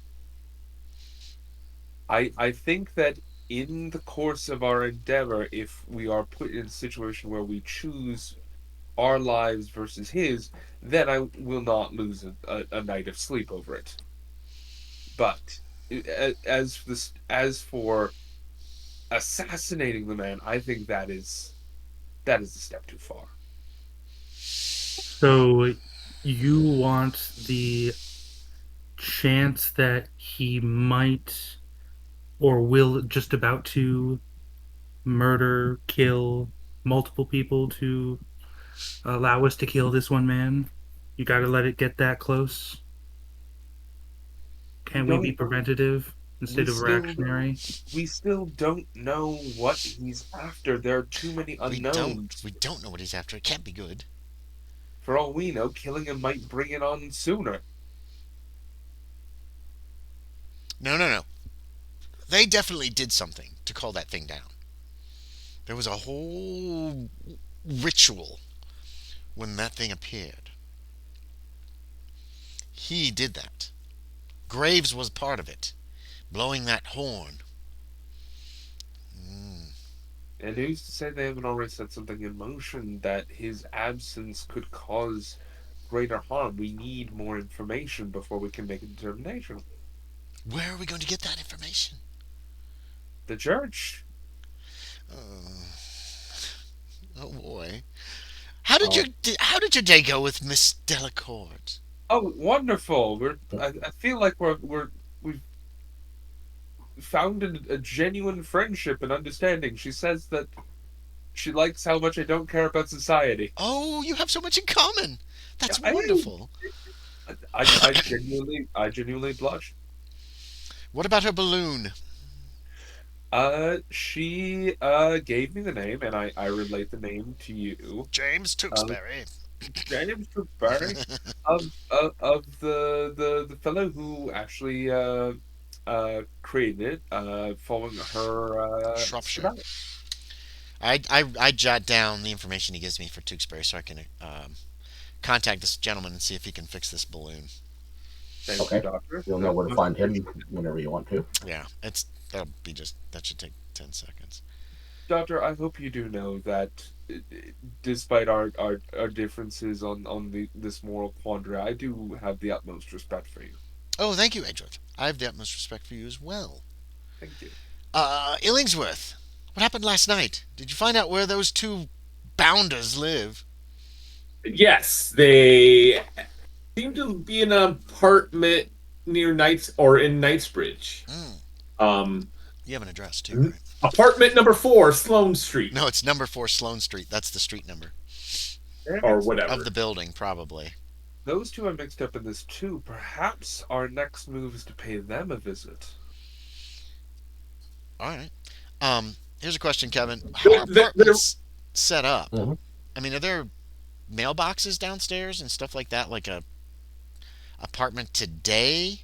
S4: I think that in the course of our endeavor, if we are put in a situation where we choose our lives versus his, then I will not lose a night of sleep over it. But as for assassinating the man, I think that is a step too far.
S5: So you want the chance that he might or will just about to murder, kill multiple people to allow us to kill this one man? You got to let it get that close.
S4: We
S5: Can we be
S4: don't.
S5: preventative
S4: We
S5: instead of
S4: still.
S5: reactionary?
S4: We still don't know what he's after. There are too many
S2: We don't.
S4: unknowns.
S2: We don't know what he's after. It can't be good.
S4: For all we know, killing him might bring it on sooner.
S2: No, no, no. They definitely did something to call that thing down. There was a whole ritual when that thing appeared. He did that. Graves was part of it, blowing that horn. Mm.
S4: And who's to say they haven't already set something in motion that his absence could cause greater harm? We need more information before we can make a determination.
S2: Where are we going to get that information?
S4: The church.
S2: Uh, oh boy. How did your day go with Miss Delacourt?
S4: Oh, wonderful! I feel like we've found a genuine friendship and understanding. She says that she likes how much I don't care about society.
S2: Oh, you have so much in common. That's
S4: I
S2: wonderful.
S4: I genuinely blush.
S2: What about her balloon?
S4: She gave me the name, and I relate the name to you.
S2: James
S4: Um,
S2: Tewksbury.
S4: James Barry of the fellow who actually created it, following her
S2: Shropshire.
S4: schematic.
S2: I jot down the information he gives me for Tewksbury so I can contact this gentleman and see if he can fix this balloon.
S4: Thank you,
S3: Okay.
S4: Doctor.
S3: You'll know where to find him whenever you want to.
S2: Yeah, that should take 10 seconds.
S4: Doctor, I hope you do know that despite our differences on this moral quandary, I do have the utmost respect for you.
S2: Oh, thank you, Edgeworth. I have the utmost respect for you as well.
S4: Thank you.
S2: Illingsworth, what happened last night? Did you find out where those two bounders live?
S1: Yes, they seem to be in an apartment near Knights or in Knightsbridge. Um,
S2: You have an address too, right?
S1: Apartment number 4, Sloane Street,
S2: No, it's number 4 Sloane Street. That's the street number
S1: or whatever.
S2: of the building, probably.
S4: Those two are mixed up in this too. Perhaps our next move is to pay them a visit.
S2: All right. Here's a question, Kevin. How are apartments set up?
S3: Mhm.
S2: I mean, are there mailboxes downstairs and stuff like that, like a apartment today?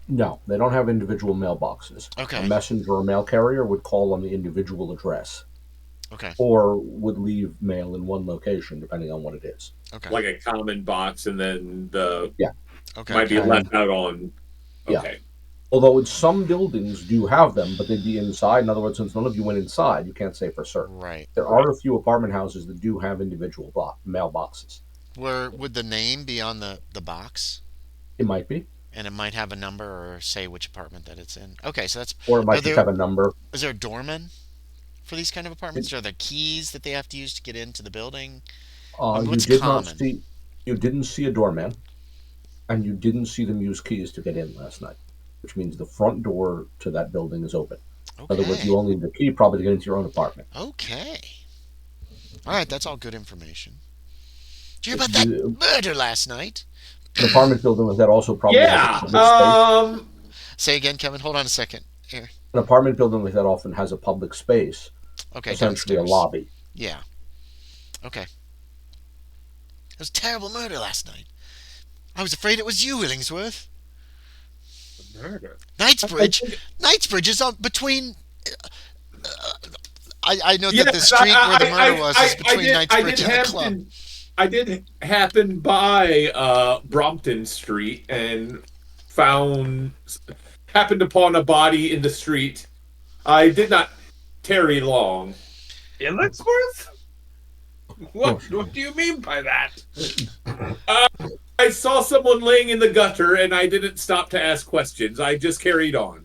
S3: No, they don't have individual mailboxes.
S2: Okay.
S3: A messenger or mail carrier would call on the individual address
S2: Okay.
S3: or would leave mail in one location, depending on what it is.
S2: Okay.
S1: Like a common box, and then the
S2: Okay.
S1: might be
S3: Okay.
S1: left out on.
S3: Yeah.
S1: Okay.
S3: Although some buildings do have them, but they'd be inside. In other words, since none of you went inside, you can't say for certain.
S2: Right.
S3: There are a few apartment houses that do have individual mailboxes.
S2: Where would the name be on the box?
S3: It might be,
S2: And it might have a number or say which apartment that it's in. Okay, so that's.
S3: or it might
S2: Are
S3: just
S2: there
S3: have a number.
S2: is there a doorman for these kind of apartments? Are there keys that they have to use to get into the building?
S3: You
S2: What's
S3: did
S2: common?
S3: not see. You didn't see a doorman, and you didn't see them use keys to get in last night, which means the front door to that building is open. In other words,
S2: Okay.
S3: you only need the key probably to get into your own apartment.
S2: Okay. All right, that's all good information. Did you hear about
S3: The-
S2: that murder last night?
S3: An apartment building like that also probably has a
S1: Yeah.
S3: public space.
S2: Say again, Kevin. Hold on a second. Here.
S3: An apartment building like that often has a public space,
S2: Okay,
S3: essentially
S2: downstairs.
S3: a lobby.
S2: Yeah. Okay. It was a terrible murder last night. I was afraid it was you, Illingsworth.
S4: Murder.
S2: Knightsbridge. Knightsbridge is on between. I know that the
S1: Yes,
S2: street where the murder was is between Knightsbridge and the club.
S1: I did happen by Brompton Street and found happened upon a body in the street. I did not tarry long.
S4: Illingsworth? What do you mean by that?
S1: I saw someone laying in the gutter and I didn't stop to ask questions. I just carried on.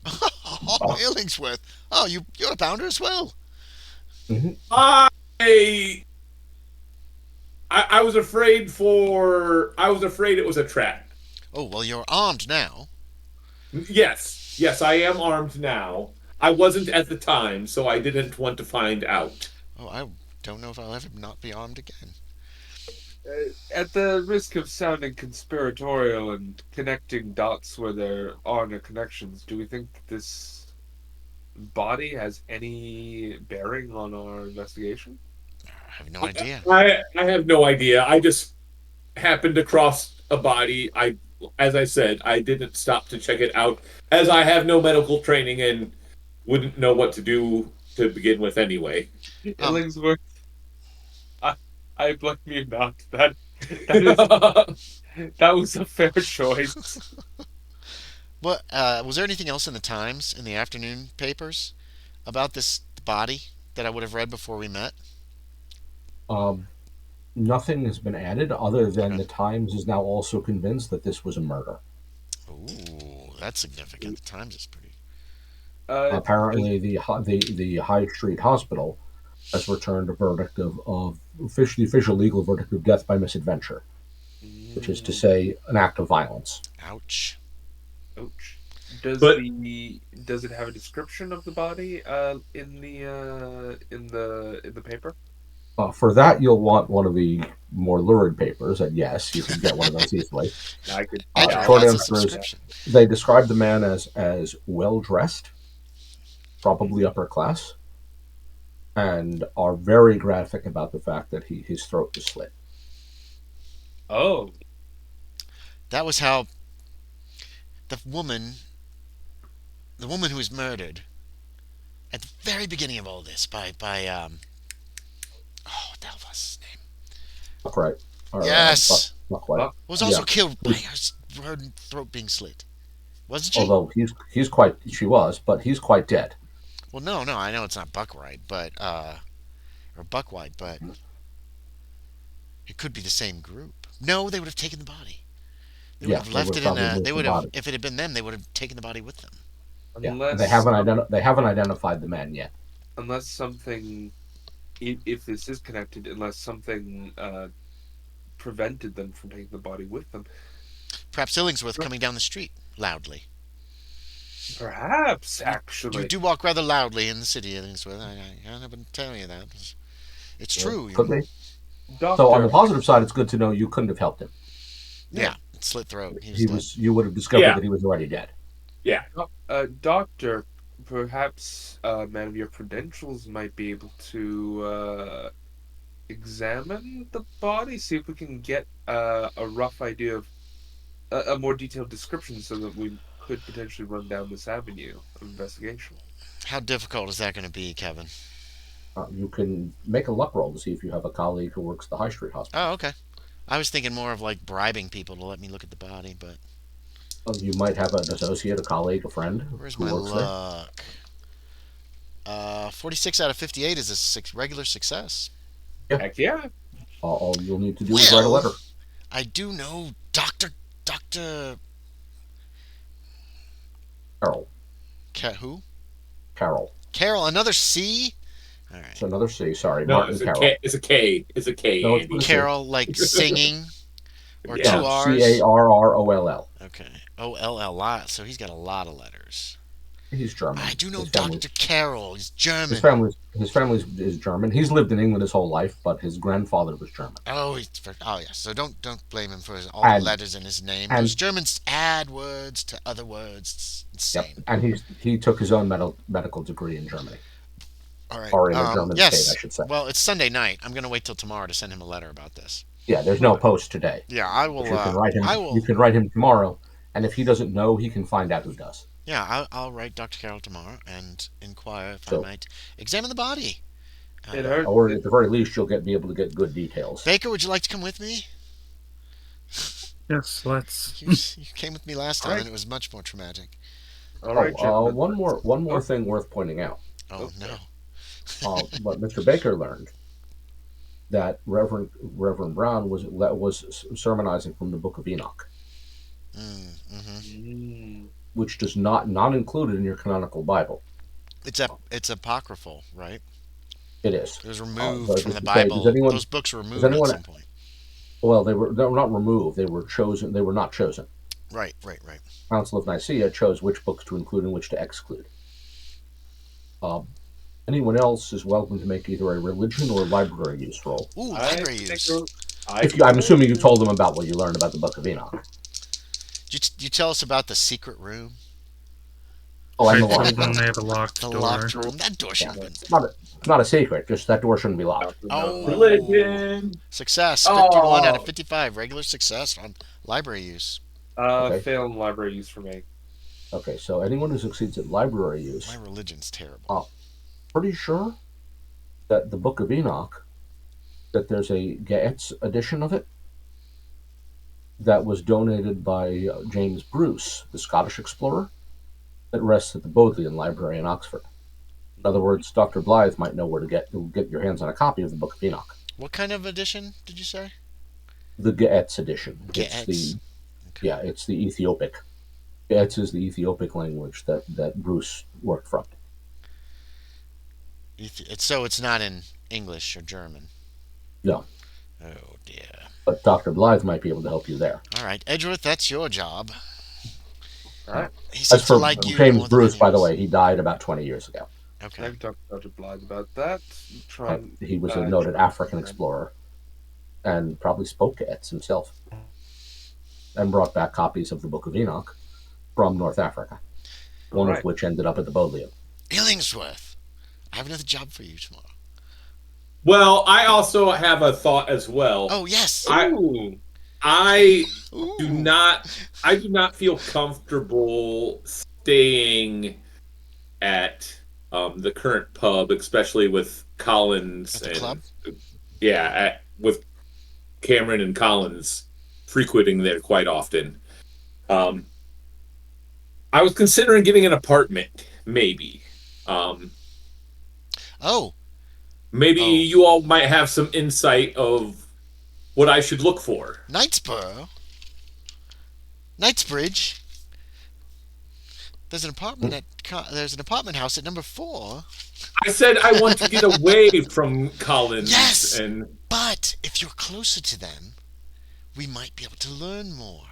S2: Oh, Illingsworth. Oh, you're a pounder as well.
S1: I I was afraid it was a trap.
S2: Oh, well, you're armed now.
S1: Yes. Yes, I am armed now. I wasn't at the time, so I didn't want to find out.
S2: Oh, I don't know if I'll ever not be armed again.
S4: At the risk of sounding conspiratorial and connecting dots where there are no connections, do we think this body has any bearing on our investigation?
S2: I have no idea.
S1: I have no idea. I just happened across a body. As I said, I didn't stop to check it out, as I have no medical training and wouldn't know what to do to begin with anyway.
S4: Illingsworth, I blame you not. That was a fair choice.
S2: What was there anything else in the Times in the afternoon papers about this body that I would have read before we met?
S3: Nothing has been added other than
S2: Okay.
S3: the Times is now also convinced that this was a murder.
S2: Ooh, that's significant. The Times is pretty.
S3: Apparently, the High Street Hospital has returned a verdict of the official legal verdict of death by misadventure, which is to say, an act of violence.
S2: Ouch.
S4: Ouch.
S1: But
S4: Does it have a description of the body in the paper?
S3: For that, you'll want one of the more lurid papers, and yes, you can get one of those easily.
S4: I could.
S2: Edgar,
S3: short
S2: that's a
S3: answer is
S2: subscription.
S3: they describe the man as well dressed, probably upper class, and are very graphic about the fact that his throat was slit.
S4: Oh,
S2: That was how the woman who was murdered at the very beginning of all this by oh, what the hell was his name?
S3: Buckright. Or,
S2: Yes.
S3: Buckwhite.
S2: Was also
S3: Yeah.
S2: killed by her throat being slit. Wasn't she?
S3: Although she was, but he's quite dead.
S2: Well, no, I know it's not Buckwright, but or Buckwhite, but it could be the same group. No, they would have taken the body. They would
S3: Yeah,
S2: have left it in
S3: probably
S2: a.
S3: moved
S2: They
S3: the
S2: would have,
S3: body.
S2: if it had been them, they would have taken the body with them.
S3: Yeah,
S4: unless
S3: they haven't identified the man yet.
S4: unless something, if this is connected, unless something prevented them from taking the body with them.
S2: Perhaps Illingsworth coming down the street loudly.
S4: Perhaps, actually.
S2: You do walk rather loudly in the city, Illingsworth. I've been telling you that. It's true.
S3: Could be.
S4: Doctor,
S3: So on the positive side, it's good to know you couldn't have helped him.
S2: Yeah, slit throat. He was dead.
S3: You would have discovered
S1: Yeah.
S3: that he was already dead.
S1: yeah,
S4: Doctor, perhaps a man of your credentials might be able to examine the body, see if we can get a rough idea of a more detailed description so that we could potentially run down this avenue of investigation.
S2: How difficult is that going to be, Kevin?
S3: You can make a luck roll to see if you have a colleague who works at the High Street Hospital.
S2: Oh, okay. I was thinking more of like bribing people to let me look at the body, but
S3: You might have an associate, a colleague, a friend
S2: where's
S3: who
S2: my
S3: works there.
S2: luck? 46 out of 58 is a regular success.
S4: Heck yeah.
S3: All you'll need to do is write a letter.
S2: I do know Doctor
S3: Carol.
S2: Who?
S3: Carol.
S2: Carol. Another C. All right.
S3: It's another C. Sorry,
S1: no,
S3: Martin
S1: it's a
S3: Carol.
S1: K. It's a K. It's a K.
S3: No, it's
S1: Andy.
S3: a C.
S2: Carol, like singing, or
S1: Yeah.
S2: two R's.
S3: Carroll.
S2: Okay. OLL. So he's got a lot of letters.
S3: He's German.
S2: I do know
S3: His family's-
S2: Dr. Carroll. He's German.
S3: His family is German. He's lived in England his whole life, but his grandfather was German.
S2: Oh, yeah. So don't blame him for all
S3: And-
S2: the letters in his name.
S3: and-
S2: Those Germans add words to other words. It's insane.
S3: Yep. And he took his own medical degree in Germany,
S2: All right.
S3: or in a German
S2: yes.
S3: state, I should say.
S2: Well, it's Sunday night. I'm going to wait till tomorrow to send him a letter about this.
S3: Yeah, there's no post today.
S2: Yeah, I will.
S3: But you can write him.
S2: I will.
S3: You can write him tomorrow, and if he doesn't know, he can find out who does.
S2: Yeah, I'll write Dr. Carroll tomorrow and inquire if I
S3: So-
S2: might examine the body
S4: It hurts.
S3: or at the very least, you'll be able to get good details.
S2: Baker, would you like to come with me?
S5: Yes, let's.
S2: You came with me last time,
S4: Alright.
S2: and it was much more traumatic.
S4: All right, gentlemen.
S3: One more thing worth pointing out.
S2: Oh,
S4: Okay.
S2: no.
S3: What Mr. Baker learned that Reverend Brown was sermonizing from the Book of Enoch, which does not included in your canonical Bible.
S2: It's apocryphal, right?
S3: It is.
S2: It was removed
S3: But
S2: from the
S3: to say,
S2: Bible. Those books were removed at some point.
S3: Well, they were not removed. They were chosen. They were not chosen.
S2: Right.
S3: Council of Nicaea chose which books to include and which to exclude. Anyone else is welcome to make either a religion or library use roll.
S2: Ooh, library use.
S3: I'm assuming you told them about what you learned about the Book of Enoch.
S2: Did you tell us about the secret room?
S3: Oh, and the
S5: I told
S3: locked
S5: them
S3: door.
S5: they have a locked
S2: The
S5: door.
S2: locked room. That door should have been.
S3: It's not a secret. Just that door shouldn't be locked.
S2: Oh.
S1: Religion.
S2: Success.
S1: Oh.
S2: 51 out of 55. Regular success on library use.
S3: Okay.
S4: Fail in library use for me.
S3: Okay, so anyone who succeeds at library use,
S2: My religion's terrible.
S3: pretty sure that the Book of Enoch, that there's a Gaetz edition of it that was donated by James Bruce, the Scottish explorer, that rests at the Bodleian Library in Oxford. In other words, Dr. Blythe might know where to get your hands on a copy of the Book of Enoch.
S2: What kind of edition did you say?
S3: The Gaetz edition.
S2: Gaetz.
S3: It's the Ethiopic. Gaetz is the Ethiopic language that Bruce worked from.
S2: So it's not in English or German.
S3: No.
S2: Oh dear.
S3: But Dr. Blythe might be able to help you there.
S2: All right, Edgeworth, that's your job.
S4: All right.
S2: He
S3: As
S2: seems
S3: for
S2: to like you
S3: James
S2: more than
S3: Bruce, by the
S2: anyone
S3: way, he died about 20 years ago.
S2: else. Okay.
S4: I've talked to Dr. Blythe about that.
S3: He was a noted African explorer and probably spoke Gaetz himself and brought back copies of the Book of Enoch from North Africa, one of which ended up at the Bodleian.
S2: Illingsworth, I have another job for you tomorrow.
S1: Well, I also have a thought as well.
S2: Oh yes.
S1: I do not feel comfortable staying at the current pub, especially with Collins
S2: At the club?
S1: with Cameron and Collins frequenting there quite often. I was considering getting an apartment, maybe. Maybe you all might have some insight of what I should look for.
S2: Knightsbridge. There's an apartment house at number 4.
S1: I said I want to get away from Collins.
S2: Yes, but if you're closer to them, we might be able to learn more.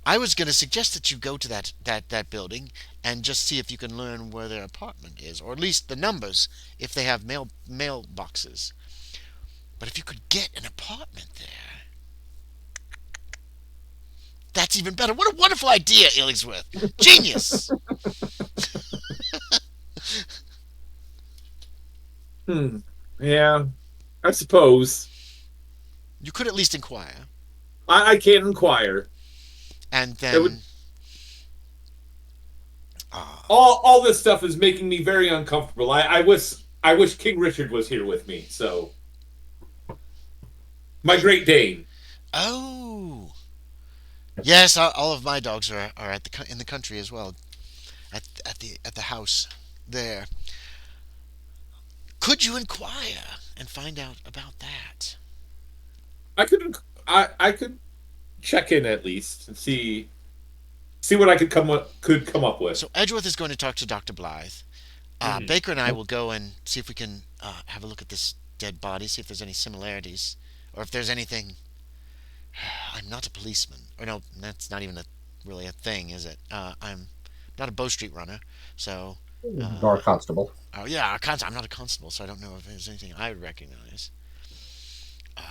S2: I was going to suggest that you go to that building and just see if you can learn where their apartment is, or at least the numbers if they have mail boxes. But if you could get an apartment there, that's even better. What a wonderful idea, Illingsworth. Genius.
S1: Yeah, I suppose.
S2: You could at least inquire.
S1: I can inquire.
S2: And then
S1: all this stuff is making me very uncomfortable. I wish King Richard was here with me. So my Great Dane.
S2: Oh, yes, all of my dogs are in the country as well, at the house there. Could you inquire and find out about that?
S1: I could check in at least and see what I could come up with.
S2: So Edgeworth is going to talk to Dr. Blythe. Baker and I will go and see if we can have a look at this dead body, see if there's any similarities, or if there's anything. I'm not a policeman. Or no, that's not even really a thing, is it? I'm not a Bow Street runner, so...
S3: Nor a constable.
S2: Oh, yeah, I'm not a constable, so I don't know if there's anything I would recognize.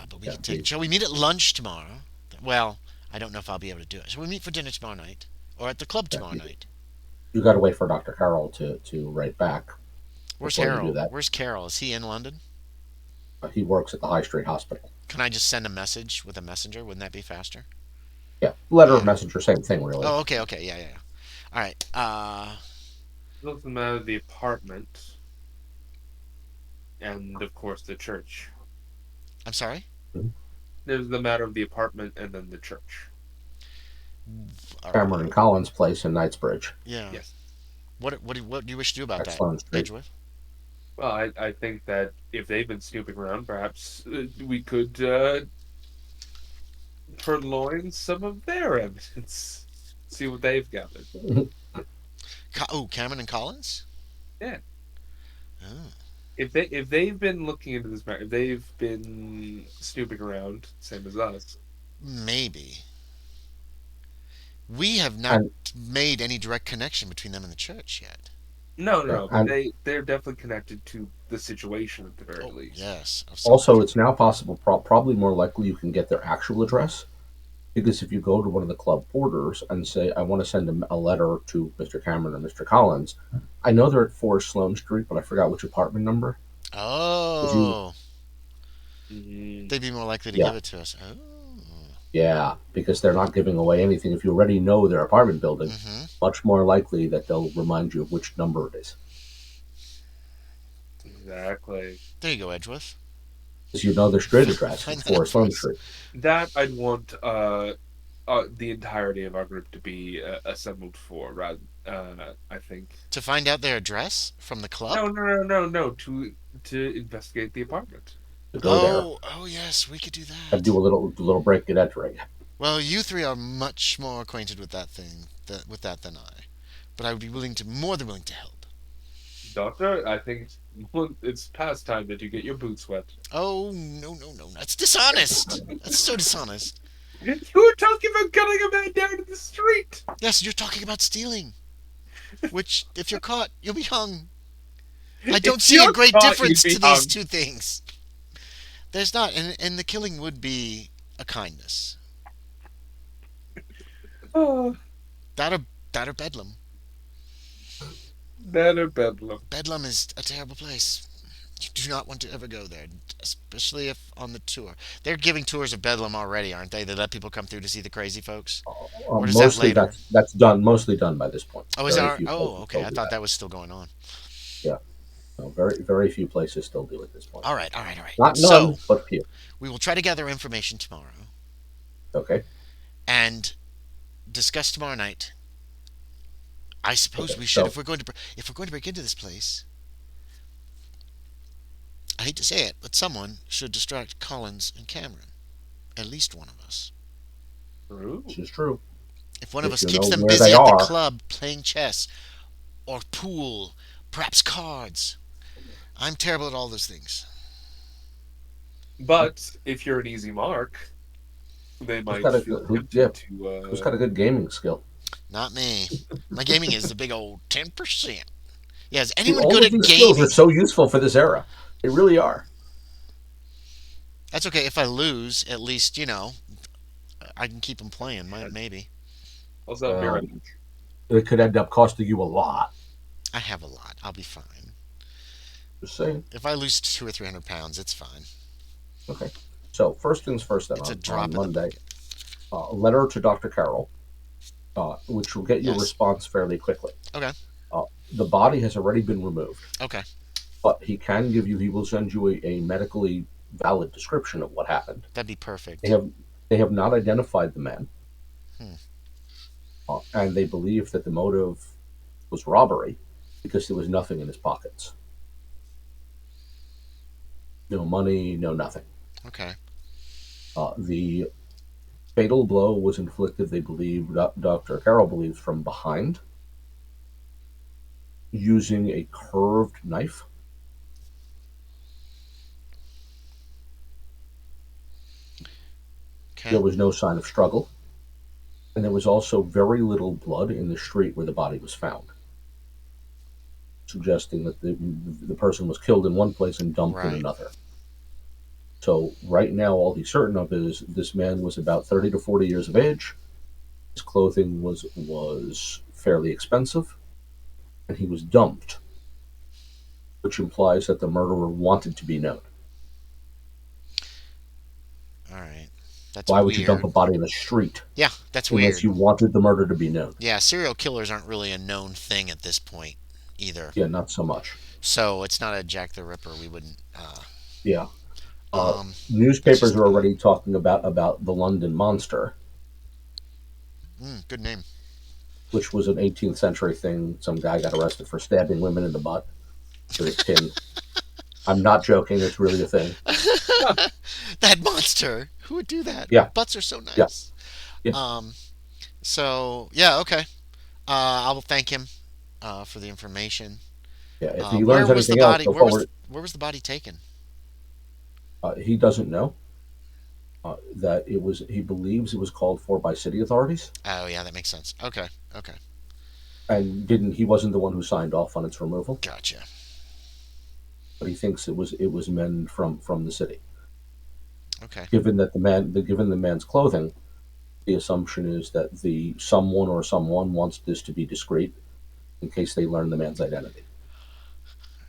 S2: But we can take... Shall we meet at lunch tomorrow? Well, I don't know if I'll be able to do it. Shall we meet for dinner tomorrow night? Or at the club tomorrow night?
S3: You got to wait for Dr. Carroll to write back.
S2: Where's Carroll? Where's Carroll? Is he in London?
S3: He works at the High Street Hospital.
S2: Can I just send a message with a messenger? Wouldn't that be faster?
S3: Yeah, letter or messenger, same thing, really.
S2: Oh, okay, yeah. All right.
S4: Doesn't matter the apartment. and of course the church.
S2: I'm sorry.
S4: There's the matter of the apartment and then the church.
S3: Cameron and Collins' place in Knightsbridge.
S2: Yeah.
S4: Yes.
S2: What do you wish to do about
S3: At
S2: that,
S3: Sloane Street.
S2: Edgeworth?
S4: Well, I think that if they've been snooping around, perhaps we could purloin some of their evidence. See what they've gathered.
S2: Cameron and Collins.
S4: Yeah.
S2: Oh.
S4: If they've been looking into this matter, if they've been snooping around, same as us.
S2: Maybe. We have not
S3: And
S2: made any direct connection between them and the church yet.
S4: No, but
S3: and
S4: they're definitely connected to the situation at the very
S2: Oh,
S4: least.
S2: yes.
S3: also, it's now possible, probably more likely, you can get their actual address. Because if you go to one of the club porters and say, I want to send a letter to Mr. Cameron or Mr. Collins, I know they're at 4 Sloane Street, but I forgot which apartment number. If you,
S2: Oh,
S4: Mm,
S2: they'd be more likely to
S3: yeah,
S2: give it to us. Oh.
S3: yeah, because they're not giving away anything. If you already know their apartment building,
S2: Mm-hmm.
S3: much more likely that they'll remind you of which number it is.
S4: exactly.
S2: There you go, Edgeworth.
S3: Because you know their street address,
S2: Find that
S3: 4 Sloane
S2: address.
S3: Street.
S4: That I'd want the entirety of our group to be assembled for. Rather, I think.
S2: To find out their address from the club?
S4: No. To investigate the apartment.
S3: To go there
S2: Oh, yes, we could do
S3: and
S2: that.
S3: do a little break and entering.
S2: Well, you three are much more acquainted with with that than I. But I would be more than willing to help.
S4: Doctor, I think it's past time that you get your boots wet.
S2: Oh, no. That's dishonest. That's so dishonest.
S4: You were talking about cutting a man down in the street.
S2: Yes, you're talking about stealing. Which, if you're caught, you'll be hung. I don't
S4: If
S2: see a
S4: you're
S2: great
S4: caught,
S2: difference
S4: you'd be
S2: to these
S4: hung.
S2: two things. There's not, and the killing would be a kindness.
S4: Oh,
S2: That or that or Bedlam.
S4: that or bedlam.
S2: Bedlam is a terrible place. You do not want to ever go there, especially if on the tour. They're giving tours of Bedlam already, aren't they? They let people come through to see the crazy folks. Or is that
S3: Mostly
S2: later?
S3: that's mostly done by this point.
S2: Oh, is
S3: Very
S2: that?
S3: few
S2: Oh,
S3: places
S2: okay.
S3: still
S2: I
S3: do
S2: thought
S3: that.
S2: that was still going on.
S3: Yeah, no, very few places still do at this point.
S2: All right.
S3: Not
S2: So
S3: none, but few.
S2: we will try to gather information tomorrow
S3: Okay.
S2: and discuss tomorrow night. I suppose
S3: Okay.
S2: we should,
S3: So
S2: if we're going to break into this place. I hate to say it, but someone should distract Collins and Cameron. At least one of us.
S3: this
S4: Ooh.
S3: is true.
S2: If one of
S3: If
S2: us
S3: you
S2: keeps
S3: know
S2: them
S3: where
S2: busy
S3: they
S2: at the
S3: are,
S2: club playing chess or pool, perhaps cards. I'm terrible at all those things.
S4: But if you're an easy mark, they
S3: who's
S4: might
S3: got a
S4: feel
S3: yeah,
S4: tempted to.
S3: who's got a good gaming skill?
S2: Not me. My gaming is the big old 10%. Yeah, is
S3: See,
S2: anyone
S3: all
S2: good
S3: of
S2: at
S3: these skills are
S2: gaming?
S3: so useful for this era. They really are.
S2: That's okay. If I lose, at least, I can keep them playing, maybe.
S4: Also,
S3: Um, it could end up costing you a lot.
S2: I have a lot. I'll be fine.
S3: Just saying.
S2: If I lose 200 or 300 pounds, it's fine.
S3: Okay. So first things first. Then
S2: It's a
S3: on
S2: drop in the
S3: Monday,
S2: bucket.
S3: a letter to Dr. Carroll, which will get you a
S2: Yes.
S3: response fairly quickly.
S2: Okay.
S3: The body has already been removed,
S2: Okay.
S3: but he will send you a medically valid description of what happened.
S2: That'd be
S3: They
S2: perfect.
S3: have they have not identified the man,
S2: Hmm.
S3: and they believe that the motive was robbery because there was nothing in his pockets. No money, no nothing.
S2: Okay.
S3: The fatal blow was inflicted, they believe, Dr. Carroll believes, from behind using a curved knife.
S2: Okay.
S3: There was no sign of struggle, and there was also very little blood in the street where the body was found, suggesting that the person was killed in one place and dumped in
S2: Right.
S3: another. So right now, all he's certain of is this man was about 30 to 40 years of age. His clothing was fairly expensive, and he was dumped, which implies that the murderer wanted to be known.
S2: All right. That's
S3: Why
S2: weird.
S3: would you dump a body in the street
S2: Yeah, that's
S3: unless
S2: weird.
S3: you wanted the murder to be known?
S2: Yeah, serial killers aren't really a known thing at this point. either.
S3: Yeah, not so much.
S2: So it's not a Jack the Ripper. We wouldn't.
S3: Yeah.
S2: That's just
S3: Newspapers
S2: the
S3: are
S2: moon.
S3: already talking about the London Monster,
S2: Good name.
S3: which was an 18th century thing. Some guy got arrested for stabbing women in the butt with his pin. I'm not joking. It's really a thing.
S1: Huh.
S2: That monster. Who would do that?
S3: Yeah,
S2: Butts are so
S3: yeah,
S2: nice.
S3: yeah,
S2: Um. So yeah. Okay. I will thank him for the information.
S3: yeah. If he
S2: Where
S3: learns
S2: was the
S3: anything else,
S2: body?
S3: he'll forward it.
S2: Where was the body taken?
S3: He doesn't know that it was. He believes it was called for by city authorities,
S2: Oh yeah, that makes sense. Okay. Okay.
S3: and didn't. He wasn't the one who signed off on its removal,
S2: Gotcha.
S3: but he thinks it was men from the city.
S2: Okay.
S3: Given the man's clothing, the assumption is that the someone or someone wants this to be discreet in case they learn the man's identity.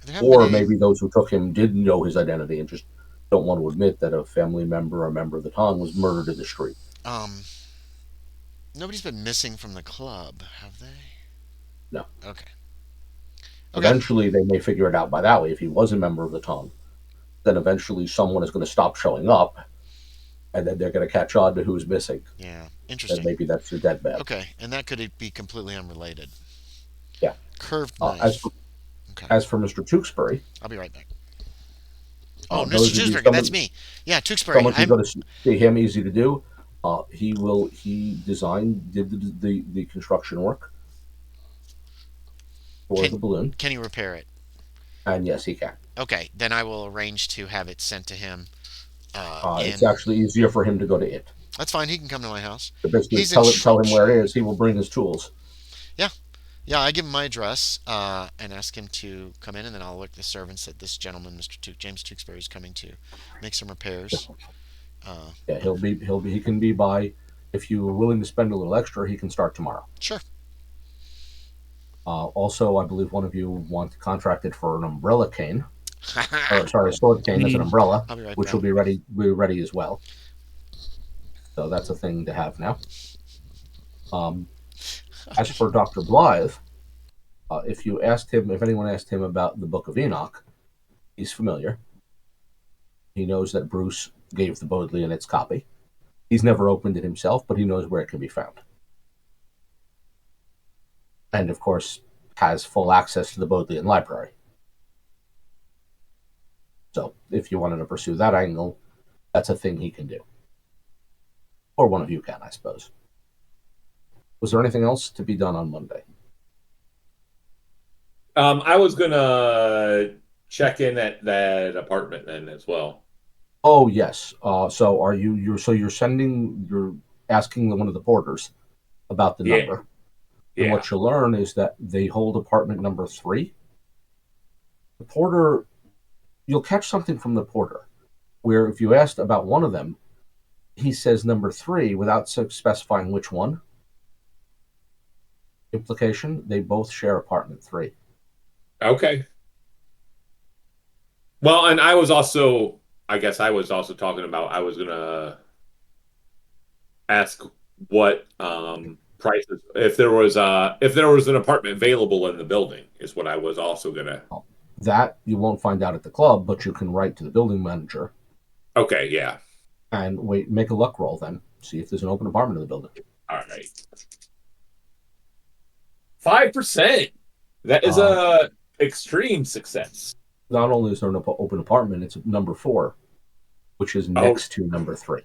S2: There haven't been
S3: Or
S2: any.
S3: maybe those who took him did know his identity and just don't want to admit that a family member or a member of the Tong was murdered in the street.
S2: Um. Nobody's been missing from the club, have they?
S3: No.
S2: Okay. Okay.
S3: Eventually, they may figure it out by that way. If he was a member of the Tong, then eventually someone is going to stop showing up, and then they're going to catch on to who's missing.
S2: Yeah.
S3: And
S2: Interesting.
S3: maybe that's your dead man.
S2: Okay. And that could be completely unrelated.
S3: Yeah.
S2: Curved
S3: As
S2: knife.
S3: for,
S2: Okay.
S3: as for Mr. Tewksbury,
S2: I'll be right back. Oh, Mr.
S3: those would be
S2: Cheeseburger, that's me. Yeah, Tewksbury.
S3: someone can go to see him. Easy to do. He did the construction work for the balloon,
S2: Can he repair it?
S3: and yes, he can.
S2: Okay, then I will arrange to have it sent to him.
S3: It's actually easier for him to go to it.
S2: That's fine. He can come to my house.
S3: So basically,
S2: He's in
S3: tell him where it is. He will bring his tools.
S2: Yeah, yeah. I give him my address and ask him to come in, and then I'll alert the servants that this gentleman, James Tewksbury, is coming to make some repairs.
S3: Yeah, he can be by. If you are willing to spend a little extra, he can start tomorrow.
S2: Sure.
S3: Also, I believe one of you want contracted for an umbrella cane, or sorry, a sword cane as an umbrella,
S2: I'll be right
S3: which
S2: back.
S3: will be ready as well. So that's a thing to have now. As for Dr. Blythe, if anyone asked him about the Book of Enoch, he's familiar. He knows that Bruce gave the Bodleian its copy. He's never opened it himself, but he knows where it can be found. And of course, has full access to the Bodleian library. So if you wanted to pursue that angle, that's a thing he can do. Or one of you can, I suppose. Was there anything else to be done on Monday?
S1: I was gonna check in at that apartment then as well.
S3: Oh yes. So you're asking one of the porters about the
S1: Yeah.
S3: number. And
S1: Yeah.
S3: what you'll learn is that they hold apartment number 3. The porter, you'll catch something from the porter, where if you asked about one of them, he says number 3 without specifying which one. Implication: they both share apartment 3.
S1: Okay. Well, and I was also talking about I was gonna ask what prices if there was an apartment available in the building is what I was also gonna.
S3: That you won't find out at the club, but you can write to the building manager
S1: Okay, yeah.
S3: and make a luck roll then. See if there's an open apartment in the building.
S1: All right. 5%. That is a extreme success.
S3: Not only is there an open apartment, it's number 4, which is next to number 3.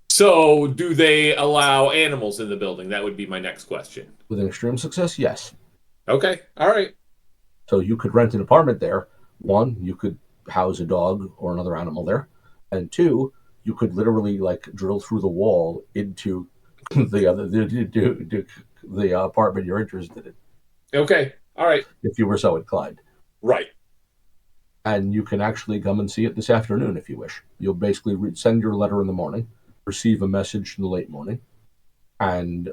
S1: So, do they allow animals in the building? That would be my next question.
S3: With an extreme success, yes.
S1: Okay. All right.
S3: So you could rent an apartment there. 1, you could house a dog or another animal there, and 2, you could literally drill through the wall into the apartment you're interested in,
S1: Okay. All right.
S3: if you were so inclined.
S1: Right.
S3: And you can actually come and see it this afternoon if you wish. You'll basically send your letter in the morning, receive a message in the late morning, and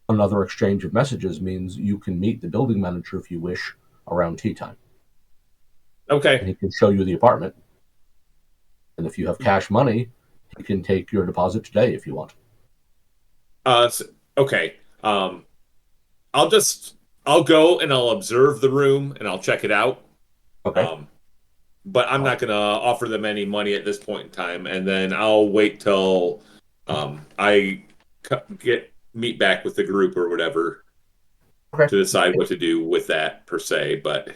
S3: another exchange of messages means you can meet the building manager if you wish around tea time. And
S1: Okay.
S3: he can show you the apartment. And if you have cash money, he can take your deposit today if you want.
S1: Okay. I'll just I'll go and I'll observe the room and I'll check it out.
S3: Okay.
S1: But I'm not going to offer them any money at this point in time, and then I'll wait till I meet back with the group or whatever
S3: Okay.
S1: to decide what to do with that per se. But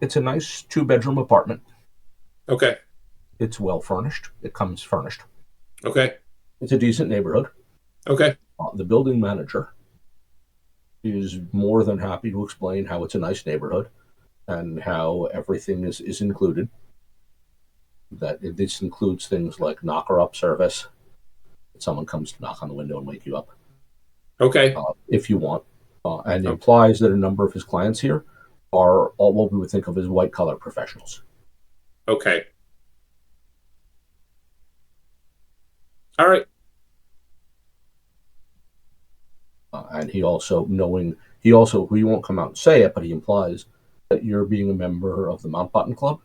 S3: It's a nice 2-bedroom apartment.
S1: okay,
S3: It's well furnished. It comes furnished.
S1: okay,
S3: It's a decent neighborhood.
S1: okay,
S3: The building manager is more than happy to explain how it's a nice neighborhood and how everything is included. That this includes things like knocker-up service. Someone comes to knock on the window and wake you up
S1: okay,
S3: if you want. And implies that a number of his clients here are all what we would think of as white-collar professionals.
S1: okay. All right.
S3: And he also, he won't come out and say it, but he implies that you're being a member of the Mountbatten Club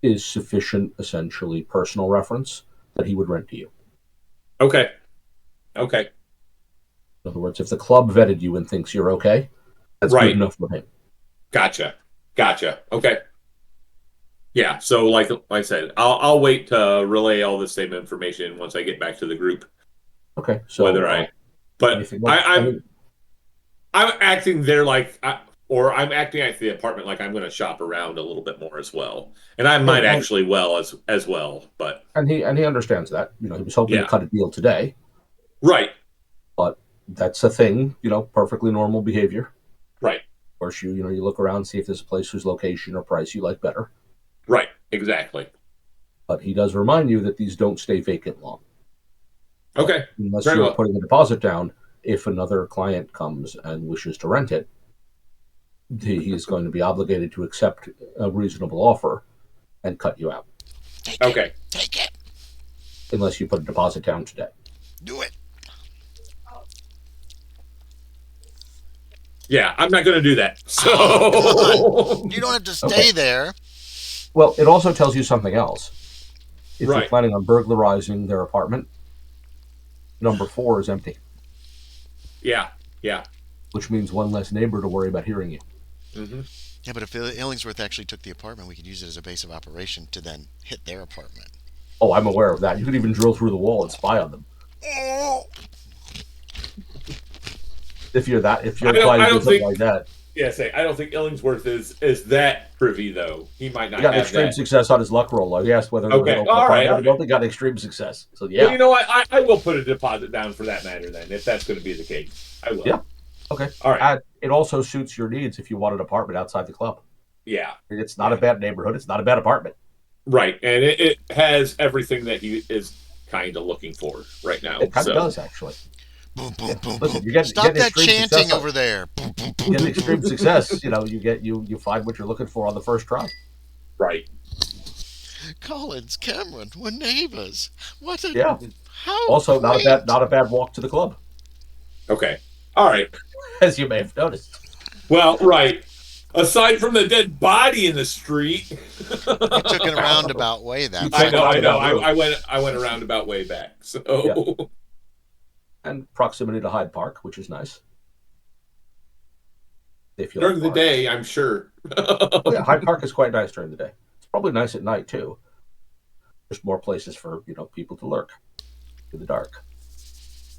S3: is sufficient, essentially, personal reference that he would rent to you.
S1: Okay. Okay.
S3: In other words, if the club vetted you and thinks you're okay, that's
S1: Right.
S3: good enough for him.
S1: Gotcha. Okay. Yeah. So, like I said, I'll wait to relay all this same information once I get back to the group.
S3: Okay. So
S1: I'm acting there I'm acting at the apartment like I'm going to shop around a little bit more as well, and I might actually as well. But
S3: and he understands that. He was hoping to cut a deal today.
S1: Right.
S3: But that's a thing. Perfectly normal behavior.
S1: Right.
S3: Of course, you look around, see if there's a place whose location or price you like better.
S1: Right. Exactly.
S3: But he does remind you that these don't stay vacant long.
S1: Okay.
S3: Unless you're putting a deposit down, if another client comes and wishes to rent it, he is going to be obligated to accept a reasonable offer and cut you out.
S2: Take it.
S3: Unless you put a deposit down today.
S2: Do it.
S1: Yeah, I'm not going to do that. So
S2: you don't have to stay there.
S3: Well, it also tells you something else. If
S1: Right.
S3: you're planning on burglarizing their apartment, number 4 is empty.
S1: Yeah.
S3: Which means one less neighbor to worry about hearing you.
S1: Mm-hmm.
S2: Yeah, but if Illingsworth actually took the apartment, we could use it as a base of operation to then hit their apartment.
S3: Oh, I'm aware of that. You could even drill through the wall and spy on them.
S2: Oh.
S3: If you're inclined to do something like that.
S1: Yeah, I don't think Illingsworth is that privy though. He might not
S3: He got
S1: have
S3: extreme
S1: that.
S3: success on his luck roll. He asked whether
S1: Okay, all right.
S3: He got extreme success. So yeah.
S1: Well, you know what? I will put a deposit down for that matter then, if that's going to be the case. I will.
S3: Yeah. Okay.
S1: All right.
S3: It also suits your needs if you want an apartment outside the club.
S1: Yeah.
S3: It's not a bad neighborhood. It's not a bad apartment.
S1: Right, and it has everything that he is kind of looking for right now.
S3: It kind of does, actually.
S2: Boom, boom, boom,
S3: Listen,
S2: boom. Stop that chanting over there. Boom, boom, boom,
S3: you get extreme success. You find what you're looking for on the first try.
S1: Right.
S2: Collins, Cameron, we're neighbors. What a how
S3: Also,
S2: great.
S3: not a bad walk to the club,
S1: Okay. All right.
S3: as you may have noticed.
S1: Well, right. Aside from the dead body in the street,
S2: You took a roundabout way that
S1: I
S2: time.
S1: know. I went a roundabout way back. So
S3: And proximity to Hyde Park, which is nice. If you
S1: during the day, I'm sure.
S3: Yeah, Hyde Park is quite nice during the day. It's probably nice at night too. There's more places for people to lurk in the dark.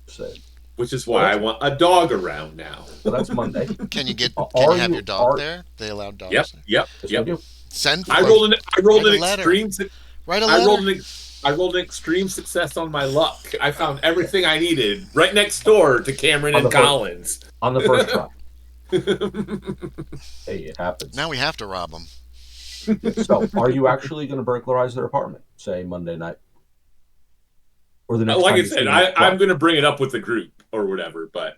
S3: So,
S1: Which is why I want a dog around now.
S3: so that's Monday.
S2: Can you have your dog there? They allow dogs.
S1: Yep.
S2: there?
S3: Yes, we do.
S2: Send.
S1: I rolled
S2: Write
S1: an
S2: a letter.
S1: extreme.
S2: Write a letter.
S1: I rolled an extreme success on my luck. I found everything I needed right next door to Cameron and Collins.
S3: On the first try. Hey, it happens.
S2: Now we have to rob them.
S3: So, are you actually going to burglarize their apartment, say Monday night, or the next?
S1: Like
S3: time
S1: I
S3: you see
S1: said,
S3: them?
S1: I'm going to bring it up with the group or whatever. But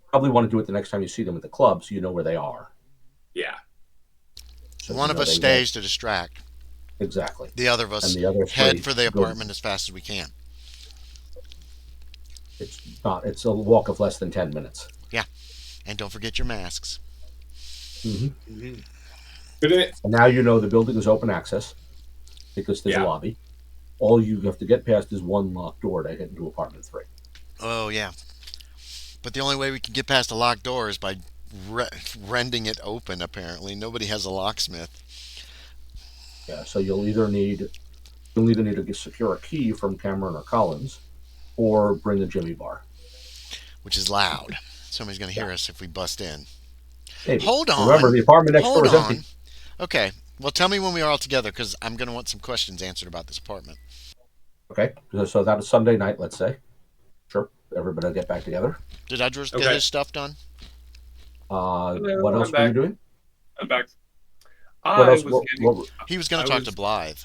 S3: probably want to do it the next time you see them at the club, so you know where they are.
S1: yeah,
S3: So
S2: One of us stays to distract.
S3: Exactly.
S2: The other of us
S3: And the other
S2: head
S3: three
S2: for the
S3: go-
S2: apartment as fast as we can.
S3: It's a walk of less than 10 minutes.
S2: And don't forget your masks.
S3: Mm-hmm.
S1: Couldn't it?
S3: And now you know the building is open access because there's a lobby. All you have to get past is one locked door to get into apartment 3.
S2: Oh, yeah. But the only way we can get past a locked door is by rending it open. Apparently, nobody has a locksmith,
S3: Yeah, so you'll either need to secure a key from Cameron or Collins, or bring a Jimmy bar.
S2: which is loud. Somebody's gonna
S3: Yeah,
S2: hear us if we bust in.
S3: maybe.
S2: Hold
S3: Remember,
S2: on,
S3: the apartment next door
S2: hold
S3: is empty.
S2: on. Okay, well, tell me when we are all together because I'm gonna want some questions answered about this apartment.
S3: Okay, so that is Sunday night, let's say. Sure, everybody will get back together.
S2: Did Edgeworth get
S1: Okay.
S2: his stuff done?
S3: What
S4: Hello, I'm
S3: else were you
S4: back.
S3: doing?
S4: I'm back.
S3: What
S4: I
S3: else?
S4: was getting.
S2: He was gonna
S4: I
S2: talk to
S4: was.
S2: Blythe.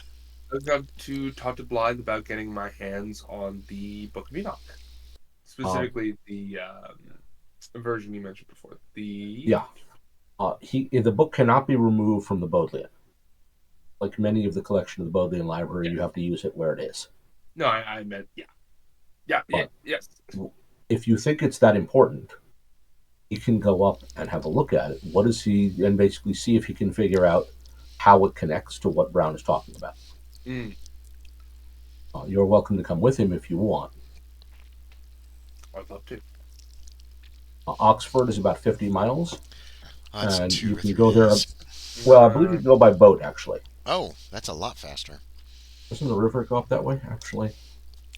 S4: I was going to talk to Blythe about getting my hands on the Book of Enoch,
S3: Um,
S4: specifically the version you mentioned before.
S3: yeah, the book cannot be removed from the Bodleian. Like many of the collection of the Bodleian Library,
S4: Yeah.
S3: you have to use it where it is.
S4: No, I meant yeah,
S3: But
S4: yes.
S3: if you think it's that important, you can go up and have a look at it. What is he, and basically see if he can figure out how it connects to what Brown is talking about.
S4: Mm,
S3: You're welcome to come with him if you want.
S4: I'd love to.
S3: Oxford is about 50 miles,
S2: Oh, that's
S3: and
S2: 2
S3: you
S2: or
S3: can
S2: 3
S3: go there.
S2: days.
S3: Well, I believe you can go by boat, actually.
S2: Oh, that's a lot faster.
S3: Doesn't the river go up that way, actually?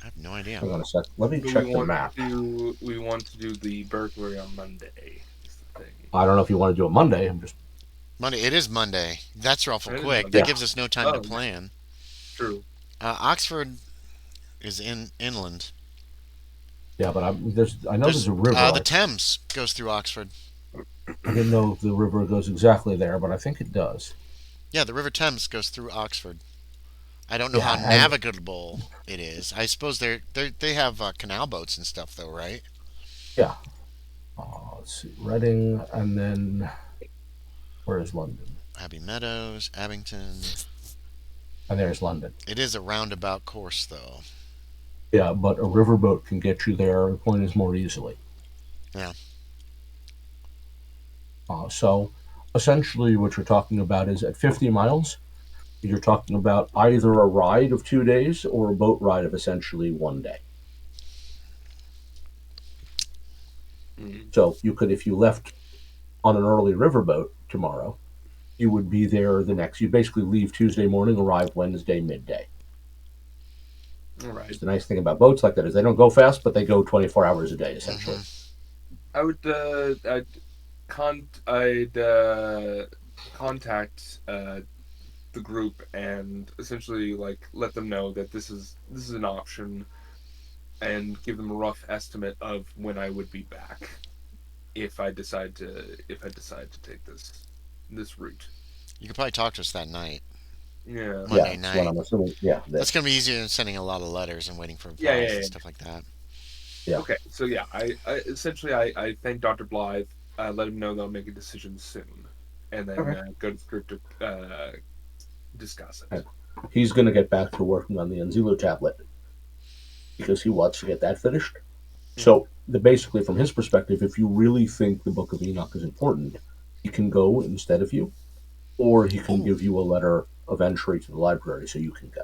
S2: I have no idea.
S3: Hang on a sec. Let me
S4: But
S3: check the map.
S4: we want to do the burglary on Monday. Is the thing.
S3: I don't know if you want to do it Monday. I'm just
S2: Monday. It is Monday. That's awful
S4: It is
S2: quick.
S4: Monday.
S2: That
S3: Yeah.
S2: gives us no time to
S4: Oh,
S2: plan.
S4: true.
S2: Oxford is inland.
S3: yeah, but I know there's a river.
S2: The Thames goes through Oxford.
S3: I didn't know if the river goes exactly there, but I think it does.
S2: Yeah, the River Thames goes through Oxford. I don't know
S3: Yeah,
S2: how
S3: and
S2: navigable it is. I suppose they have canal boats and stuff though, right?
S3: yeah. Let's see, Reading, and then where is London?
S2: Abbey Meadows, Abington.
S3: And there's London.
S2: It is a roundabout course though.
S3: Yeah, but a riverboat can get you there. The point is more easily.
S2: Yeah.
S3: So essentially, what you're talking about is at 50 miles, you're talking about either a ride of 2 days or a boat ride of essentially 1 day.
S4: Mm.
S3: So you could, if you left on an early riverboat tomorrow, you would be there the next. You basically leave Tuesday morning, arrive Wednesday midday.
S4: All right.
S3: The nice thing about boats like that is they don't go fast, but they go 24 hours a day essentially.
S4: I would I'd contact the group and essentially like let them know that this is an option and give them a rough estimate of when I would be back if I decide to take this route.
S2: You could probably talk to us that night,
S4: Yeah.
S3: Yeah,
S2: Monday
S3: that's what
S2: night.
S3: I'm assuming. Yeah,
S2: That's gonna be easier than sending a lot of letters and waiting for
S4: Yeah,
S2: replies
S4: yeah,
S2: and
S4: yeah.
S2: stuff like that.
S3: Yeah.
S4: Okay, so yeah, I essentially I thank Dr. Blythe, let him know that I'll make a decision soon, and then
S3: Okay.
S4: go to the group to discuss it.
S3: he's going to get back to working on the Enzilo tablet because he wants to get that finished. So, basically, from his perspective, if you really think the Book of Enoch is important, he can go instead of you, or he can
S2: Ooh.
S3: give you a letter of entry to the library so you can go.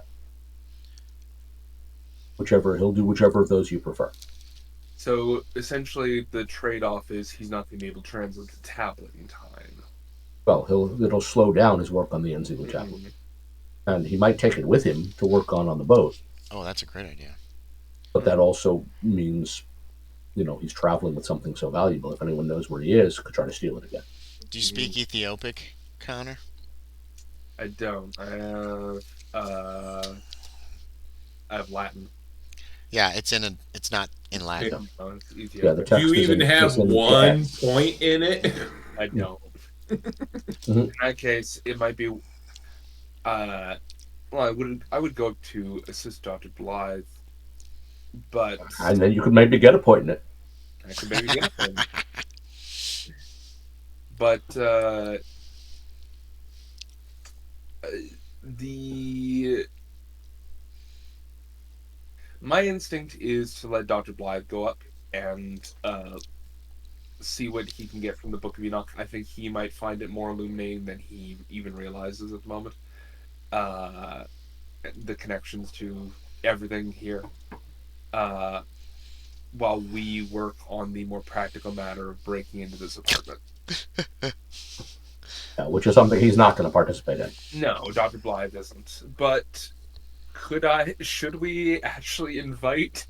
S3: He'll do whichever of those you prefer.
S4: So essentially, the trade-off is he's not going to be able to translate the tablet in time.
S3: Well, it'll slow down his work on the Enzilo tablet, and he might take it with him to work on the boat.
S2: Oh, that's a great idea.
S3: But that also means, he's traveling with something so valuable. If anyone knows where he is, could try to steal it again.
S2: Do you speak Ethiopic, Connor?
S4: I don't. I have Latin.
S2: Yeah, it's not in Latin.
S4: It's
S3: Yeah,
S4: Ethiopic.
S3: the
S1: Do
S3: text
S1: you
S3: is
S1: even
S3: in,
S1: have
S3: is in
S1: one
S3: text.
S1: point in it?
S4: I don't.
S3: Mhm.
S4: In that case, it might be. Well, I would go up to assist Dr. Blythe, but
S3: And then you could maybe get a point in it.
S4: I could maybe get him. But the my instinct is to let Dr. Blythe go up and see what he can get from the Book of Enoch. I think he might find it more illuminating than he even realizes at the moment. The connections to everything here. While we work on the more practical matter of breaking into this apartment.
S3: which is something he's not going to participate in.
S4: No, Dr. Blythe isn't. But should we actually invite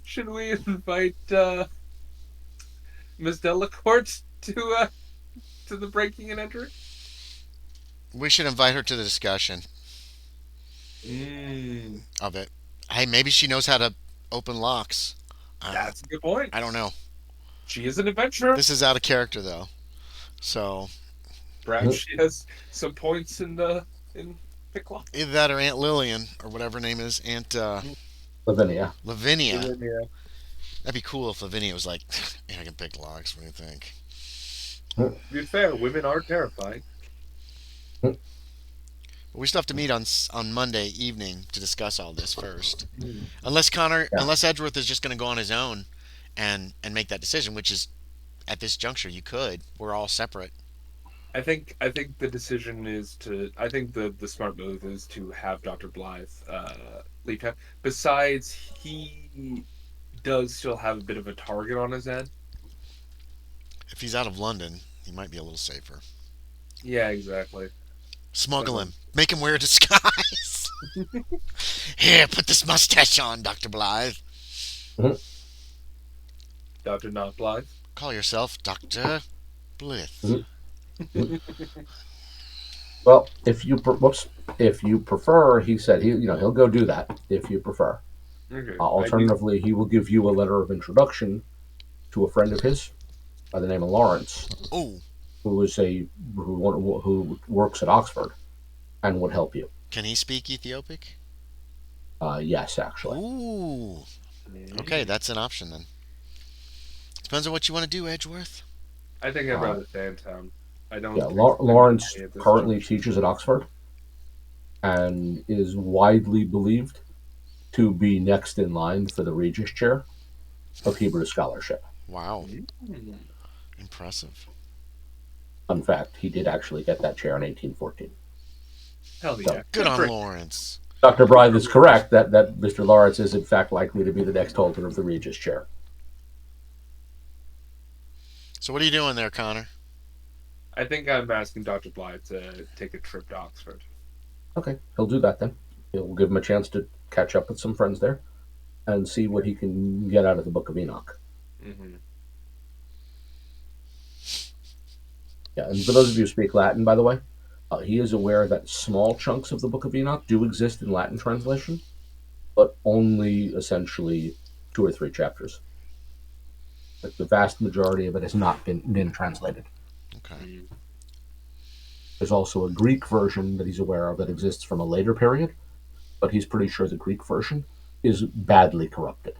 S4: should we invite Miss Delacourt to the breaking and entering?
S2: We should invite her to the discussion
S4: Mm,
S2: of it. Hey, maybe she knows how to open locks.
S4: that's a good point.
S2: I don't know.
S4: She is an adventurer.
S2: This is out of character though. So
S4: Perhaps she has some points in pick lock.
S2: either that or Aunt Lillian or whatever her name is, Aunt
S3: Lavinia.
S2: Lavinia.
S4: Yeah.
S2: That'd be cool if Lavinia was like, "Yeah, I can pick locks. What do you think?"
S4: To be fair, women are terrifying.
S2: But we still have to meet on Monday evening to discuss all this first. Unless Edgeworth is just going to go on his own and make that decision, which is at this juncture you could. We're all separate.
S4: I think the decision is to. I think the smart move is to have Dr. Blythe leave town. Besides, he does still have a bit of a target on his head.
S2: If he's out of London, he might be a little safer.
S4: Yeah, exactly.
S2: Smuggle him. Make him wear a disguise. Here, put this mustache on, Dr. Blythe.
S4: Dr. Not Blythe.
S2: Call yourself Dr. Blith.
S3: Well, if you prefer, he said he'll go do that if you prefer.
S4: Okay.
S3: Alternatively, he will give you a letter of introduction to a friend of his by the name of Lawrence,
S2: Oh,
S3: who works at Oxford and would help you.
S2: can he speak Ethiopic?
S3: Yes, actually.
S2: Ooh. Okay, that's an option then. Depends on what you want to do, Edgeworth.
S4: I think I'd rather stay in town. I don't.
S3: Yeah,
S4: think
S3: Lawrence
S4: at this
S3: currently
S4: juncture.
S3: teaches at Oxford and is widely believed to be next in line for the Regis Chair of Hebrew scholarship.
S2: Wow,
S4: Mm.
S2: impressive.
S3: Fun fact, he did actually get that chair in 1814.
S4: Hell yeah!
S2: Good on
S4: for-
S2: Lawrence.
S3: Dr. Blythe is correct that Mr. Lawrence is in fact likely to be the next holder of the Regis Chair.
S2: So what are you doing there, Connor?
S4: I think I'm asking Dr. Blythe to take a trip to Oxford.
S3: Okay, he'll do that then. He'll give him a chance to catch up with some friends there and see what he can get out of the Book of Enoch.
S4: Mm-hmm.
S3: Yeah, and for those of you who speak Latin, by the way, he is aware that small chunks of the Book of Enoch do exist in Latin translation, but only essentially 2 or 3 chapters. Like the vast majority of it has not been translated.
S2: Okay.
S3: There's also a Greek version that he's aware of that exists from a later period, but he's pretty sure the Greek version is badly corrupted.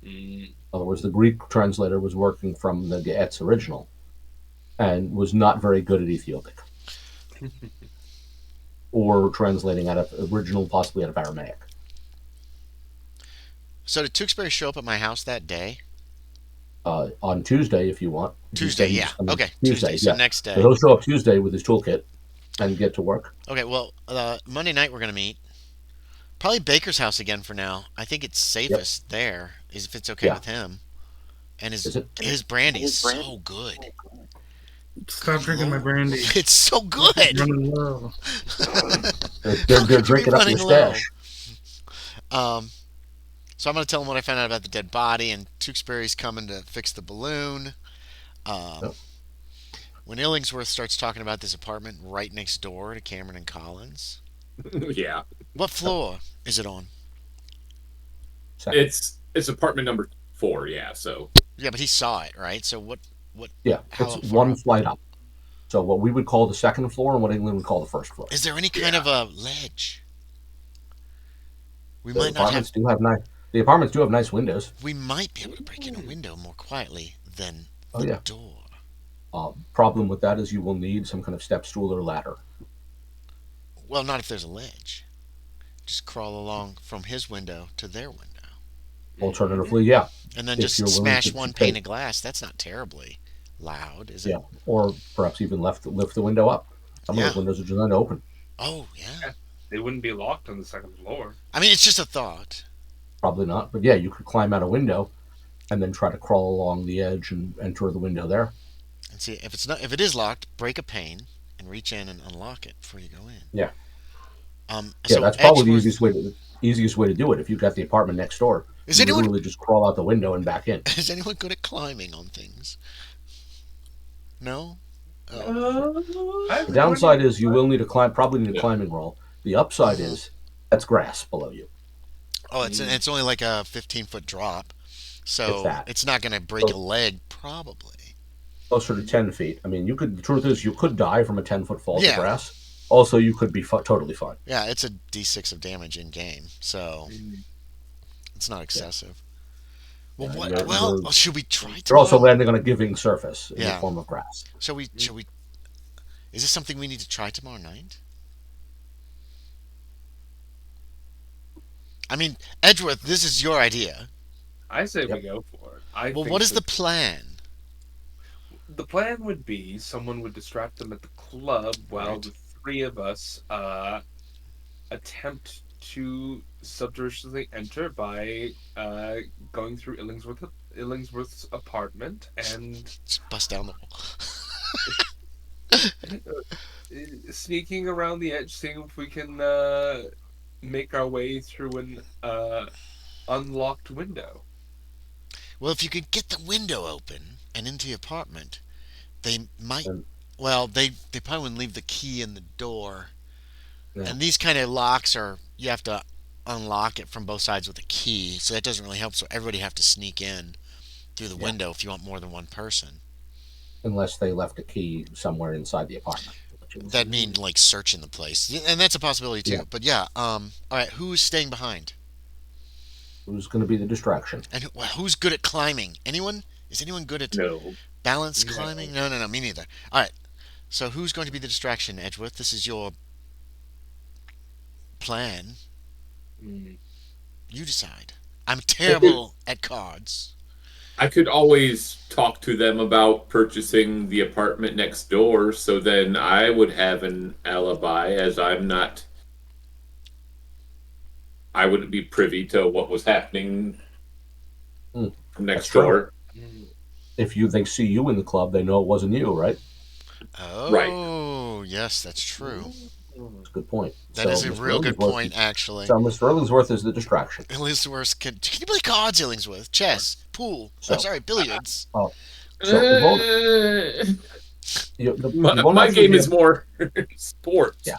S3: In other words, the Greek translator was working from the Ge'et's original and was not very good at Ethiopic. Or translating out of original, possibly out of Aramaic.
S2: So did Tewksbury show up at my house that day?
S3: On Tuesday, if you want.
S2: Tuesday, yeah. Okay, Tuesday. So next day.
S3: So he'll show up Tuesday with his toolkit and get to work.
S2: Okay, well, Monday night we're going to meet. Probably Baker's house again for now. I think it's safest there, is if it's okay with him. And his brandy is so good.
S5: Stop drinking my brandy.
S2: It's so good.
S5: It's running low.
S3: They're drinking up your stash.
S2: So I'm going to tell him what I found out about the dead body, and Tewksbury's coming to fix the balloon. When Illingsworth starts talking about this apartment right next door to Cameron and Collins.
S1: Yeah.
S2: What floor is it on?
S3: Second.
S1: It's apartment number 4, yeah, so.
S2: Yeah, but he saw it, right? So what
S3: Yeah,
S2: how
S3: it's
S2: far
S3: one
S2: up?
S3: flight up. So what we would call the second floor and what England would call the first floor.
S2: Is there any kind of a ledge? We
S3: The
S2: might not have.
S3: apartments do have nice windows.
S2: We might be able to break in a window more quietly than the
S3: Oh, yeah.
S2: door.
S3: Problem with that is you will need some kind of step stool or ladder.
S2: Well, not if there's a ledge. Just crawl along from his window to their window.
S3: Alternatively, yeah.
S2: And then
S3: If
S2: just
S3: you're willing
S2: smash
S3: to
S2: one
S3: take-
S2: pane of glass. That's not terribly loud, is it?
S3: Yeah. Or perhaps even lift the window up. Some of
S2: Yeah.
S3: those windows are designed to open.
S2: Oh, yeah.
S4: They wouldn't be locked on the second floor.
S2: I mean, it's just a thought.
S3: Probably not. But yeah, you could climb out a window and then try to crawl along the edge and enter the window there.
S2: And see if it is locked, break a pane and reach in and unlock it before you go in.
S3: Yeah.
S2: So
S3: That's probably the
S2: Edgeworth,
S3: easiest way to do it. If you've got the apartment next door, you literally just crawl out the window and back in.
S2: Is anyone good at climbing on things? No.
S3: The downside is you will need a probably need a climbing roll. The upside is that's grass below you.
S2: Oh, it's only like a 15-foot drop, so it's not going to break a leg probably.
S3: Closer to 10 feet. I mean, the truth is, you could die from a 10-foot fall to grass. Also, you could be totally fine.
S2: Yeah, it's a D6 of damage in game, so it's not excessive. Yeah. Well, should we try to?
S3: You're also landing on a giving surface in the form of grass.
S2: Shall we? Is this something we need to try tomorrow night? I mean, Edgeworth, this is your idea.
S4: I say we go for it.
S2: What is the plan?
S4: The plan would be someone would distract them at the club while the three of us attempt to subversively enter by going through Illingsworth's apartment and
S2: just bust down the
S4: wall. Sneaking around the edge, seeing if we can make our way through an unlocked window.
S2: Well, if you could get the window open and into the apartment, they might. Well, they probably wouldn't leave the key in the door. Yeah. And these kind of locks you have to unlock it from both sides with a key, so that doesn't really help. So everybody have to sneak in through the window if you want more than one person.
S3: Unless they left a key somewhere inside the apartment.
S2: That means like searching the place, and that's a possibility too. Yeah. But yeah, all right. Who's staying behind?
S3: Who's going to be the distraction?
S2: And who's good at climbing? Anyone? Is anyone good at balance climbing? No, me neither. All right. So who's going to be the distraction, Edgeworth? This is your plan. You decide. I'm terrible at cards.
S1: I could always talk to them about purchasing the apartment next door, so then I would have an alibi, as I wouldn't be privy to what was happening next door.
S3: If they see you in the club, they know it wasn't you, right?
S2: Oh, right. Yes, that's true.
S3: That's a good point.
S2: That is a real good point, actually.
S3: So Mr. Illingsworth is the distraction.
S2: Illingsworth can you play cards, Illingsworth? Chess, pool. Billiards.
S1: My game is more sports.
S3: Yeah.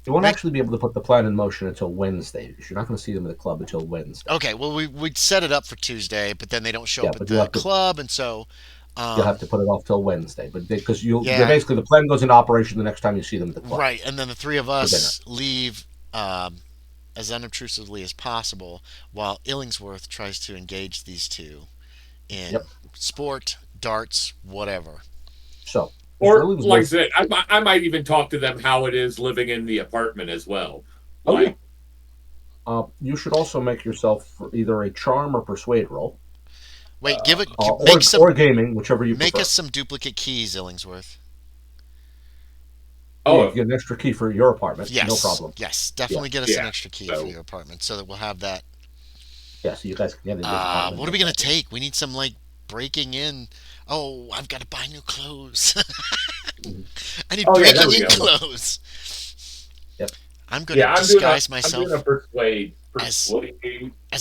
S3: You won't actually be able to put the plan in motion until Wednesday. You're not going to see them at the club until Wednesday.
S2: Okay, well, we'd set it up for Tuesday, but then they don't show up at the club, and so...
S3: you'll have to put it off till Wednesday, but because basically the plan goes into operation the next time you see them at the club.
S2: Right, and then the three of us leave as unobtrusively as possible, while Illingsworth tries to engage these two in sport, darts, whatever.
S3: So,
S1: or like I said, I might even talk to them how it is living in the apartment as well.
S3: You should also make yourself either a charm or persuade roll.
S2: Wait,
S3: or gaming, whichever you prefer.
S2: Make us some duplicate keys, Illingsworth.
S3: You get an extra key for your apartment.
S2: Yes,
S3: no problem.
S2: Yes, definitely get us an extra key for your apartment, so that we'll have that.
S3: Yeah, so you guys can get it.
S2: What are we gonna take? We need some breaking in. Oh, I've got to buy new clothes. I need breaking in clothes.
S3: Yep.
S2: I'm gonna disguise myself.
S1: I'm gonna persuade
S2: as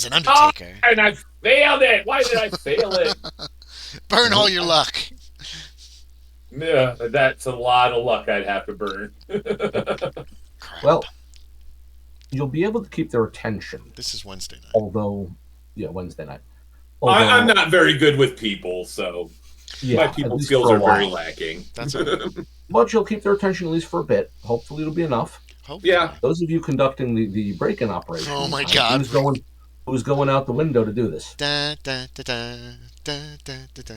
S2: an undertaker.
S1: And I failed it. Why did I fail it?
S2: Burn all your luck.
S1: Yeah, that's a lot of luck I'd have to burn.
S3: Well, you'll be able to keep their attention.
S2: This is Wednesday night.
S3: Wednesday night.
S1: I'm not very good with people, so my people skills are very lacking.
S2: That's right.
S3: But you'll keep their attention at least for a bit. Hopefully it'll be enough.
S2: Hopefully.
S1: Yeah.
S3: Those of you conducting the break-in operation.
S2: Oh my God!
S3: Who's going out the window to do this?
S2: Da, da, da, da, da, da, da, da.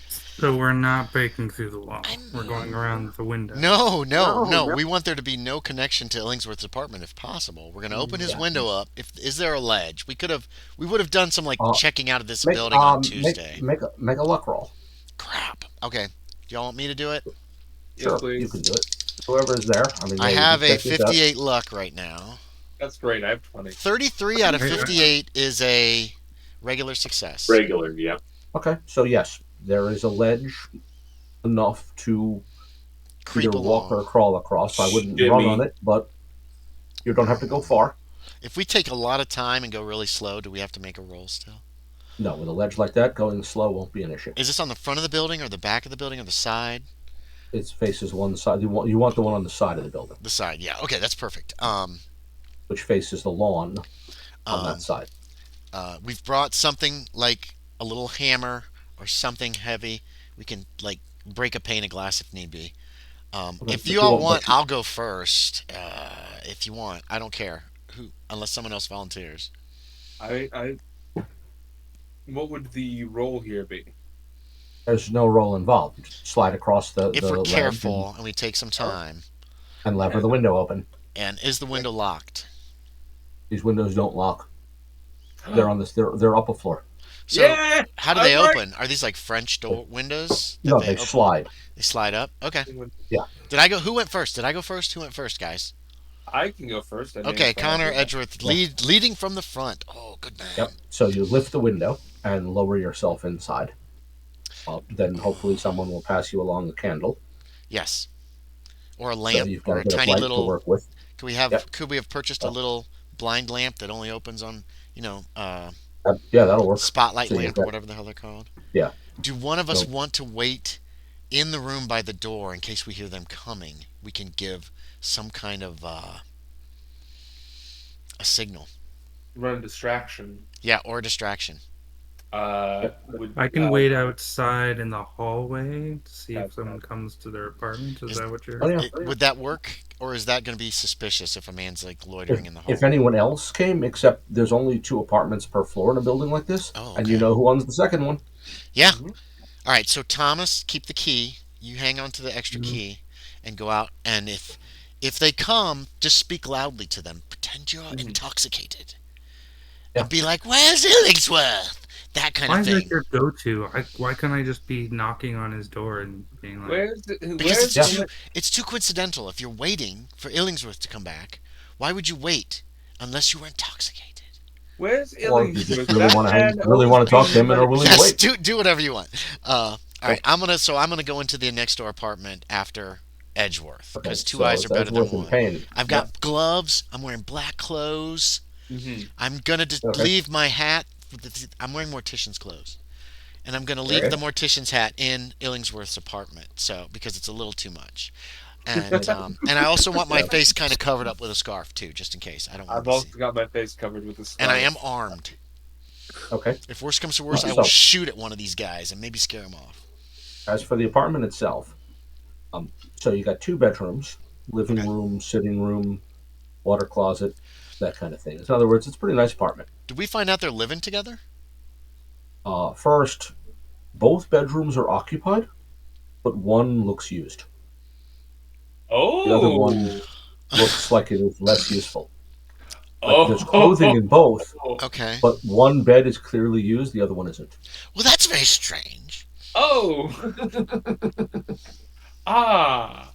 S5: So we're not breaking through the wall. We're going around the window.
S2: No. We want there to be no connection to Illingsworth's apartment if possible. We're going to open his window up. Is there a ledge? We would have done some checking out of this building on Tuesday.
S3: Make a luck roll.
S2: Crap. Okay. Do y'all want me to do it?
S3: Sure, you can do it. Whoever's there.
S2: I have a 58 luck right now.
S4: That's great. I have 20.
S2: 33 out of 58 is a Regular success.
S1: Regular, yeah.
S3: Okay, so yes, there is a ledge enough to
S2: Creep
S3: either walk
S2: along.
S3: or crawl across. I wouldn't run
S1: Shimmy.
S3: on it, but you don't have to go far.
S2: If we take a lot of time and go really slow, do we have to make a roll still?
S3: No, with a ledge like that, going slow won't be an issue.
S2: Is this on the front of the building or the back of the building or the side?
S3: It faces one side. You want the one on the side of the building,
S2: The side, yeah. Okay, that's perfect.
S3: which faces the lawn on that side.
S2: We've brought something like a little hammer or something heavy. We can like break a pane of glass if need be.
S3: Okay,
S2: If
S3: but
S2: you all
S3: won't-
S2: want,
S3: but-
S2: I'll go first. If you want, I don't care who, unless someone else volunteers.
S4: I what would the role here be?
S3: There's no roll involved. You just slide across the
S2: If
S3: the
S2: we're
S3: ledge
S2: careful and we take some time,
S3: and lever the window open.
S2: and is the window locked?
S3: These windows don't lock. They're on this. They're up a floor.
S2: So
S4: Yeah,
S2: how do they
S4: I'm right.
S2: open? Are these like French door windows? that
S3: No, they
S2: open?
S3: slide.
S2: They slide up. Okay.
S3: Yeah.
S2: Did I go? Who went first? Did I go first? Who went first, guys?
S4: I can go first. I
S2: Okay,
S4: think.
S2: Connor Edgeworth leading from the front. Oh, good man.
S3: Yep. So you lift the window and lower yourself inside. Then hopefully someone will pass you along the candle.
S2: Yes. Or a
S3: So
S2: lamp,
S3: you've
S2: or
S3: got
S2: a
S3: a bit of
S2: tiny
S3: light to
S2: little.
S3: work with.
S2: Could we have?
S3: Yep.
S2: Could we have purchased a little blind lamp that only opens on,
S3: Yeah, that'll work.
S2: spotlight
S3: So you've
S2: lamp or
S3: got-
S2: whatever the hell they're called?
S3: Yeah.
S2: Do one of us
S3: So-
S2: want to wait in the room by the door in case we hear them coming? We can give some kind of a signal.
S4: Run a distraction.
S2: Yeah, or a distraction.
S5: I can wait outside in the hallway to see if
S4: That's
S5: someone comes to their apartment. Is that what you're?
S3: Oh, yeah.
S2: Would that work, or is that going to be suspicious if a man's like loitering in the hall?
S3: If anyone else came, except there's only 2 apartments per floor in a building like this,
S2: Oh,
S3: and you
S2: okay.
S3: know who owns the second one.
S2: Yeah.
S4: Mhm.
S2: All right. So Thomas, keep the key. You hang on to the extra
S3: Mm-hmm.
S2: key, and go out. And if they come, just speak loudly to them. Pretend you're intoxicated,
S3: Mm-hmm. Yeah.
S2: and be like, "Where's Illingsworth?" That kind
S5: Why
S2: of
S5: is that
S2: thing.
S5: your go-to? Why can't I just be knocking on his door and being like,
S4: Where's
S2: Because
S3: Yeah.
S2: it's too coincidental. If you're waiting for Illingsworth to come back, why would you wait unless you were intoxicated?
S4: where's
S3: Or you just
S4: Illingsworth?
S3: really
S4: That
S3: want
S4: man
S3: to
S4: owes
S3: talk to
S4: me
S3: him and are
S4: money.
S3: willing to
S2: Yes,
S3: wait.
S2: do whatever you want. All right, I'm gonna go into the next door apartment after Edgeworth because
S3: Okay,
S2: two
S3: so
S2: eyes are
S3: it's
S2: better than
S3: Edgeworth and
S2: one.
S3: Payne.
S2: I've got gloves. I'm wearing black clothes.
S4: Mhm.
S2: I'm gonna just
S3: Okay.
S2: leave my hat. I'm wearing mortician's clothes, and I'm gonna leave
S3: Okay.
S2: the mortician's hat in Illingsworth's apartment. So because it's a little too much, and I also want my face kind of covered up with a scarf too, just in case. I don't want
S4: I've
S2: to
S4: also
S2: see.
S4: got my face covered with a scarf.
S2: And I am armed.
S3: Okay.
S2: If worse comes to worse, I
S3: So-
S2: will shoot at one of these guys and maybe scare them off.
S3: As for the apartment itself, so you got 2 bedrooms, living
S2: Okay.
S3: room, sitting room, water closet, that kind of thing. In other words, it's a pretty nice apartment.
S2: Did we find out they're living together?
S3: First, both bedrooms are occupied, but one looks used.
S4: Oh.
S3: The other one looks like it is less useful. Like
S4: Oh.
S3: there's clothing in both,
S2: Okay.
S3: but one bed is clearly used, the other one isn't.
S2: Well, that's very strange.
S4: Oh. Ah.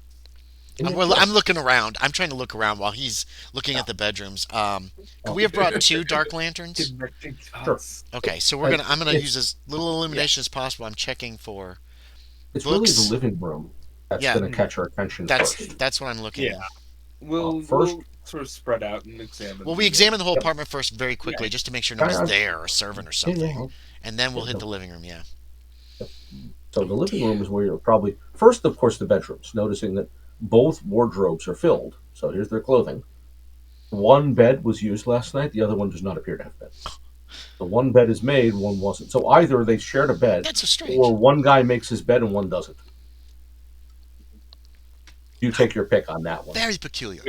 S2: I'm looking around. I'm trying to look around while he's looking at the bedrooms. Could we have brought 2 dark lanterns?
S4: Connecting
S3: Sure.
S4: dots.
S2: Okay, so I'm gonna use as little illumination as possible. I'm checking for.
S3: It's really
S2: Books.
S3: the living room that's
S2: Yeah.
S3: going to catch our attention first.
S2: That's what I'm looking
S4: Yeah.
S2: at.
S4: We'll
S3: First-
S4: we'll sort of spread out and examine.
S2: Well, we
S4: the-
S2: examine the whole apartment first very quickly just to make sure nobody's
S3: Yeah.
S2: there or a servant or
S3: Yeah,
S2: something,
S3: yeah.
S2: and then we'll hit the living room. Yeah.
S3: So the living room is where you're probably first, of course, the bedrooms. Noticing that both wardrobes are filled. So here's their clothing. One bed was used last night. The other one does not appear to have been. The one bed is made, one wasn't. So either they shared a bed,
S2: That's so strange.
S3: or one guy makes his bed and one doesn't. You take your pick on that one.
S2: Very peculiar.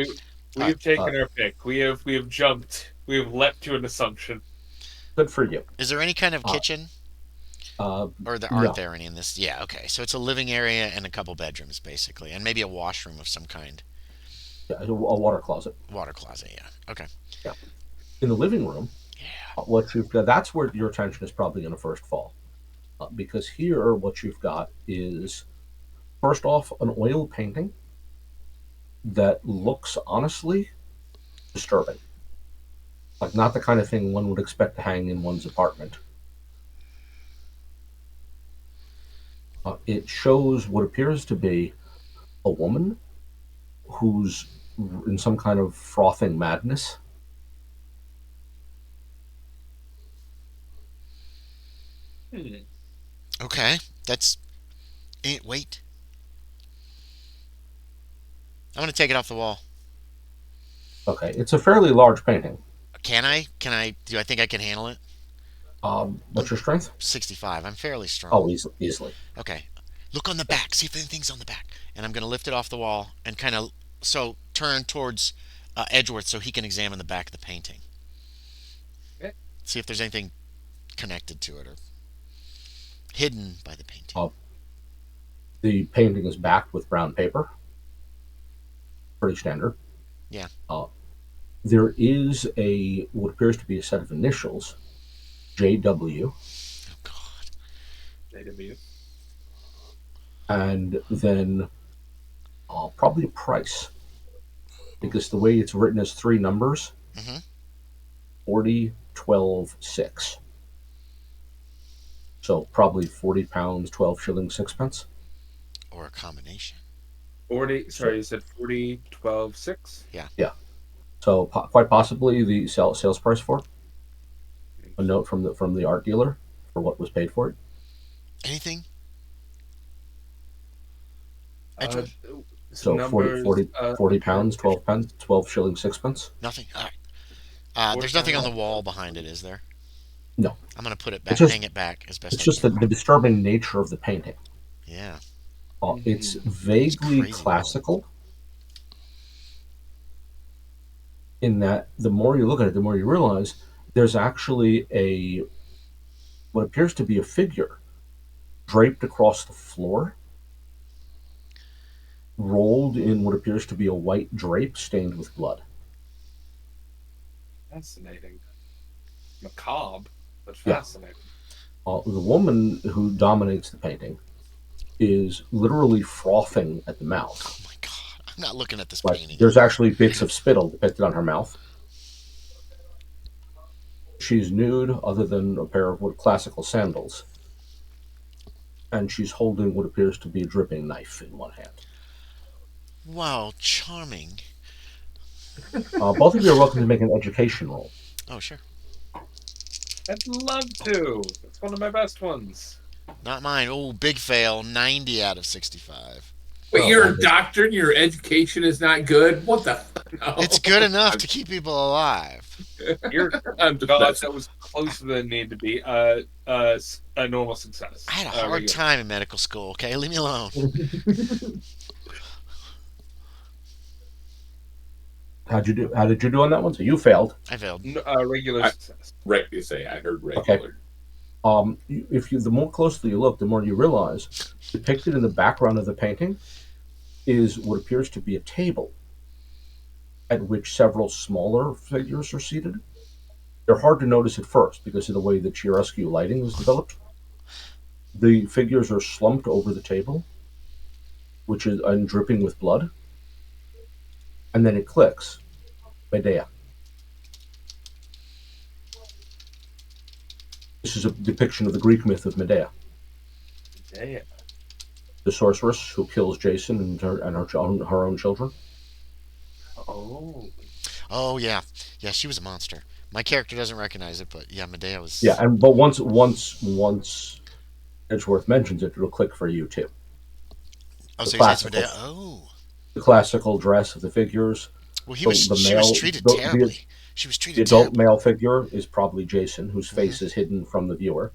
S4: We've taken our pick. We have jumped. We have leapt to an assumption.
S3: Good for you.
S2: Is there any kind of kitchen, or aren't
S3: no.
S2: there any in this? Yeah. Okay. So it's a living area and a couple bedrooms, basically, and maybe a washroom of some kind.
S3: Yeah, a water closet.
S2: Water closet. Yeah. Okay.
S3: In the living room,
S2: Yeah.
S3: what you've got, that's where your attention is probably going to first fall. Because here, what you've got is, first off, an oil painting that looks honestly disturbing. Like, not the kind of thing one would expect to hang in one's apartment. It shows what appears to be a woman who's in some kind of frothing madness.
S2: Okay, that's. Wait. I'm gonna take it off the wall.
S3: Okay, it's a fairly large painting.
S2: Can I? Can I? Do I think I can handle it?
S3: What's your strength?
S2: 65. I'm fairly strong.
S3: Oh, easily.
S2: Okay. Look on the back. See if anything's on the back. And I'm gonna lift it off the wall and kind of turn towards Edgeworth so he can examine the back of the painting.
S4: Okay.
S2: See if there's anything connected to it or hidden by the painting.
S3: The painting is backed with brown paper. Pretty standard.
S2: Yeah.
S3: There is what appears to be a set of initials, JW,
S2: Oh God.
S4: JW.
S3: and then probably a price, because the way it's written is three numbers:
S2: Mm-hmm.
S3: 40, 12, 6. So probably £40, 12 shillings, 6 pence.
S2: Or a combination.
S4: 40. Sorry, you said 40, 12, 6?
S3: Yeah. So quite possibly the sales price for it. A note from the art dealer for what was paid for it.
S2: Anything?
S4: Uh,
S3: So
S4: numbers,
S3: 40 pounds, 12 pence, 12 shillings, 6 pence.
S2: Nothing. All right. There's nothing on the wall behind it, is there?
S3: No.
S2: I'm gonna put it back.
S3: Just,
S2: hang it back as best
S3: it's
S2: I
S3: just
S2: can.
S3: the disturbing nature of the painting.
S2: Yeah.
S3: It's vaguely
S2: crazy
S3: classical. In that, the more you look at it, the more you realize there's actually what appears to be a figure draped across the floor, rolled in what appears to be a white drape stained with blood.
S4: Fascinating. Macabre, but
S3: Yeah.
S4: fascinating.
S3: The woman who dominates the painting is literally frothing at the mouth.
S2: Oh my God. I'm not looking at this
S3: Like,
S2: painting.
S3: there's actually bits of spittle depicted on her mouth. She's nude, other than a pair of classical sandals, and she's holding what appears to be a dripping knife in one hand.
S2: Wow, charming.
S3: Both of you are welcome to make an education roll.
S2: Oh, sure.
S4: I'd love to. It's one of my best ones.
S2: Not mine. Oh, big fail. 90 out of 65.
S1: But
S3: Oh,
S1: you're
S3: I
S1: a
S3: see.
S1: doctor and your education is not good. What the? No.
S2: It's good enough to keep people alive.
S1: I'm just
S4: God,
S1: messing.
S4: that was closer than it needed to be. A normal success.
S2: I had a hard
S4: Regular.
S2: time in medical school, okay? Leave me alone.
S3: How did you do on that one? So you failed.
S2: I failed.
S4: Regular success.
S1: Right, you say I heard regular.
S3: The more closely you look, the more you realize depicted in the background of the painting is what appears to be a table at which several smaller figures are seated. They're hard to notice at first because of the way the chiaroscuro lighting is developed. The figures are slumped over the table, which is dripping with blood, and then it clicks. Medea. This is a depiction of the Greek myth of Medea,
S4: Damn.
S3: the sorceress who kills Jason and her own children.
S4: Oh.
S2: Oh, yeah. Yeah, she was a monster. My character doesn't recognize it, but yeah, Medea was.
S3: Yeah, but once Edgeworth mentions it, it'll click for you too.
S2: Oh,
S3: the
S2: so you say it's
S3: classical-
S2: Medea? Oh.
S3: The classical dress of the figures.
S2: Well,
S3: The
S2: she
S3: male-
S2: was treated
S3: the-
S2: terribly. She was
S3: The
S2: treated
S3: adult
S2: terribly.
S3: male figure is probably Jason, whose face is hidden from the viewer.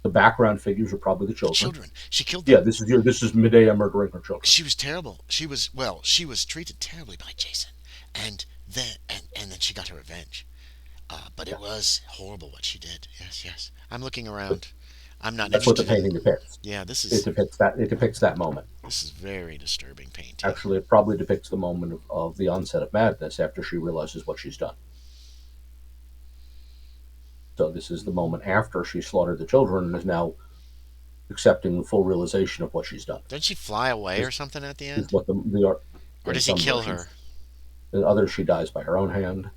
S3: The background figures are probably the children.
S2: Children. She killed them.
S3: Yeah, this is Medea murdering her children.
S2: She was terrible. She was treated terribly by Jason, and then she got her revenge. But it was horrible what she did. Yes. I'm looking around. I'm not
S3: That's what the
S2: interested.
S3: painting depicts.
S2: Yeah, this
S3: It
S2: is
S3: depicts that moment.
S2: very disturbing painting.
S3: Actually, it probably depicts the moment of the onset of madness after she realizes what she's done. So this is the moment after she slaughtered the children and is now accepting the full realization of what she's done.
S2: Didn't she fly away or something at the
S3: Is
S2: end?
S3: what the art.
S2: Or does he kill her?
S3: In others, she dies by her own hand.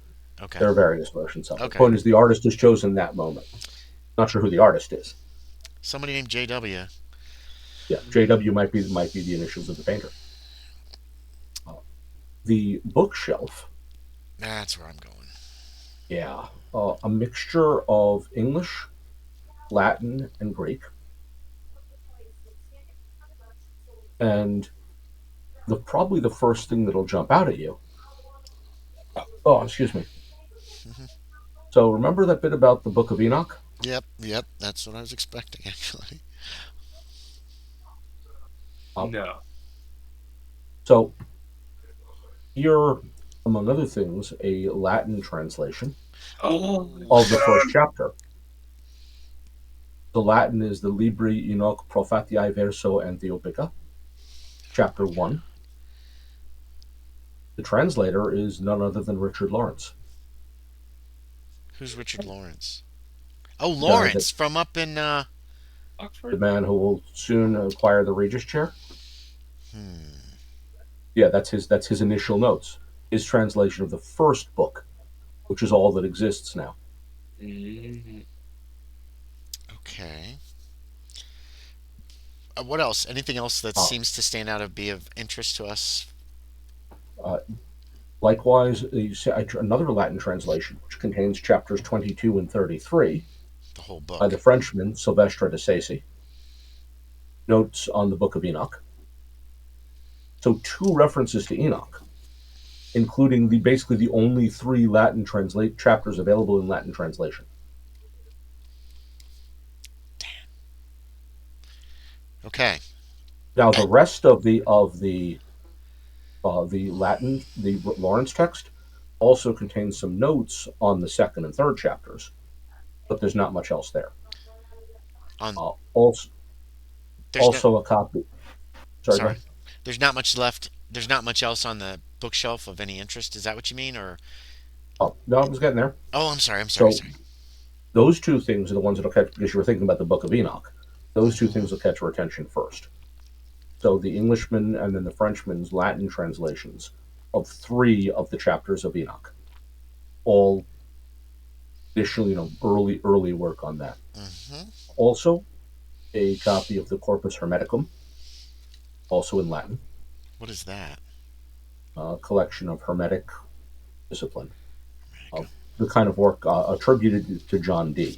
S2: Okay.
S3: There are various versions of it.
S2: Okay.
S3: The point is, the artist has chosen that moment. Not sure who the artist is.
S2: Somebody named JW.
S3: Yeah, JW might be the initials of the painter. The bookshelf,
S2: That's where I'm going.
S3: yeah, a mixture of English, Latin, and Greek, and probably the first thing that'll jump out at you. Oh, excuse me. So remember that bit about the Book of Enoch?
S2: Yep. That's what I was expecting, actually.
S4: No.
S3: So here, among other things, a Latin translation
S4: Oh,
S3: of the first chapter. The Latin is the Libri Enoch Prophetiae Verso Antiopica, chapter 1. The translator is none other than Richard Lawrence.
S2: Who's Richard Lawrence? Oh,
S3: The guy that
S2: Lawrence from up in.
S3: the
S4: Oxford.
S3: man who will soon acquire the Regis chair.
S2: Hmm.
S3: Yeah, that's his initial notes. His translation of the first book, which is all that exists now.
S4: Mhm.
S2: Okay. What else? Anything else that
S3: Uh,
S2: seems to stand out and be of interest to us?
S3: uh, Likewise, another Latin translation, which contains chapters 22 and 33,
S2: The whole
S3: by the
S2: book.
S3: Frenchman Sylvestre de Sacy, notes on the Book of Enoch. So two references to Enoch, including basically the only three Latin chapters available in Latin translation.
S2: Okay.
S3: Now the
S2: And
S3: rest of the Latin, the Lawrence text, also contains some notes on the second and third chapters, but there's not much else there.
S2: on
S3: Also,
S2: there's no.
S3: a copy. Sorry, go
S2: Sorry.
S3: ahead.
S2: There's not much left. There's not much else on the bookshelf of any interest. Is that what you mean, or?
S3: Oh no, I was getting there.
S2: Oh, I'm sorry. I'm sorry.
S3: So
S2: Sorry.
S3: those two things are the ones that'll catch, because you were thinking about the Book of Enoch. Those two
S2: Mhm.
S3: things will catch your attention first. So the Englishman and then the Frenchman's Latin translations of three of the chapters of Enoch, all initially, early work on that.
S2: Mhm.
S3: Also, a copy of the Corpus Hermeticum, also in Latin,
S2: What is that?
S3: a collection of Hermetic discipline,
S2: There you
S3: of
S2: go.
S3: the kind of work attributed to John Dee,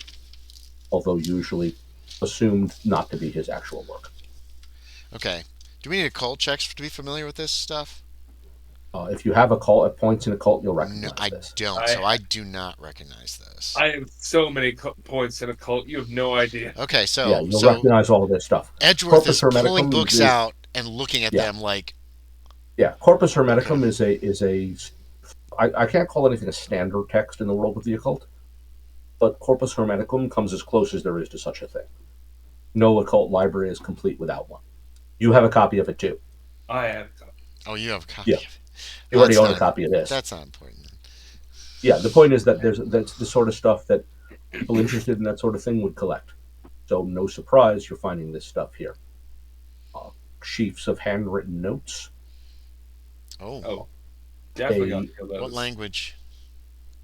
S3: although usually assumed not to be his actual work.
S2: Okay. Do we need occult checks to be familiar with this stuff?
S3: If you have a cult at points in a cult, you'll
S2: No,
S3: recognize
S2: I
S3: this.
S2: don't.
S4: I
S2: So I do not recognize this.
S4: I have so many points in a cult. You have no idea.
S2: Okay.
S3: Yeah,
S2: So
S3: you'll
S2: so
S3: recognize all of this stuff.
S2: Edgeworth
S3: Corpus
S2: is pulling
S3: Hermeticum
S2: books
S3: is
S2: out and looking at
S3: yeah,
S2: them like,
S3: yeah. Corpus
S2: okay.
S3: Hermeticum is a I can't call anything a standard text in the world of the occult, but Corpus Hermeticum comes as close as there is to such a thing. No occult library is complete without one. You have a copy of it too.
S4: I have a copy.
S2: Oh, you have a copy
S3: Yeah,
S2: of it.
S3: you
S2: Well,
S3: already own a copy of this.
S2: that's not important then.
S3: Yeah, the point is that that's the sort of stuff that people interested in that sort of thing would collect. So no surprise, you're finding this stuff here. Uh, Sheafs of handwritten notes.
S2: Oh,
S4: Oh, definitely got
S3: A
S4: to kill
S2: what
S4: those.
S2: language?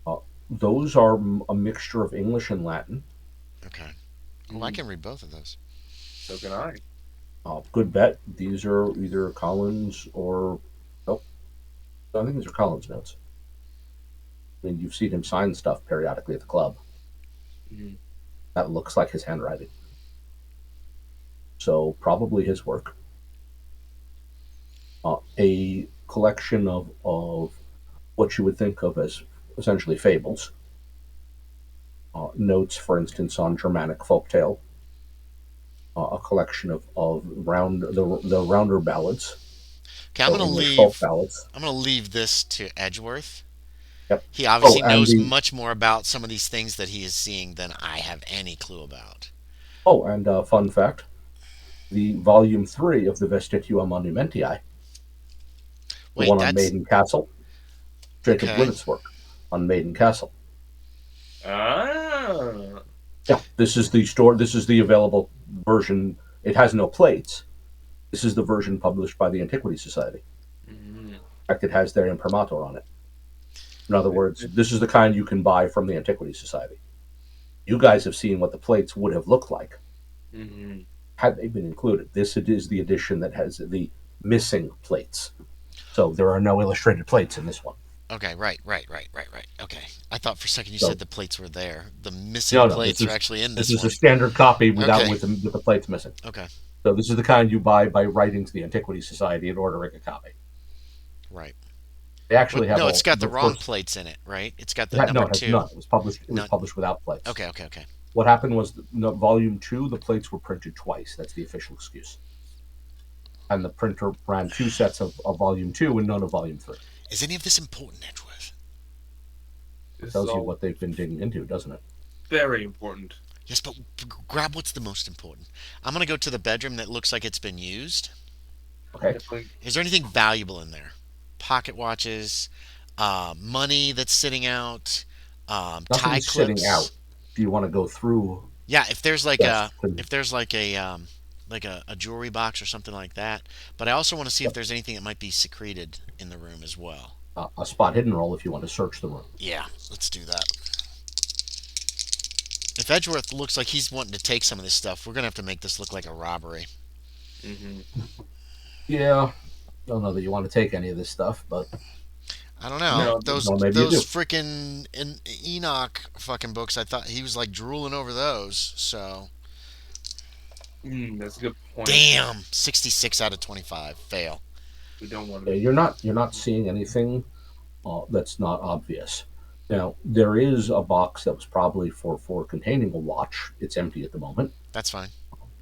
S3: uh, those are a mixture of English and Latin.
S2: Okay. Oh, I can read both of those.
S4: So can I.
S3: Good bet. These are either Collins or nope. I think these are Collins notes. I mean, you've seen him sign stuff periodically at the club.
S4: Mhm.
S3: That looks like his handwriting. So probably his work. A collection of what you would think of as essentially fables. Notes, for instance, on Germanic folktale. A collection of the rounder ballads,
S2: Okay,
S3: so English folk ballads.
S2: I'm gonna leave this to Edgeworth.
S3: Yep.
S2: He
S3: Oh,
S2: obviously
S3: and
S2: knows
S3: the
S2: much more about some of these things that he is seeing than I have any clue about.
S3: fun fact: the volume 3 of the Vestitua Monumentii, the
S2: Wait,
S3: one on
S2: that's
S3: Maiden Castle, Jacob
S2: okay.
S3: Gwinnett's work on Maiden Castle.
S4: Ah.
S3: Yeah, this is the store. This is the available version. It has no plates. This is the version published by the Antiquity Society.
S4: Mhm.
S3: In fact, it has their imprimatur on it. In other words, this is the kind you can buy from the Antiquity Society. You guys have seen what the plates would have looked like.
S4: Mhm.
S3: had they been included. This is the edition that has the missing plates. So there are no illustrated plates in this one.
S2: Okay, right. Okay. I thought for a second you
S3: So
S2: said the plates were there. The missing
S3: no,
S2: plates are actually in
S3: this
S2: this
S3: is a
S2: one.
S3: standard copy
S2: Okay.
S3: with the plates missing.
S2: Okay.
S3: So this is the kind you buy by writing to the Antiquity Society and ordering a copy.
S2: Right.
S3: They actually have
S2: No, it's
S3: all
S2: got the
S3: the
S2: wrong
S3: first.
S2: plates in it, right? It's got the
S3: It no,
S2: number
S3: it has
S2: two.
S3: none. It was published. It was
S2: None.
S3: published without plates.
S2: Okay.
S3: What happened was volume 2, the plates were printed twice. That's the official excuse. And the printer ran 2 sets of volume 2 and none of volume 3.
S2: Is any of this important, Edgeworth?
S3: It tells you what they've been digging into, doesn't it?
S4: Very important.
S2: Yes, but grab what's the most important. I'm going to go to the bedroom that looks like it's been used.
S3: Okay.
S4: Definitely.
S2: Is there anything valuable in there? Pocket watches, money that's sitting out, tie
S3: Nothing's
S2: clips.
S3: sitting out. Do you want to go through?
S2: Yeah, if there's like
S3: Yes.
S2: a jewelry box or something like that. But I also want to see if
S3: Yep.
S2: there's anything that might be secreted in the room as well.
S3: A spot hidden roll if you want to search the room.
S2: Yeah, let's do that. If Edgeworth looks like he's wanting to take some of this stuff, we're gonna have to make this look like a robbery.
S4: Mm-hmm.
S3: Yeah. Don't know that you want to take any of this stuff, but
S2: I don't know.
S4: No,
S2: those
S3: well, maybe you do.
S2: freaking Enoch fucking books. I thought he was like drooling over those. So
S4: That's a good point.
S2: damn, 66 out of 25 fail.
S4: We don't want
S3: yeah,
S4: to.
S3: you're not seeing anything that's not obvious. Now there is a box that was probably for containing a watch. It's empty at the moment,
S2: That's fine.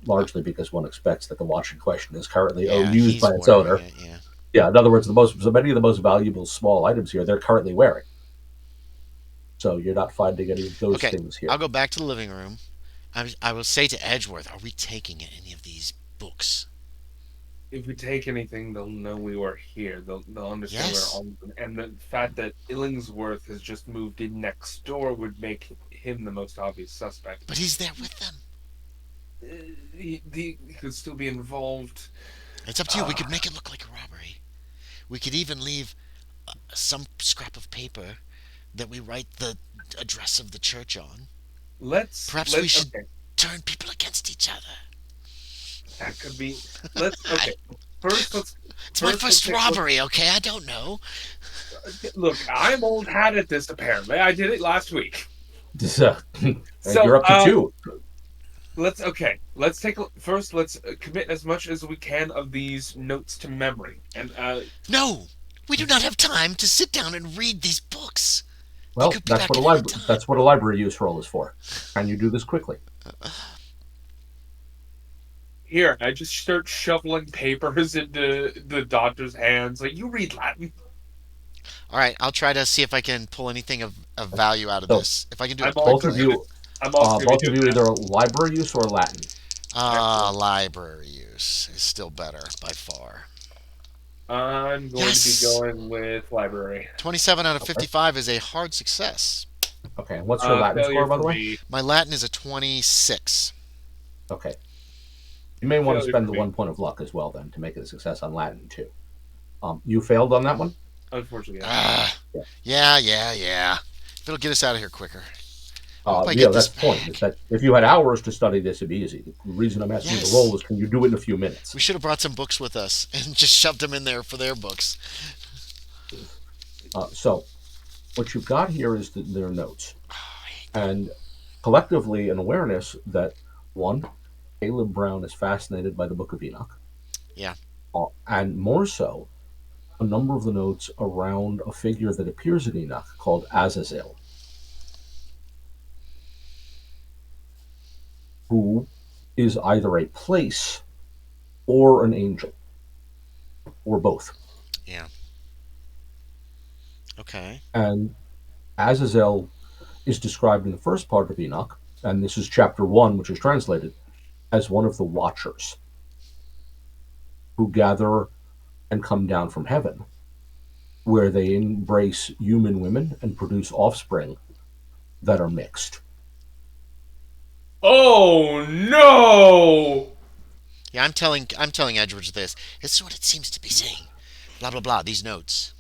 S3: largely because one expects that the watch in question is currently
S2: Yeah,
S3: used
S2: he's
S3: by its
S2: wearing
S3: owner.
S2: it. Yeah.
S3: Yeah, in other words, so many of the most valuable small items here they're currently wearing. So you're not finding any of those
S2: Okay,
S3: things here.
S2: I'll go back to the living room. I will say to Edgeworth, are we taking any of these books?
S4: If we take anything, they'll know we were here. They'll understand
S2: Yes.
S4: we're all. And the fact that Illingsworth has just moved in next door would make him the most obvious suspect.
S2: But he's there with them.
S4: He could still be involved.
S2: It's up to you. We could make it look like a robbery. We could even leave some scrap of paper that we write the address of the church on. Perhaps we should
S4: Okay,
S2: turn people against each other.
S4: that could be. Okay. First,
S2: It's my
S4: let's
S2: first
S4: take
S2: robbery, okay? I don't know.
S4: Look, I'm old hat at this. Apparently, I did it last week.
S3: So,
S4: So,
S3: you're up to 2.
S4: Let's take first. Let's commit as much as we can of these notes to memory. And
S2: No! We do not have time to sit down and read these books.
S3: Well,
S2: could be back at any time.
S3: that's what a library use roll is for. Can you do this quickly?
S4: here, I just start shoveling papers into the doctor's hands. Like, you read Latin.
S2: All right, I'll try to see if I can pull anything of value out of
S3: So,
S2: this. If I can do
S4: I'm
S2: it
S4: also
S3: Both of
S2: quickly.
S3: you,
S4: I'm also gonna
S3: both
S4: be
S3: of you,
S4: doing
S3: either library use or Latin.
S2: Library use is still better by far.
S4: I'm going
S2: Yes!
S4: to be going with library.
S2: 27 out of 55 is a hard success.
S3: Okay, and what's your Latin
S4: Failure
S3: score, by the
S4: for
S3: way?
S4: me.
S2: My Latin is a 26.
S3: Okay. You may want to
S4: Failure
S3: spend
S4: for
S3: the
S4: me.
S3: 1 point of luck as well, then, to make it a success on Latin, too. You failed on that one?
S4: Unfortunately,
S2: Yeah. If it'll get us out of here quicker. hope I
S3: Yeah,
S2: get
S3: that's
S2: this
S3: the point.
S2: back.
S3: Is that if you had hours to study this, it'd be easy. The reason I'm asking you
S2: Yes.
S3: to roll is can you do it in a few minutes?
S2: We should have brought some books with us and just shoved them in there for their books.
S3: So, what you've got here is their notes.
S2: Oh, I hate
S3: And collectively, an awareness that, one, Caleb Brown is fascinated by the Book of Enoch.
S2: Yeah.
S3: And more so, a number of the notes around a figure that appears in Enoch called Azazel, who is either a place or an angel, or both.
S2: Yeah. Okay.
S3: And Azazel is described in the first part of Enoch, and this is chapter 1, which is translated, as one of the watchers who gather and come down from heaven, where they embrace human women and produce offspring that are mixed.
S4: Oh no!
S2: Yeah, I'm telling Edgeworth this. This is what it seems to be saying. Blah blah blah. These notes.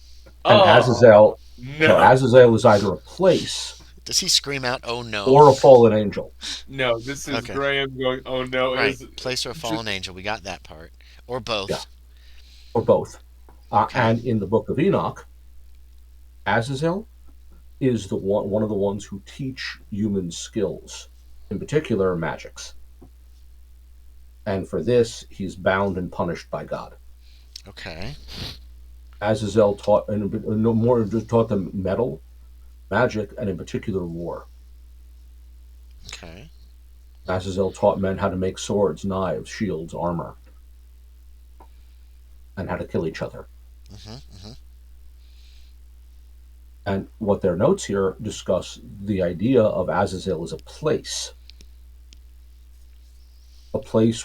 S3: And
S4: Oh,
S3: Azazel,
S4: no.
S3: so Azazel is either a place
S2: Does he scream out, "Oh no"?
S3: or a fallen angel.
S4: No, this is
S2: Okay.
S4: Graham going, "Oh no!"
S2: Right.
S4: Is
S2: Place or a
S4: just
S2: fallen angel. We got that part. Or
S3: Yeah,
S2: both.
S3: or both.
S2: Okay.
S3: And in the Book of Enoch, Azazel is the one of the ones who teach humans skills, in particular magics. And for this, he's bound and punished by God.
S2: Okay.
S3: Azazel taught, and no more just taught them metal, magic, and in particular war.
S2: Okay.
S3: Azazel taught men how to make swords, knives, shields, armor, and how to kill each other.
S2: Mm-hmm.
S3: And what their notes here discuss the idea of Azazel as a place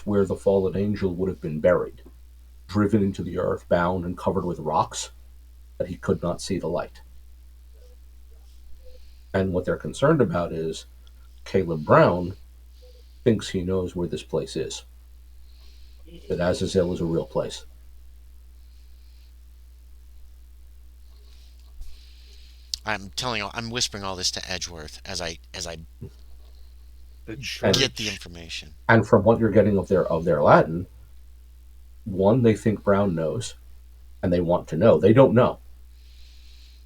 S3: where the fallen angel would have been buried, driven into the earth, bound and covered with rocks, that he could not see the light. And what they're concerned about is Caleb Brown thinks he knows where this place is, that Azazel is a real place.
S2: I'm whispering all this to Edgeworth as I
S4: the
S3: And,
S4: church.
S2: get the information.
S3: and from what you're getting of their Latin, one, they think Brown knows, and they want to know. They don't know.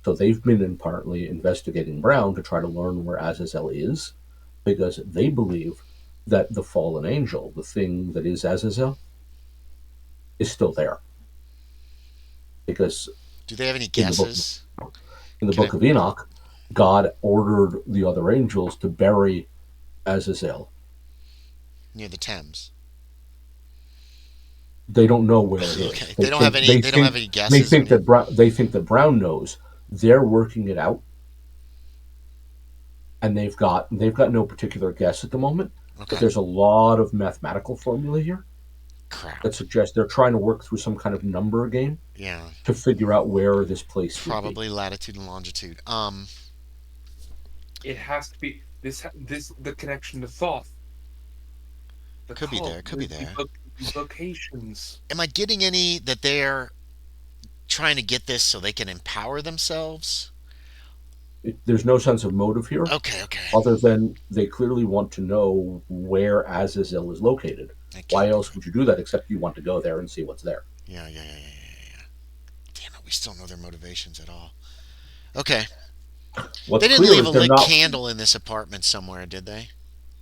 S3: So they've been partly investigating Brown to try to learn where Azazel is, because they believe that the fallen angel, the thing that is Azazel, is still there. Because
S2: Do they have any
S3: in the book,
S2: guesses?
S3: in the
S2: Can
S3: book of Enoch, God ordered the other angels to bury Azazel.
S2: Near the Thames.
S3: They don't know where it is.
S2: Okay. They don't have any. They don't have any
S3: They
S2: guesses.
S3: think that Brown knows. They're working it out, and they've got no particular guess at the moment.
S2: Okay.
S3: But there's a lot of mathematical formula here
S2: Crap.
S3: that suggests they're trying to work through some kind of number game
S2: Yeah.
S3: to figure out where this place would be.
S2: Probably latitude and longitude.
S4: It has to be this the connection to Thoth.
S2: Could be there. Could be there.
S4: These locations.
S2: Am I getting any that they're trying to get this so they can empower themselves?
S3: There's no sense of motive here,
S2: Okay.
S3: other than they clearly want to know where Azazel is located. Why else would you do that except you want to go there and see what's there?
S2: Yeah. Damn it, we still don't know their motivations at all. Okay. They didn't leave a lit candle in this apartment somewhere, did they?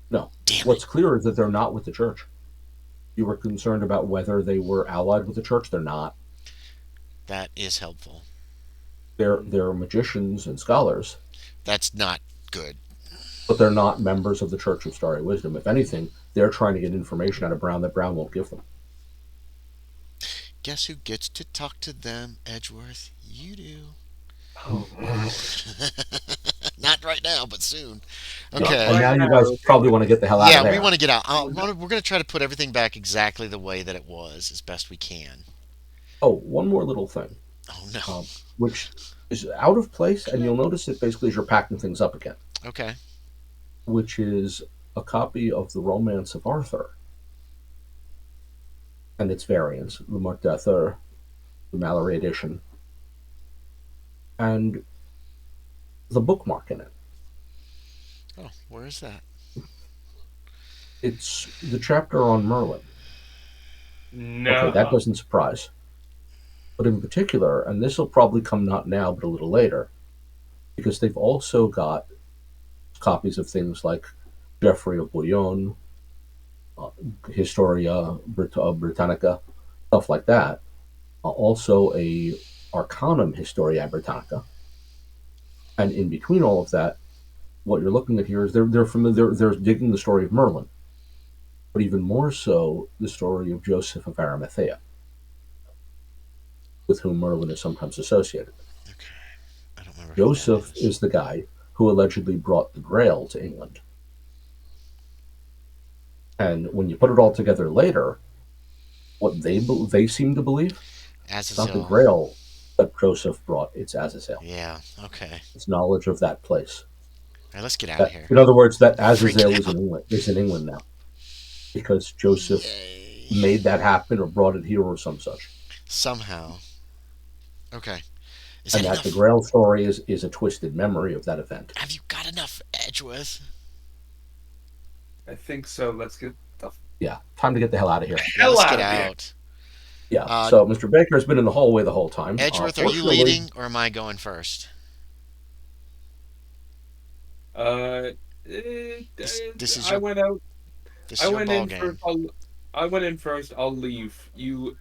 S3: No.
S2: Damn
S3: What's
S2: it.
S3: clear is that they're not with the church. You were concerned about whether they were allied with the church. They're not.
S2: That is helpful.
S3: They're magicians and scholars.
S2: That's not good.
S3: But they're not members of the Church of Starry Wisdom. If anything, they're trying to get information out of Brown that Brown won't give them.
S2: Guess who gets to talk to them, Edgeworth? You do.
S4: Oh,
S2: Not right now, but soon.
S3: Yeah,
S2: Okay.
S3: and now you guys probably want to get the hell out of
S2: Yeah,
S3: there.
S2: we want to get out. We're going to try to put everything back exactly the way that it was as best we can.
S3: Oh, one more little thing,
S2: Oh, no.
S3: which is out of place, and you'll notice it basically as you're packing things up again,
S2: Okay.
S3: which is a copy of the Romance of Arthur and its variants, the Morte d'Arthur, the Mallory edition, and the bookmark in it.
S2: Oh, where is that?
S3: It's the chapter on Merlin.
S4: no.
S3: Okay, that doesn't surprise. But in particular, and this will probably come not now, but a little later, because they've also got copies of things like Geoffrey of Bouillon, Historia Britannica, stuff like that. Also a Arcanum Historia Britannica. And in between all of that, what you're looking at here is they're digging the story of Merlin, but even more so the story of Joseph of Arimathea, with whom Merlin is sometimes associated.
S2: Okay. I don't remember.
S3: Joseph is the guy who allegedly brought the Grail to England. And when you put it all together later, what they seem to believe, it's not the
S2: Azazel.
S3: Grail that Joseph brought, it's Azazel.
S2: Yeah. Okay.
S3: It's knowledge of that place.
S2: All right, let's get out of here.
S3: In other words, that Azazel
S2: Freaking
S3: is in England now, because Joseph
S2: Yay.
S3: made that happen or brought it here or some such.
S2: Somehow. Okay. Is
S3: And
S2: that
S3: that
S2: enough?
S3: the Grail story is a twisted memory of that event.
S2: Have you got enough, Edgeworth.
S4: I think so. Let's get the
S3: Yeah, time to get the hell out of here.
S2: Yeah,
S4: hell
S2: let's
S4: out
S2: get
S4: of here.
S2: out.
S3: Yeah.
S2: Uh,
S3: So Mr. Baker has been in the hallway the whole time.
S2: Edgeworth, are you
S3: Fortunately,
S2: leading or am I going first? This is
S4: I
S2: your
S4: went out.
S2: this
S4: I
S2: is your
S4: went
S2: ball
S4: in
S2: game.
S4: first. I went in first. I'll leave.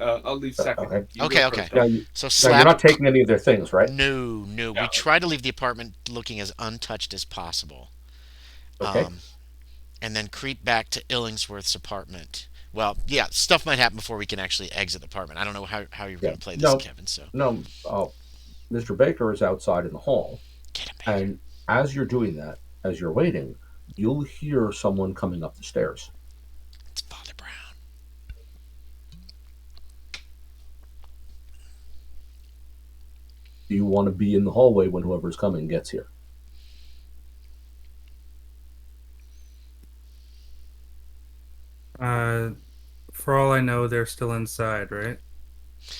S4: I'll leave second.
S3: Okay.
S4: You
S2: Okay,
S4: go
S2: okay.
S4: first.
S3: Now,
S2: So
S3: now
S2: slap.
S3: you're not taking any of their things, right?
S2: No. We
S4: No.
S2: try to leave the apartment looking as untouched as possible.
S3: Okay.
S2: And then creep back to Illingsworth's apartment. Well, yeah, stuff might happen before we can actually exit the apartment. I don't know how you're going to play this,
S3: No.
S2: Kevin. So
S3: No. Mr. Baker is outside in the hall,
S2: get him, Baker.
S3: and as you're doing that, as you're waiting, you'll hear someone coming up the stairs.
S2: It's Father Brown.
S3: Do you want to be in the hallway when whoever's coming gets here?
S5: For all I know, they're still inside, right?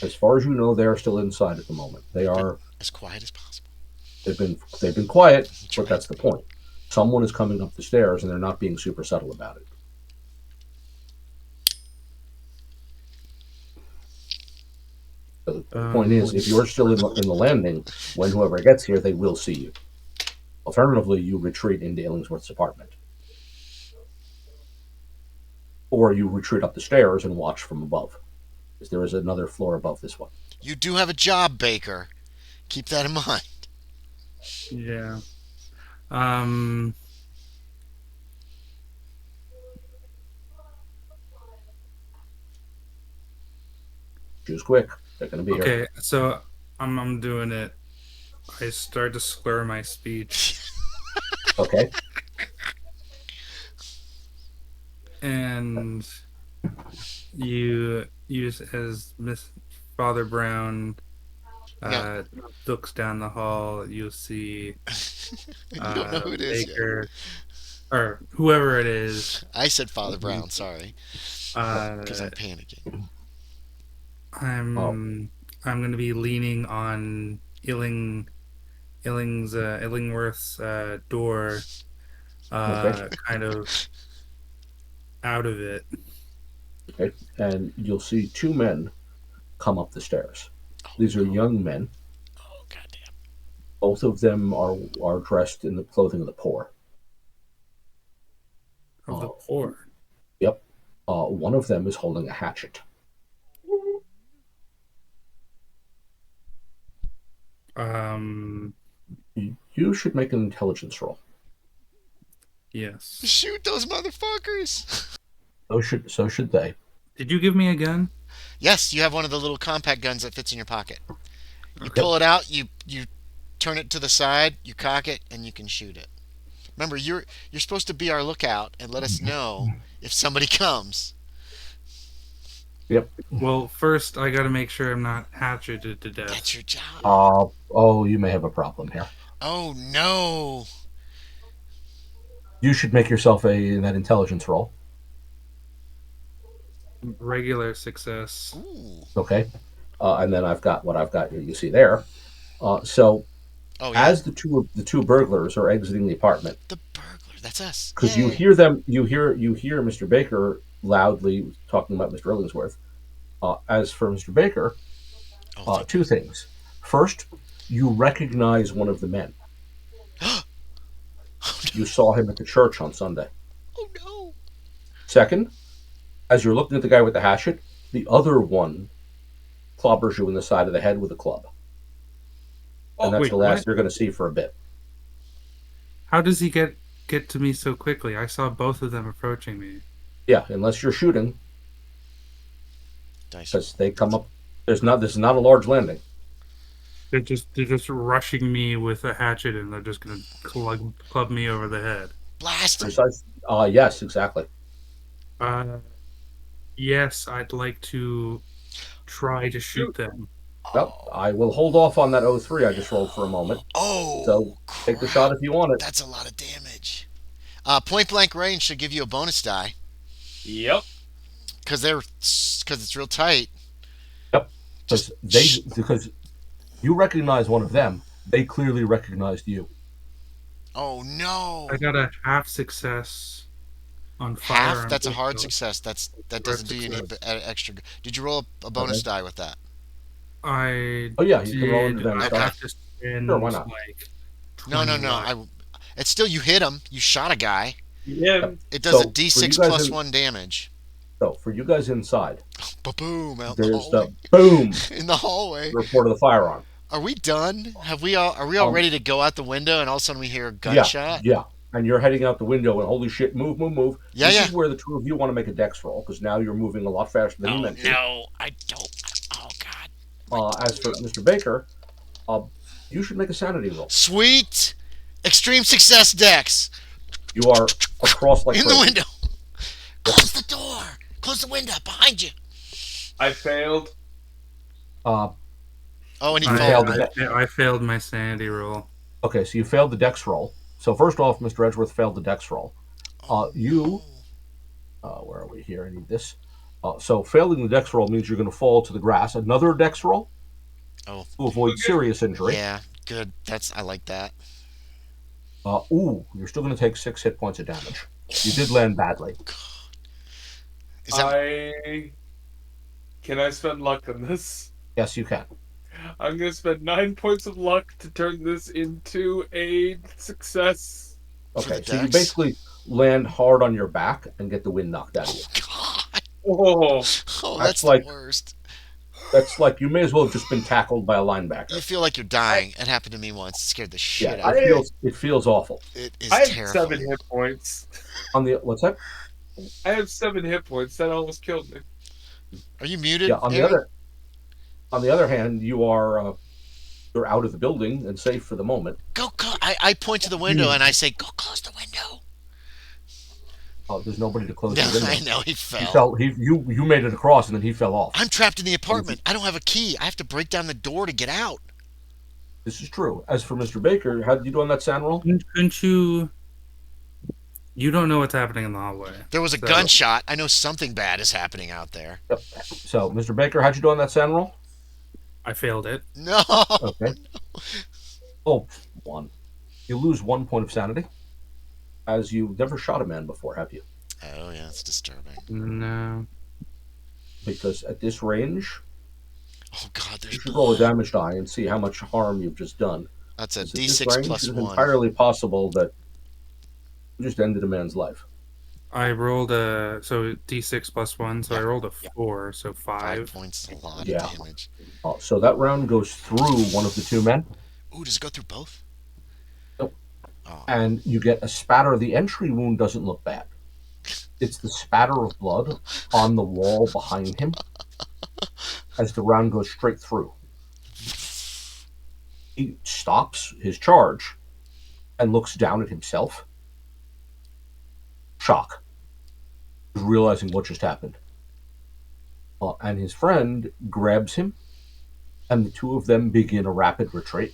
S3: As far as you know, they're still inside at the moment. They are.
S2: As quiet as possible.
S3: They've been quiet,
S2: That's
S3: but
S2: right.
S3: that's the point. Someone is coming up the stairs, and they're not being super subtle about it. So the point is, if you're still in the landing, when whoever gets here, they will see you. Alternatively, you retreat into Illingsworth's apartment. Or you retreat up the stairs and watch from above. Because there is another floor above this one.
S2: You do have a job, Baker. Keep that in mind.
S5: Yeah.
S3: Choose quick. They're going to be here.
S5: Okay, so I'm doing it. I start to slur my speech,
S3: Okay.
S5: and you use as Miss Father Brown
S2: Yeah.
S5: looks down the hall. You'll see
S2: You don't know who it is yet.
S5: Baker or whoever it is.
S2: I said Father Brown, sorry. Because I'm
S5: Uh,
S2: panicking.
S5: I'm going to be leaning on Illingworth's door,
S3: Okay.
S5: kind of out of it.
S3: Okay. And you'll see two men come up the stairs. These are young men.
S2: Oh, goddamn.
S3: Both of them are dressed in the clothing of the poor.
S5: Of the poor.
S3: Yep. One of them is holding a hatchet. You should make an intelligence roll.
S5: Yes.
S2: Shoot those motherfuckers!
S3: So should they.
S5: Did you give me a gun?
S2: Yes, you have one of the little compact guns that fits in your pocket. You pull it out, you turn it to the side, you cock it, and you can shoot it. Remember, you're supposed to be our lookout and let us know if somebody comes.
S3: Yep.
S5: Well, first I got to make sure I'm not hatcheted to death.
S2: That's your job.
S3: You may have a problem here.
S2: Oh no!
S3: You should make yourself that intelligence roll.
S5: Regular success.
S2: Ooh.
S3: Okay. And then I've got what I've got. You see there. So
S2: Oh yeah.
S3: as the two burglars are exiting the apartment,
S2: The burglar. That's us.
S3: because you
S2: Yay.
S3: hear them, you hear Mr. Baker loudly talking about Mr. Illingsworth. As for Mr. Baker,
S2: Oh, thank
S3: two things. First, you recognize one of the men. You saw him at the church on Sunday.
S2: Oh no!
S3: Second, as you're looking at the guy with the hatchet, the other one clobbers you in the side of the head with a club. And that's
S5: wait,
S3: the last
S5: what?
S3: you're going to see for a bit.
S5: How does he get to me so quickly? I saw both of them approaching me.
S3: Yeah, unless you're shooting,
S2: Dice.
S3: because they come up. This is not a large landing.
S5: They're just rushing me with a hatchet, and they're just gonna club me over the head.
S2: Blast him!
S3: Precise. Yes, exactly.
S5: Yes, I'd like to try to shoot them.
S3: Well, I will hold off on that 03 I just rolled for a moment.
S2: Oh,
S3: So take the
S2: crap.
S3: shot if you want it.
S2: That's a lot of damage. Point blank range should give you a bonus die
S1: Yep.
S2: because it's real tight.
S3: Yep.
S2: Just
S3: Because you recognize one of them, they clearly recognized you.
S2: Oh no!
S5: I got a half success on
S2: Half?
S5: firearms.
S2: That's a hard success. That
S5: Hard
S2: doesn't do you any
S5: success.
S2: extra. Did you roll a bonus
S3: Okay.
S2: die with that?
S5: I
S3: Oh yeah, you can roll an
S5: did.
S3: advantage
S5: I
S2: Okay.
S3: die.
S5: have to
S3: Sure, why
S5: spend
S3: not?
S5: like
S2: No, no,
S5: 20
S2: no.
S5: luck.
S2: It's still you hit him. You shot a guy.
S4: Yeah.
S3: Yep.
S2: It does a
S3: So for you
S2: D6
S3: guys
S2: plus
S3: in,
S2: 1 damage.
S3: so for you guys inside,
S2: Ba-boom out in the
S3: there's
S2: hallway.
S3: the boom
S2: In the hallway.
S3: report of the firearm.
S2: Are we done? Have we all? Are we all
S3: Um,
S2: ready to go out the window? And all of a sudden we hear a
S3: yeah,
S2: gunshot.
S3: yeah. And you're heading out the window, and holy shit, move, move, move.
S2: Yeah,
S3: This
S2: yeah.
S3: is where the two of you want to make a dex roll, because now you're moving a lot faster than you
S2: Oh
S3: mentioned.
S2: no, I don't. Oh god.
S3: As for Mr. Baker, you should make a sanity roll.
S2: Sweet. Extreme success, Dex.
S3: You are across like
S2: In the
S3: crazy.
S2: window. Close the door. Close the window behind you.
S4: I failed.
S3: Uh,
S2: Oh, and he
S3: You
S2: fell.
S3: failed the
S5: I failed my sanity roll.
S3: okay, so you failed the dex roll. So first off, Mr. Edgeworth failed the dex roll. You, where are we here? I need this. So failing the dex roll means you're going to fall to the grass. Another dex roll
S2: Oh,
S3: to avoid serious injury.
S2: yeah. Good. I like that.
S3: You're still going to take 6 hit points of damage. You did land badly.
S2: Is that
S4: Can I spend luck on this?
S3: Yes, you can.
S4: I'm gonna spend 9 points of luck to turn this into a success.
S2: for the
S3: Okay, so you
S2: dex?
S3: basically land hard on your back and get the wind knocked out of you.
S2: God.
S4: Oh,
S2: Oh,
S3: That's
S2: that's
S3: like-
S2: the worst.
S3: That's like you may as well have just been tackled by a
S2: You
S3: linebacker.
S2: feel like you're dying. It happened to me once. It scared the shit
S3: Yeah,
S2: out of me.
S3: it feels awful.
S2: It is
S4: I have
S2: terrifying.
S4: 7 hit points.
S3: On the what's that?
S4: I have 7 hit points. That almost killed me.
S2: Are you muted?
S3: Yeah. On the other hand, you're out of the building and safe for the moment.
S2: I point to the window and I say, "Go close the window."
S3: There's nobody to close
S2: No,
S3: the window.
S2: I know he
S3: He
S2: fell.
S3: fell. You made it across and then he fell off.
S2: I'm trapped in the apartment. I don't have a key. I have to break down the door to get out.
S3: This is true. As for Mr. Baker, how did you do on that sand roll?
S5: Couldn't you? You don't know what's happening in the hallway.
S2: There was a
S5: So-
S2: gunshot. I know something bad is happening out there.
S3: Yep. So, Mr. Baker, how'd you do on that sand roll?
S5: I failed it.
S2: No.
S3: Okay. Oh, 1. You lose 1 point of sanity, as you've never shot a man before, have you?
S2: Oh yeah, it's disturbing.
S5: No.
S3: Because at this range,
S2: Oh god,
S3: you
S2: there's
S3: should roll a
S2: blood.
S3: damage die and see how much harm you've just done.
S2: That's a
S3: Because at this
S2: D6
S3: range,
S2: plus
S3: it is
S2: 1.
S3: entirely possible that you just ended a man's life.
S5: I rolled a D6 plus 1, so I
S2: Yeah.
S5: rolled a 4, so
S2: 5
S5: 5.
S2: points is a lot
S3: Yeah.
S2: of damage.
S3: So that round goes through one of the two men,
S2: Ooh, does it go through both?
S3: Nope.
S2: Oh.
S3: and you get a spatter. The entry wound doesn't look bad. It's the spatter of blood on the wall behind him as the round goes straight through. He stops his charge and looks down at himself. Shock. Realizing what just happened. And his friend grabs him, and the two of them begin a rapid retreat.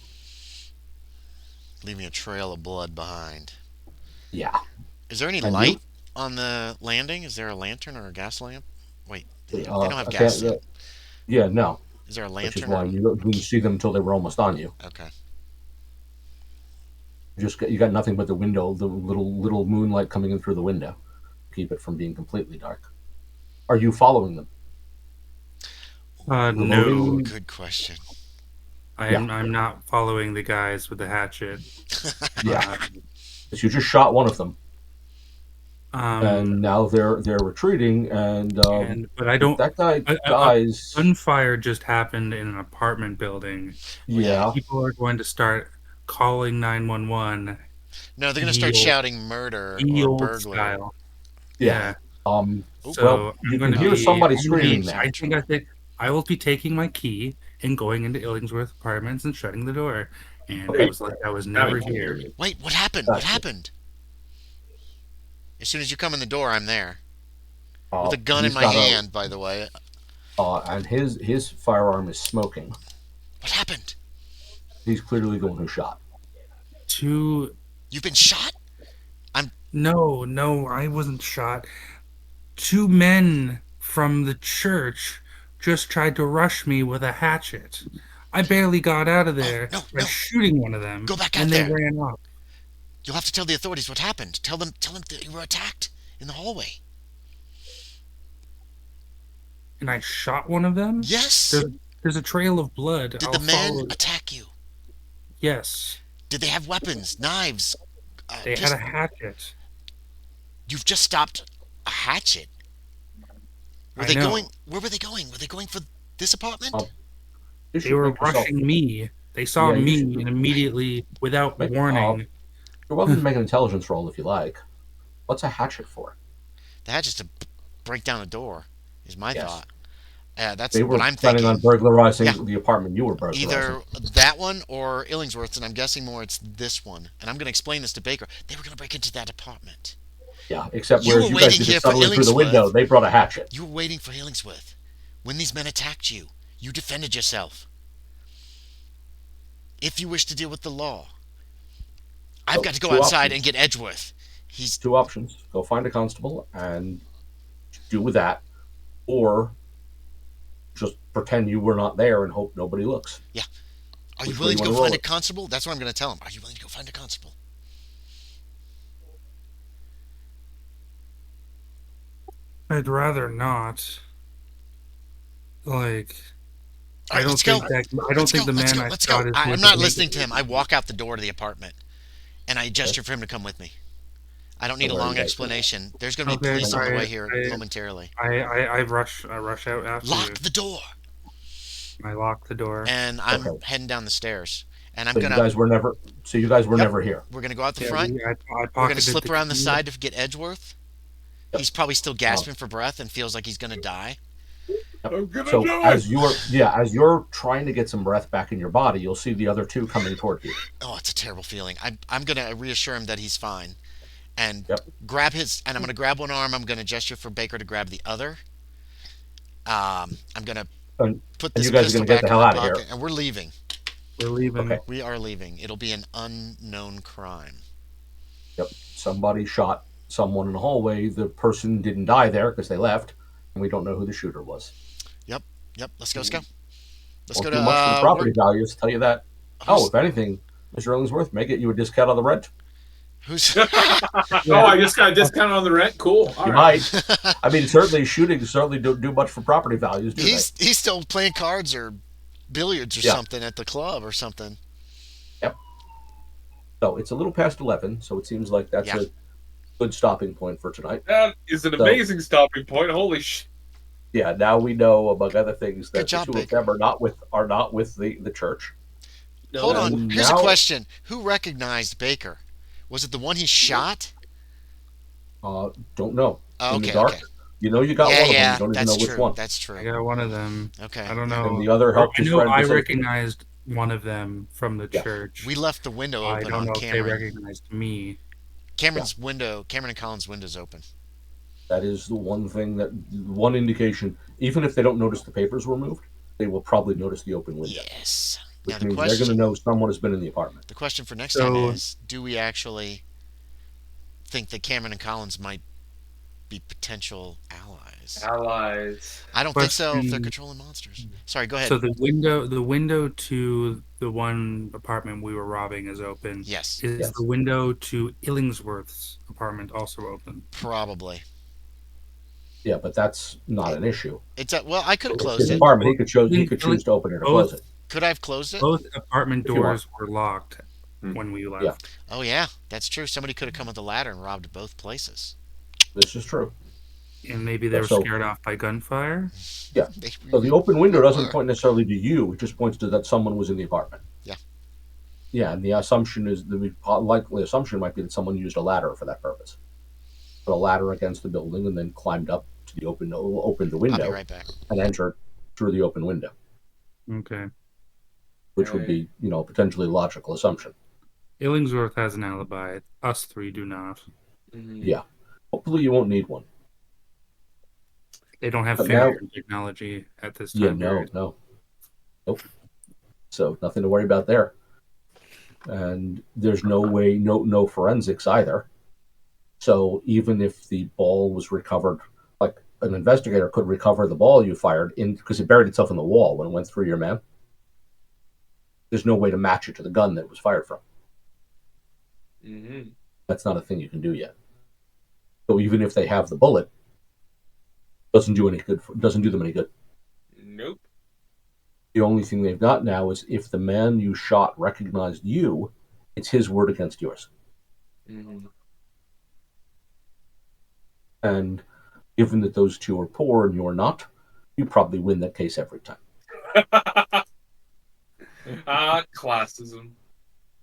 S2: Leaving a trail of blood behind.
S3: Yeah.
S2: Is there any
S3: And
S2: light on the landing? Is there a lantern or a gas lamp? Wait, they don't have
S3: okay,
S2: gas.
S3: Yeah, no.
S2: Is there a
S3: Which is
S2: lantern?
S3: why you didn't see them until they were almost on you.
S2: Okay.
S3: You got nothing but the window, the little moonlight coming in through the window, keep it from being completely dark. Are you following them?
S5: No.
S3: Reloading.
S2: Good question.
S5: I'm not following the guys with the hatchet.
S3: Yeah. So you just shot one of them,
S5: Um,
S3: and now they're retreating,
S5: but I don't.
S3: that guy
S5: I-
S3: dies.
S5: Gunfire just happened in an apartment building.
S3: Yeah.
S5: People are going to start calling 911.
S2: No, they're gonna start
S5: Ye-
S2: shouting murder
S5: The
S2: or
S5: old
S2: burglary.
S5: style.
S3: Yeah.
S5: So
S3: Well, you
S5: I'm
S3: can
S5: going to
S3: hear
S5: be.
S3: somebody
S5: I'm gonna be-
S3: screaming
S5: I think I will be taking my key and going into Illingsworth Apartments and shutting the door. And
S3: Okay.
S5: it was like I was never here.
S2: Wait, what happened? What
S3: Gotcha.
S2: happened? As soon as you come in the door, I'm there
S3: Uh,
S2: with a gun in
S3: he's
S2: my
S3: got
S2: hand. By the way,
S3: and his firearm is smoking.
S2: what happened?
S3: He's clearly the one who shot.
S5: Two.
S2: You've been shot?
S5: No, I wasn't shot. Two men from the church just tried to rush me with a hatchet. I barely got out of there
S2: no,
S5: by
S2: no.
S5: shooting one of them.
S2: Go back out
S5: and they
S2: there.
S5: ran off.
S2: You'll have to tell the authorities what happened. Tell them that you were attacked in the hallway.
S5: And I shot one of them?
S2: Yes.
S5: There's a trail of blood.
S2: Did
S5: I'll
S2: the men
S5: follow it.
S2: attack you?
S5: Yes.
S2: Did they have weapons, knives?
S5: They had a hatchet.
S2: You've just stopped a hatchet. Where were they going? Were they going for this apartment?
S5: They were rushing me. They saw me and immediately, without warning.
S3: You're welcome to make an intelligence roll if you like. What's a hatchet for?
S2: The hatchet's to break down a door, is my thought. That's
S3: they were
S2: what I'm
S3: planning
S2: thinking.
S3: on burglarizing the apartment you were burglarizing.
S2: Either that one or Illingsworth's, and I'm guessing more it's this one. And I'm going to explain this to Baker. They were going to break into that apartment.
S3: Yeah, except whereas you guys did it subtly through the window, they brought a hatchet.
S2: You were waiting for Illingsworth. When these men attacked you, you defended yourself. If you wish to deal with the law, I've got to go outside and get Edgeworth. He's
S3: 2 options. Go find a constable and do with that, or just pretend you were not there and hope nobody looks.
S2: Yeah. Are you willing to go find a constable? That's what I'm going to tell him. Are you willing to go find a constable?
S5: I'd rather not. Like,
S2: right,
S5: I don't think the man I shot is.
S2: I'm not listening to him. I walk out the door to the apartment, and I gesture for him to come with me. I don't need a long explanation. There's going to be police on the way here momentarily.
S5: I rush out after you.
S2: Lock the door.
S5: I lock the door,
S2: and I'm heading down the stairs. And I'm
S3: gonna. You guys were never here.
S2: We're gonna go out the front. We're gonna slip around the side to get Edgeworth. Yep. He's probably still gasping for breath and feels like he's gonna die.
S3: So as you're trying to get some breath back in your body, you'll see the other 2 coming toward you.
S2: Oh, it's a terrible feeling. I'm gonna reassure him that he's fine, and grab his. And I'm gonna grab one arm. I'm gonna gesture for Baker to grab the other. I'm gonna put this pistol back in my pocket, and we're leaving.
S5: We're leaving.
S3: Okay.
S2: We are leaving. It'll be an unknown crime.
S3: Yep. Somebody shot someone in the hallway. The person didn't die there because they left, and we don't know who the shooter was.
S2: Yep. Let's go. Let's go
S3: to much for property values. Tell you that. If anything, Mr. Illingsworth may get you a discount on the rent.
S2: Who's?
S1: I just got a discount on the rent. Cool.
S3: You might. I mean, certainly shootings certainly don't do much for property values.
S2: He's still playing cards or billiards or something at the club or something.
S3: Yep. So it's a little past 11, so it seems like that's a good stopping point for tonight.
S4: That is an amazing stopping point. Holy shit.
S3: Yeah, now we know, among other things, that
S2: the
S3: 2 of them are not with the church.
S2: No. Hold on. Here's a question. Who recognized Baker? Was it the one he shot?
S3: Don't know.
S2: Oh,
S3: in the dark.
S2: Okay.
S3: You know you got one of them. You don't even know which one.
S2: That's true.
S5: I got one of them.
S2: Okay.
S5: I don't know.
S3: And the other helped his friend.
S5: I recognized one of them from the church.
S2: We left the window open on Cameron.
S5: I don't know if they recognized me.
S2: Cameron and Colin's window's open.
S3: That is the one indication. Even if they don't notice the papers were moved, they will probably notice the open window.
S2: Yes.
S3: Which means they're going to know someone has been in the apartment.
S2: The question for next time is, do we actually think that Cameron and Collins might be potential allies? I don't think so if they're controlling monsters. Sorry, go ahead.
S5: So the window to the one apartment we were robbing is open.
S2: Yes.
S5: Is the window to Illingsworth's apartment also open?
S2: Probably.
S3: Yeah, but that's not an issue.
S2: I could have closed it.
S3: Apartment, he could choose to open it or close it.
S2: Could I have closed it?
S5: Both apartment doors were locked when we left.
S3: Yeah.
S2: Oh yeah, that's true. Somebody could have come with a ladder and robbed both places.
S3: This is true.
S5: And maybe they were scared off by gunfire?
S3: Yeah. So the open window doesn't point necessarily to you. It just points to that someone was in the apartment.
S2: Yeah.
S3: Yeah, and the likely assumption might be that someone used a ladder for that purpose. Put a ladder against the building and then climbed up to the opened the window.
S2: I'll be right back.
S3: And entered through the open window.
S5: Okay.
S3: Which would be, potentially a logical assumption.
S5: Illingsworth has an alibi. Us 3 do not.
S4: Mm-hmm.
S3: Yeah. Hopefully you won't need one.
S5: They don't have fingerprint technology at this time.
S3: Yeah, no. Nope. So nothing to worry about there. And there's no way, no forensics either. So even if the ball was recovered, like an investigator could recover the ball you fired because it buried itself in the wall when it went through your man. There's no way to match it to the gun that it was fired from.
S4: Mm-hmm.
S3: That's not a thing you can do yet. So even if they have the bullet, doesn't do them any good.
S4: Nope.
S3: The only thing they've got now is if the man you shot recognized you, it's his word against yours.
S4: Mm-hmm.
S3: And given that those two are poor and you're not, you probably win that case every time.
S4: Classism.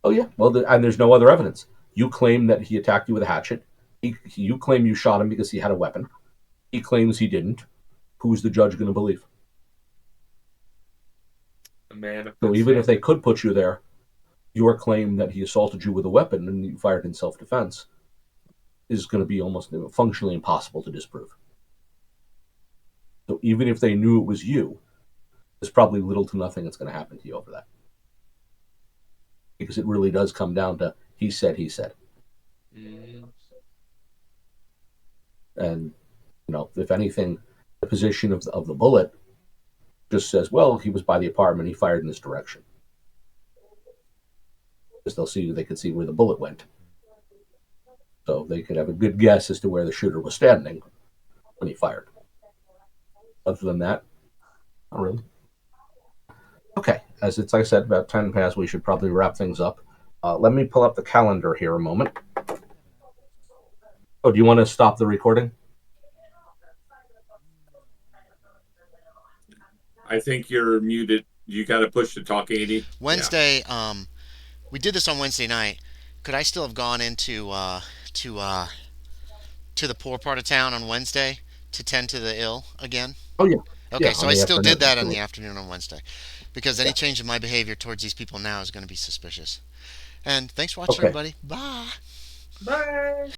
S3: Oh yeah, well, and there's no other evidence. You claim that he attacked you with a hatchet. You claim you shot him because he had a weapon. He claims he didn't. Who's the judge going to believe?
S4: A man of
S3: So even if they could put you there, your claim that he assaulted you with a weapon and you fired in self-defense is going to be almost functionally impossible to disprove. So even if they knew it was you, there's probably little to nothing that's going to happen to you over that. Because it really does come down to he said.
S4: Mm-hmm.
S3: And, if anything, the position of the bullet just says, well, he was by the apartment, he fired in this direction. Because they could see where the bullet went. So they could have a good guess as to where the shooter was standing when he fired. Other than that, not really. Okay, as it's, like I said, about 10 past, we should probably wrap things up. Let me pull up the calendar here a moment. Oh, do you want to stop the recording?
S1: I think you're muted. You got to push the talk 80.
S2: Wednesday, we did this on Wednesday night. Could I still have gone into to the poor part of town on Wednesday to tend to the ill again?
S3: Oh, yeah.
S2: Okay,
S3: Yeah,
S2: so
S3: on
S2: I
S3: the
S2: still did
S3: afternoon,
S2: that in
S3: absolutely.
S2: the afternoon on Wednesday, because any change in my behavior towards these people now is going to be suspicious. And thanks for watching,
S3: Okay.
S2: everybody. Bye.
S4: Bye.